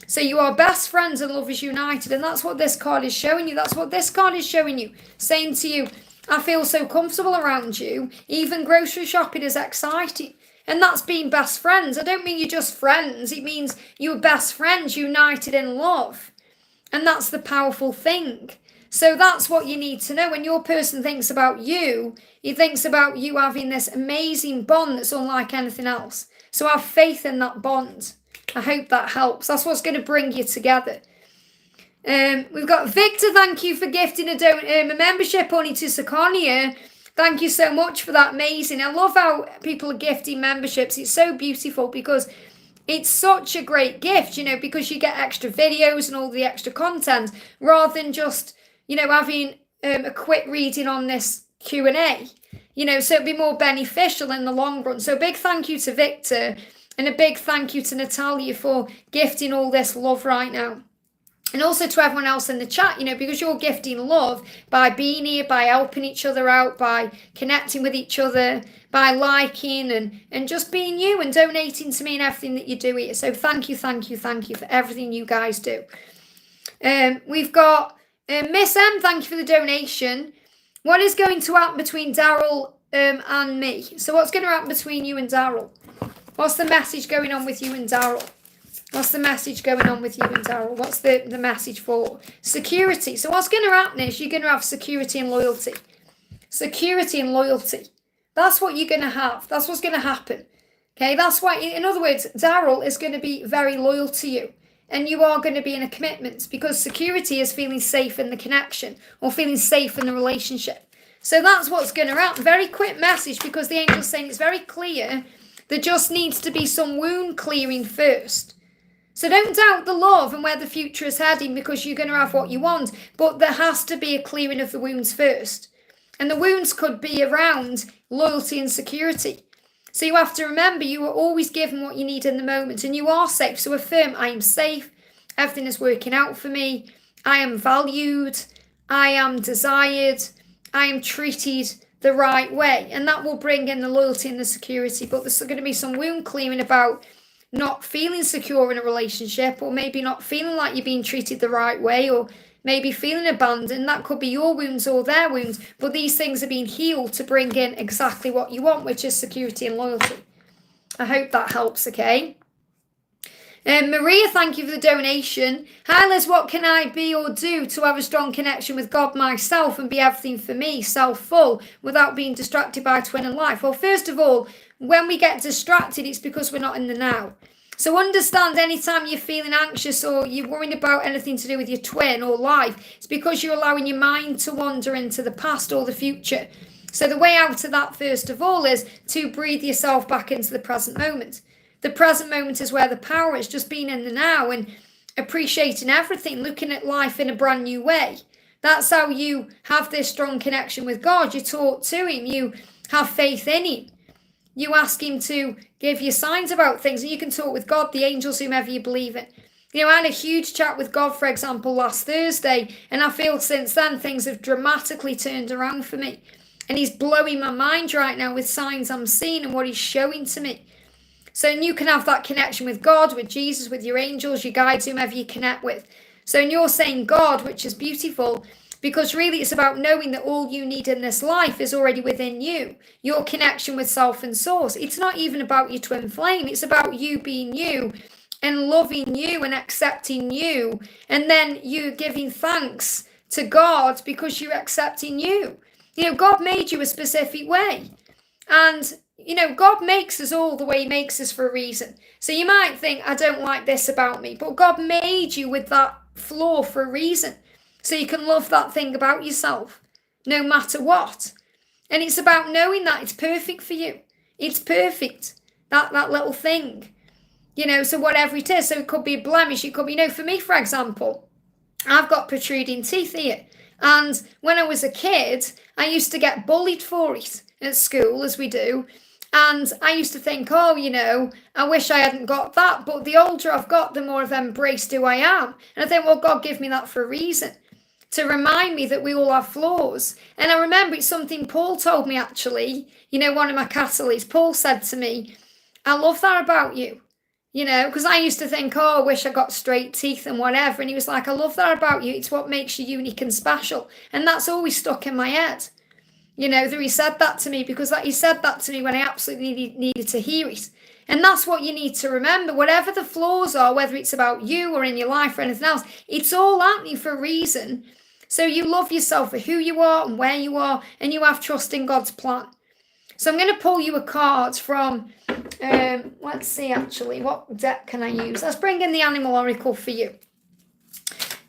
S1: So you are best friends and lovers united. And that's what this card is showing you. That's what this card is showing you. Saying to you, I feel so comfortable around you. Even grocery shopping is exciting. And that's being best friends. I don't mean you're just friends. It means you're best friends united in love. And that's the powerful thing. So that's what you need to know. When your person thinks about you, he thinks about you having this amazing bond that's unlike anything else. So have faith in that bond. I hope that helps. That's what's going to bring you together. We've got Victor. Thank you for gifting a membership only to Sakura. Thank you so much for that. Amazing. I love how people are gifting memberships. It's so beautiful because it's such a great gift, you know, because you get extra videos and all the extra content rather than just, you know, having a quick reading on this Q&A, you know, so it'd be more beneficial in the long run. So big thank you to Victor and a big thank you to Natalia for gifting all this love right now. And also to everyone else in the chat, you know, because you're gifting love by being here, by helping each other out, by connecting with each other, by liking and just being you and donating to me and everything that you do here. So thank you for everything you guys do. We've got Miss M, thank you for the donation. What is going to happen between Daryl and me? So what's going to happen between you and Daryl? What's the message going on with you and Daryl? What's the message going on with you and Daryl? What's the message for? Security. So what's going to happen is you're going to have security and loyalty. Security and loyalty. That's what you're going to have. That's what's going to happen. Okay, that's why, in other words, Daryl is going to be very loyal to you. And you are going to be in a commitment because security is feeling safe in the connection or feeling safe in the relationship. So that's what's going to happen. Very quick message because the angel's saying it's very clear. There just needs to be some wound clearing first. So don't doubt the love and where the future is heading because you're going to have what you want. But there has to be a clearing of the wounds first. And the wounds could be around loyalty and security. So you have to remember you are always given what you need in the moment and you are safe. So affirm, I am safe. Everything is working out for me. I am valued. I am desired. I am treated the right way. And that will bring in the loyalty and the security. But there's going to be some wound clearing about not feeling secure in a relationship or maybe not feeling like you're being treated the right way or maybe feeling abandoned. That could be your wounds or their wounds. But these things are being healed to bring in exactly what you want, which is security and loyalty. I hope that helps, okay? Maria, thank you for the donation. Hi Liz, what can I be or do to have a strong connection with God myself and be everything for me, self-full, without being distracted by twin and life? Well, first of all, when we get distracted, it's because we're not in the now. So understand, anytime you're feeling anxious or you're worrying about anything to do with your twin or life, it's because you're allowing your mind to wander into the past or the future. So the way out of that, first of all, is to breathe yourself back into the present moment. The present moment is where the power is, just being in the now and appreciating everything, looking at life in a brand new way. That's how you have this strong connection with God. You talk to him, you have faith in him. You ask him to give you signs about things, and you can talk with God, the angels, whomever you believe in. You know, I had a huge chat with God, for example, last Thursday, and I feel since then things have dramatically turned around for me. And he's blowing my mind right now with signs I'm seeing and what he's showing to me. So you can have that connection with God, with Jesus, with your angels, your guides, whomever you connect with. So you're saying God, which is beautiful, because really it's about knowing that all you need in this life is already within you. Your connection with self and source. It's not even about your twin flame. It's about you being you and loving you and accepting you. And then you giving thanks to God because you're accepting you. You know, God made you a specific way. And you know, God makes us all the way he makes us for a reason. So you might think, I don't like this about me. But God made you with that flaw for a reason. So you can love that thing about yourself, no matter what. And it's about knowing that it's perfect for you. It's perfect, that little thing. You know, so whatever it is. So it could be a blemish. It could be, you know, for me, for example, I've got protruding teeth here. And when I was a kid, I used to get bullied for it at school, as we do. And I used to think, oh, you know, I wish I hadn't got that. But the older I've got, the more I've embraced who I am. And I think, well, God gave me that for a reason, to remind me that we all have flaws. And I remember it's something Paul told me, actually. You know, one of my catalysts, Paul said to me, I love that about you. You know, because I used to think, oh, I wish I got straight teeth and whatever. And he was like, I love that about you. It's what makes you unique and special. And that's always stuck in my head. You know, that he said that to me because he said that to me when I absolutely needed to hear it. And that's what you need to remember. Whatever the flaws are, whether it's about you or in your life or anything else, it's all happening for a reason. So you love yourself for who you are and where you are, and you have trust in God's plan. So I'm going to pull you a card from, let's see actually, what deck can I use? Let's bring in the Animal Oracle for you.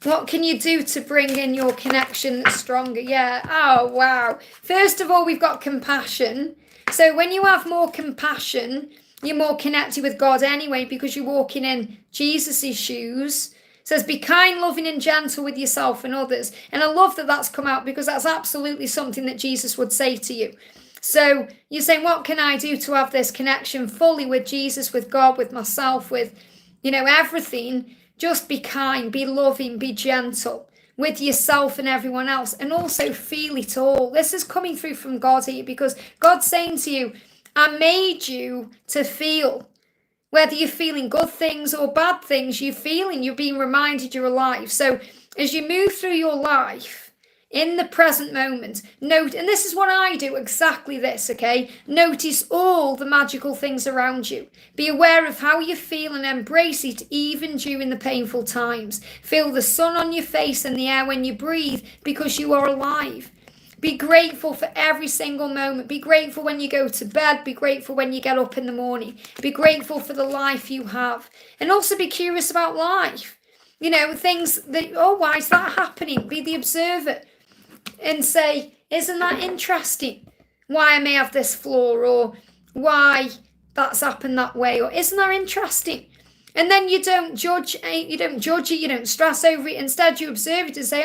S1: What can you do to bring in your connection stronger? Yeah. Oh, wow. First of all, we've got compassion. So when you have more compassion, you're more connected with God anyway because you're walking in Jesus' shoes. It says, be kind, loving and gentle with yourself and others. And I love that that's come out because that's absolutely something that Jesus would say to you. So you're saying, what can I do to have this connection fully with Jesus, with God, with myself, with, you know, everything? Just be kind, be loving, be gentle with yourself and everyone else, and also feel it all. This is coming through from God here because God's saying to you, I made you to feel. Whether you're feeling good things or bad things, you're being reminded you're alive. So as you move through your life, in the present moment, note, and this is what I do, exactly this, okay? Notice all the magical things around you. Be aware of how you feel and embrace it even during the painful times. Feel the sun on your face and the air when you breathe because you are alive. Be grateful for every single moment. Be grateful when you go to bed. Be grateful when you get up in the morning. Be grateful for the life you have. And also be curious about life. You know, things that, oh, why is that happening? Be the observer. And say, isn't that interesting? Why I may have this flaw, or why that's happened that way, or isn't that interesting? And then you don't judge it, you don't stress over it. Instead, you observe it and say,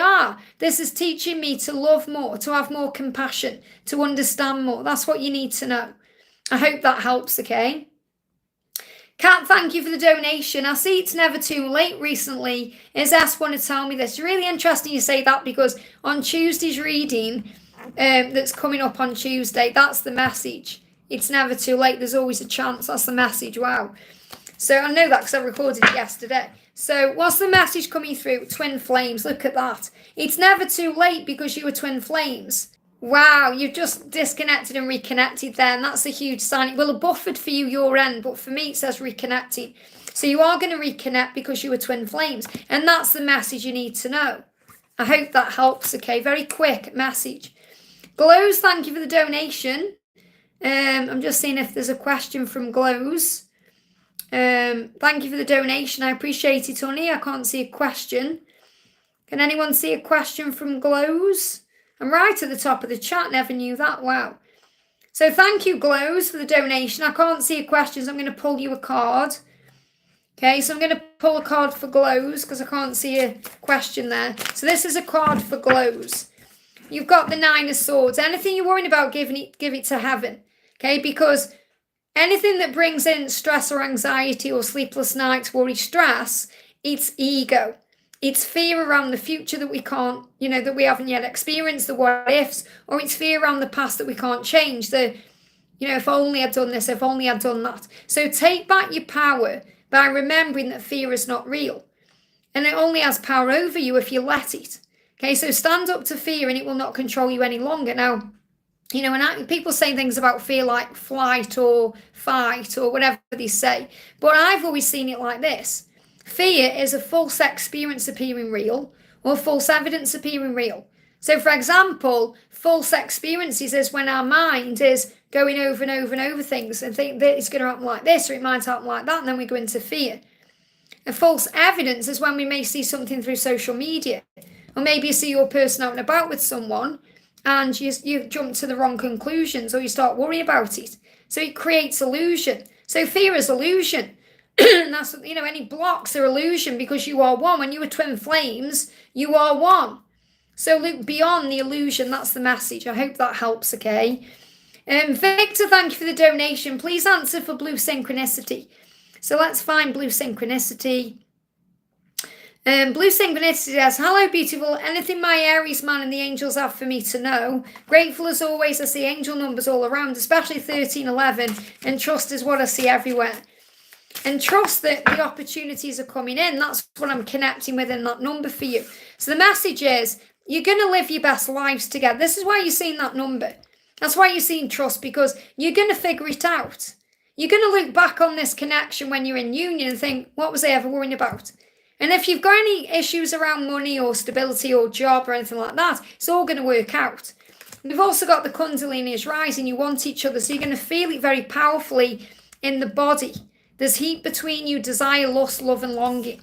S1: this is teaching me to love more, to have more compassion, to understand more. That's what you need to know. I hope that helps, okay? Kat, thank you for the donation. I see it's never too late recently. Is S want to tell me this? Really interesting you say that because on Tuesday's reading that's coming up on Tuesday, that's the message. It's never too late. There's always a chance. That's the message. Wow. So I know that because I recorded it yesterday. So what's the message coming through? Twin flames. Look at that. It's never too late because you were twin flames. Wow, you've just disconnected and reconnected there, and that's a huge sign. It will have buffered for you your end, but for me it says reconnecting. So you are going to reconnect because you were twin flames, and that's the message you need to know. I hope that helps, okay? Very quick message. Glows, thank you for the donation. I'm just seeing if there's a question from Glows. Thank you for the donation. I appreciate it, honey. I can't see a question. Can anyone see a question from Glows? I'm right at the top of the chat. Never knew that. Wow. So thank you, Glows, for the donation. I can't see a question, so I'm going to pull you a card. Okay, so I'm going to pull a card for Glows because I can't see a question there. So this is a card for Glows. You've got the Nine of Swords. Anything you're worrying about, give it to heaven. Okay, because anything that brings in stress or anxiety or sleepless nights, worry, stress, it's ego. It's fear around the future that we can't, that we haven't yet experienced, the what ifs, or it's fear around the past that we can't change. If only I'd done this, if only I'd done that. So take back your power by remembering that fear is not real. And it only has power over you if you let it. Okay, so stand up to fear and it will not control you any longer. Now, and people say things about fear like flight or fight or whatever they say. But I've always seen it like this. Fear is a false experience appearing real or false evidence appearing real. So, for example, false experiences is when our mind is going over and over and over things and think that it's going to happen like this or it might happen like that, and then we go into fear. And false evidence is when we may see something through social media, or maybe you see your person out and about with someone and you jump to the wrong conclusions or you start worrying about it. So it creates illusion. So fear is illusion. And that's, any blocks are illusion because you are one. When you were twin flames, you are one. So look beyond the illusion. That's the message. I hope that helps, okay? Victor, thank you for the donation. Please answer for blue synchronicity. So let's find blue synchronicity. Blue synchronicity says, hello, beautiful. Anything my Aries man and the angels have for me to know. Grateful as always. I see angel numbers all around, especially 1311. And trust is what I see everywhere. And trust that the opportunities are coming in. That's what I'm connecting with in that number for you. So the message is, you're going to live your best lives together. This is why you're seeing that number. That's why you're seeing trust, because you're going to figure it out. You're going to look back on this connection when you're in union and think, what was I ever worrying about? And if you've got any issues around money or stability or job or anything like that, it's all going to work out. We've also got the Kundalini is rising. You want each other, so you're going to feel it very powerfully in the body. There's heat between you, desire, lust, love and longing.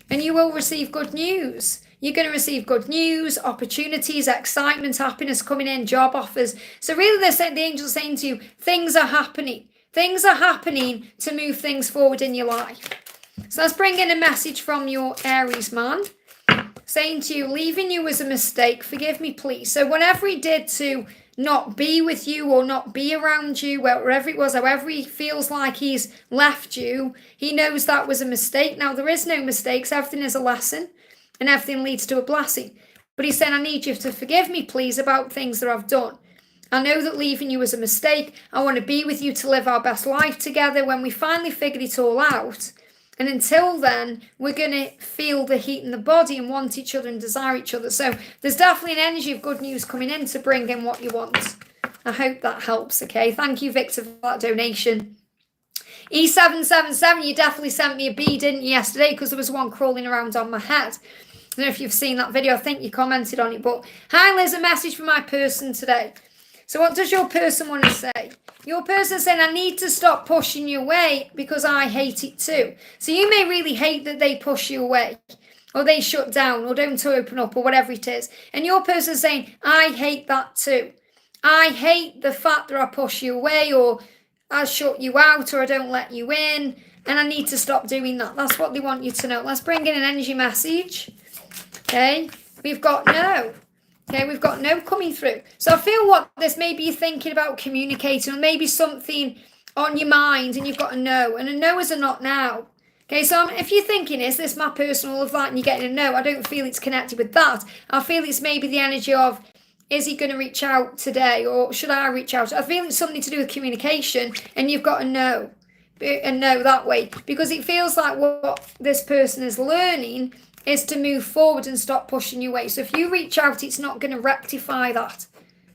S1: And you will receive good news. You're going to receive good news, opportunities, excitement, happiness coming in, job offers. So really the angels are saying to you, things are happening. Things are happening to move things forward in your life. So let's bring in a message from your Aries man. Saying to you, leaving you was a mistake. Forgive me, please. So whatever he did to not be with you or not be around you, wherever it was, however he feels like he's left you, he knows that was a mistake. Now, there is no mistakes. Everything is a lesson and everything leads to a blessing. But he's saying, I need you to forgive me, please, about things that I've done. I know that leaving you was a mistake. I want to be with you to live our best life together when we finally figured it all out. And until then, we're going to feel the heat in the body and want each other and desire each other. So there's definitely an energy of good news coming in to bring in what you want. I hope that helps, okay? Thank you, Victor, for that donation. E777, you definitely sent me a bee, didn't you, yesterday? Because there was one crawling around on my head. I don't know if you've seen that video. I think you commented on it. But hi, Liz, a message from my person today. So what does your person want to say? Your person saying, I need to stop pushing you away because I hate it too. So you may really hate that they push you away or they shut down or don't open up or whatever it is. And your person saying, I hate that too. I hate the fact that I push you away or I shut you out or I don't let you in. And I need to stop doing that. That's what they want you to know. Let's bring in an energy message. Okay. We've got no. Okay, we've got no coming through. So I feel what this maybe you're thinking about communicating or maybe something on your mind and you've got a no. And a no is a not now. Okay, so if you're thinking, is this my person, all of that, and you're getting a no, I don't feel it's connected with that. I feel it's maybe the energy of, is he going to reach out today or should I reach out? I feel it's something to do with communication and you've got a no that way. Because it feels like what this person is learning is to move forward and stop pushing you away. So if you reach out, it's not going to rectify that.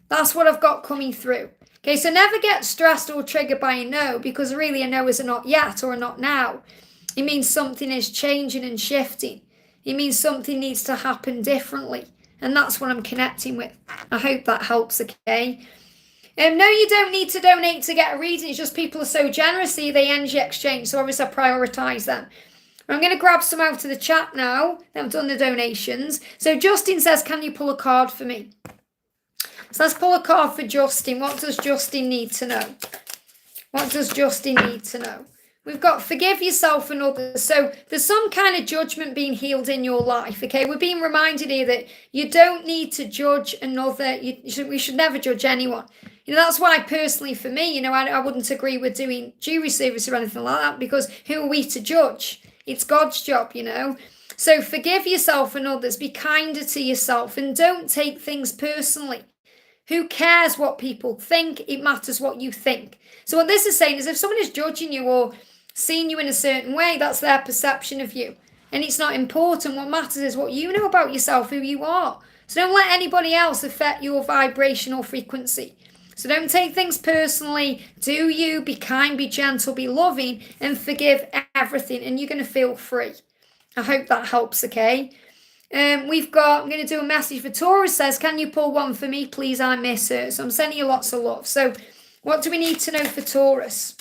S1: That's what I've got coming through. Okay, so never get stressed or triggered by a no, because really a no is a not yet or a not now. It means something is changing and shifting. It means something needs to happen differently. And that's what I'm connecting with. I hope that helps, okay? No, you don't need to donate to get a reading. It's just people are so generous. They energy exchange. So obviously I prioritise them. I'm going to grab some out of the chat now. I've done the donations. So Justin says, can you pull a card for me? So let's pull a card for Justin. What does Justin need to know? What does Justin need to know? We've got forgive yourself and others. So there's some kind of judgment being healed in your life, okay? We're being reminded here that you don't need to judge another. We should never judge anyone. That's why personally for me, I wouldn't agree with doing jury service or anything like that, because who are we to judge? It's God's job, So forgive yourself and others. Be kinder to yourself and don't take things personally. Who cares what people think? It matters what you think. So what this is saying is if someone is judging you or seeing you in a certain way, that's their perception of you. And it's not important. What matters is what you know about yourself, who you are. So don't let anybody else affect your vibrational frequency. So don't take things personally. Do you, be kind, be gentle, be loving, and forgive everything. And you're going to feel free. I hope that helps, okay? I'm going to do a message for Taurus. Says, can you pull one for me, please? I miss her. So I'm sending you lots of love. So what do we need to know for Taurus?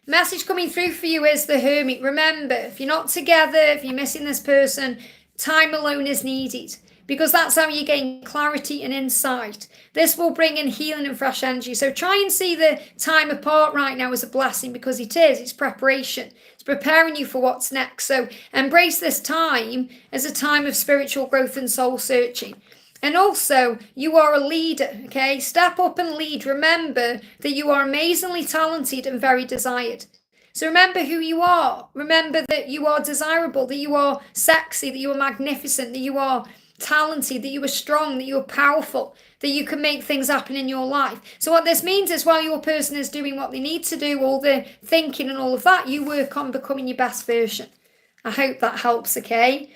S1: Message coming through for you is the Hermit. Remember, if you're not together, if you're missing this person, time alone is needed. Because that's how you gain clarity and insight. This will bring in healing and fresh energy. So try and see the time apart right now as a blessing, because it is. It's preparation. It's preparing you for what's next. So embrace this time as a time of spiritual growth and soul searching. And also, you are a leader, okay? Step up and lead. Remember that you are amazingly talented and very desired. So remember who you are. Remember that you are desirable, that you are sexy, that you are magnificent, that you are talented, that you are strong, that you are powerful, that you can make things happen in your life. So what this means is while your person is doing what they need to do, all the thinking and all of that, you work on becoming your best version. I hope that helps, okay?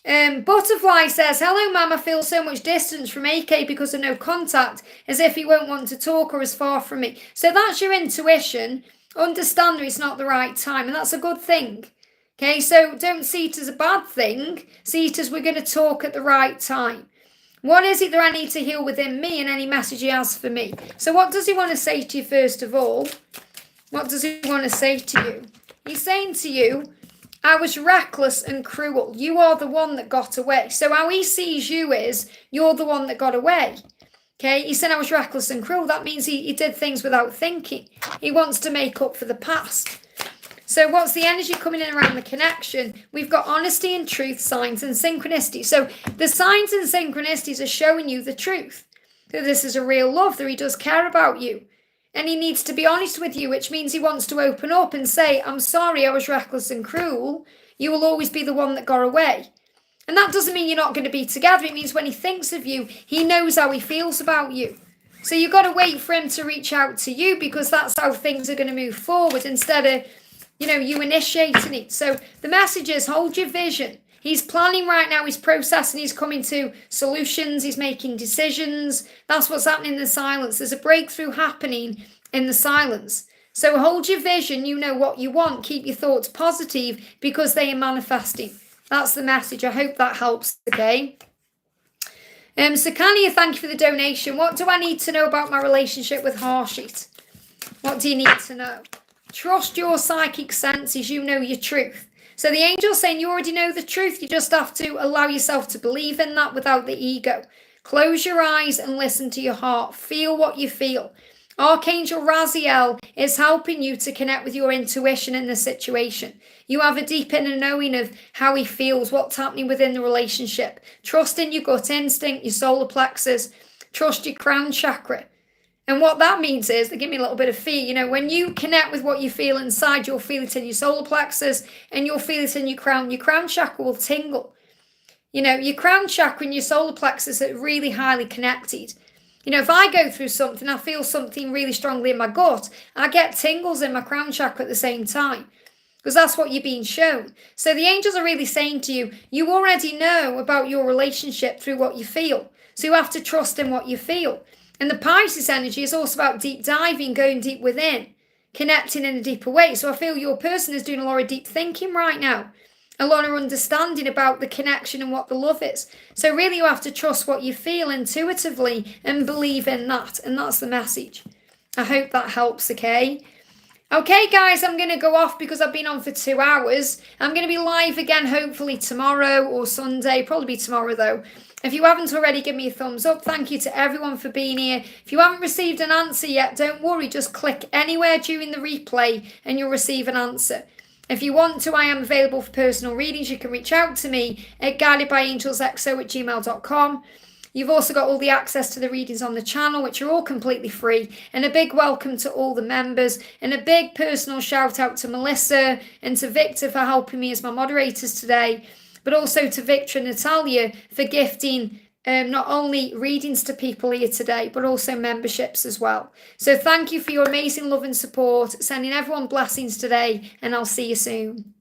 S1: Butterfly says, hello, Mum. I feel so much distance from AK because of no contact, as if he won't want to talk or is far from me. So that's your intuition. Understand that it's not the right time, and that's a good thing. Okay, so don't see it as a bad thing. See it as we're going to talk at the right time. What is it that I need to heal within me, and any message he has for me? So what does he want to say to you first of all? What does he want to say to you? He's saying to you, I was reckless and cruel. You are the one that got away. So how he sees you is, you're the one that got away. Okay, he said I was reckless and cruel. That means he did things without thinking. He wants to make up for the past. So what's the energy coming in around the connection? We've got honesty and truth, signs and synchronicity. So the signs and synchronicities are showing you the truth. That this is a real love, that he does care about you. And he needs to be honest with you, which means he wants to open up and say, I'm sorry, I was reckless and cruel. You will always be the one that got away. And that doesn't mean you're not going to be together. It means when he thinks of you, he knows how he feels about you. So you've got to wait for him to reach out to you, because that's how things are going to move forward instead of, you initiating it. So the message is hold your vision. He's planning right now, he's processing, he's coming to solutions, he's making decisions. That's what's happening in the silence. There's a breakthrough happening in the silence. So hold your vision, you know what you want. Keep your thoughts positive, because they are manifesting. That's the message. I hope that helps, okay? So Kania, thank you for the donation. What do I need to know about my relationship with Harshit? What do you need to know? Trust your psychic senses, you know your truth. So the angel's saying you already know the truth. You just have to allow yourself to believe in that without the ego. Close your eyes and listen to your heart. Feel what you feel. Archangel Raziel is helping you to connect with your intuition in the situation. You have a deep inner knowing of how he feels, what's happening within the relationship. Trust in your gut instinct, your solar plexus. Trust your crown chakra. And what that means is, they give me a little bit of fear, when you connect with what you feel inside, you'll feel it in your solar plexus and you'll feel it in your crown. Your crown chakra will tingle. Your crown chakra and your solar plexus are really highly connected. If I go through something, I feel something really strongly in my gut, I get tingles in my crown chakra at the same time, because that's what you're being shown. So the angels are really saying to you, you already know about your relationship through what you feel. So you have to trust in what you feel. And the Pisces energy is also about deep diving, going deep within, connecting in a deeper way. So I feel your person is doing a lot of deep thinking right now, a lot of understanding about the connection and what the love is. So really you have to trust what you feel intuitively and believe in that. And that's the message. I hope that helps, okay? Okay, guys, I'm going to go off because I've been on for 2 hours. I'm going to be live again hopefully tomorrow or Sunday. Probably be tomorrow, though. If you haven't already, give me a thumbs up. Thank you to everyone for being here. If you haven't received an answer yet, don't worry. Just click anywhere during the replay and you'll receive an answer. If you want to, I am available for personal readings. You can reach out to me at guidedbyangelsxo@gmail.com. You've also got all the access to the readings on the channel, which are all completely free. And a big welcome to all the members. And a big personal shout out to Melissa and to Victor for helping me as my moderators today. But also to Victor and Natalia for gifting not only readings to people here today, but also memberships as well. So thank you for your amazing love and support. Sending everyone blessings today, and I'll see you soon.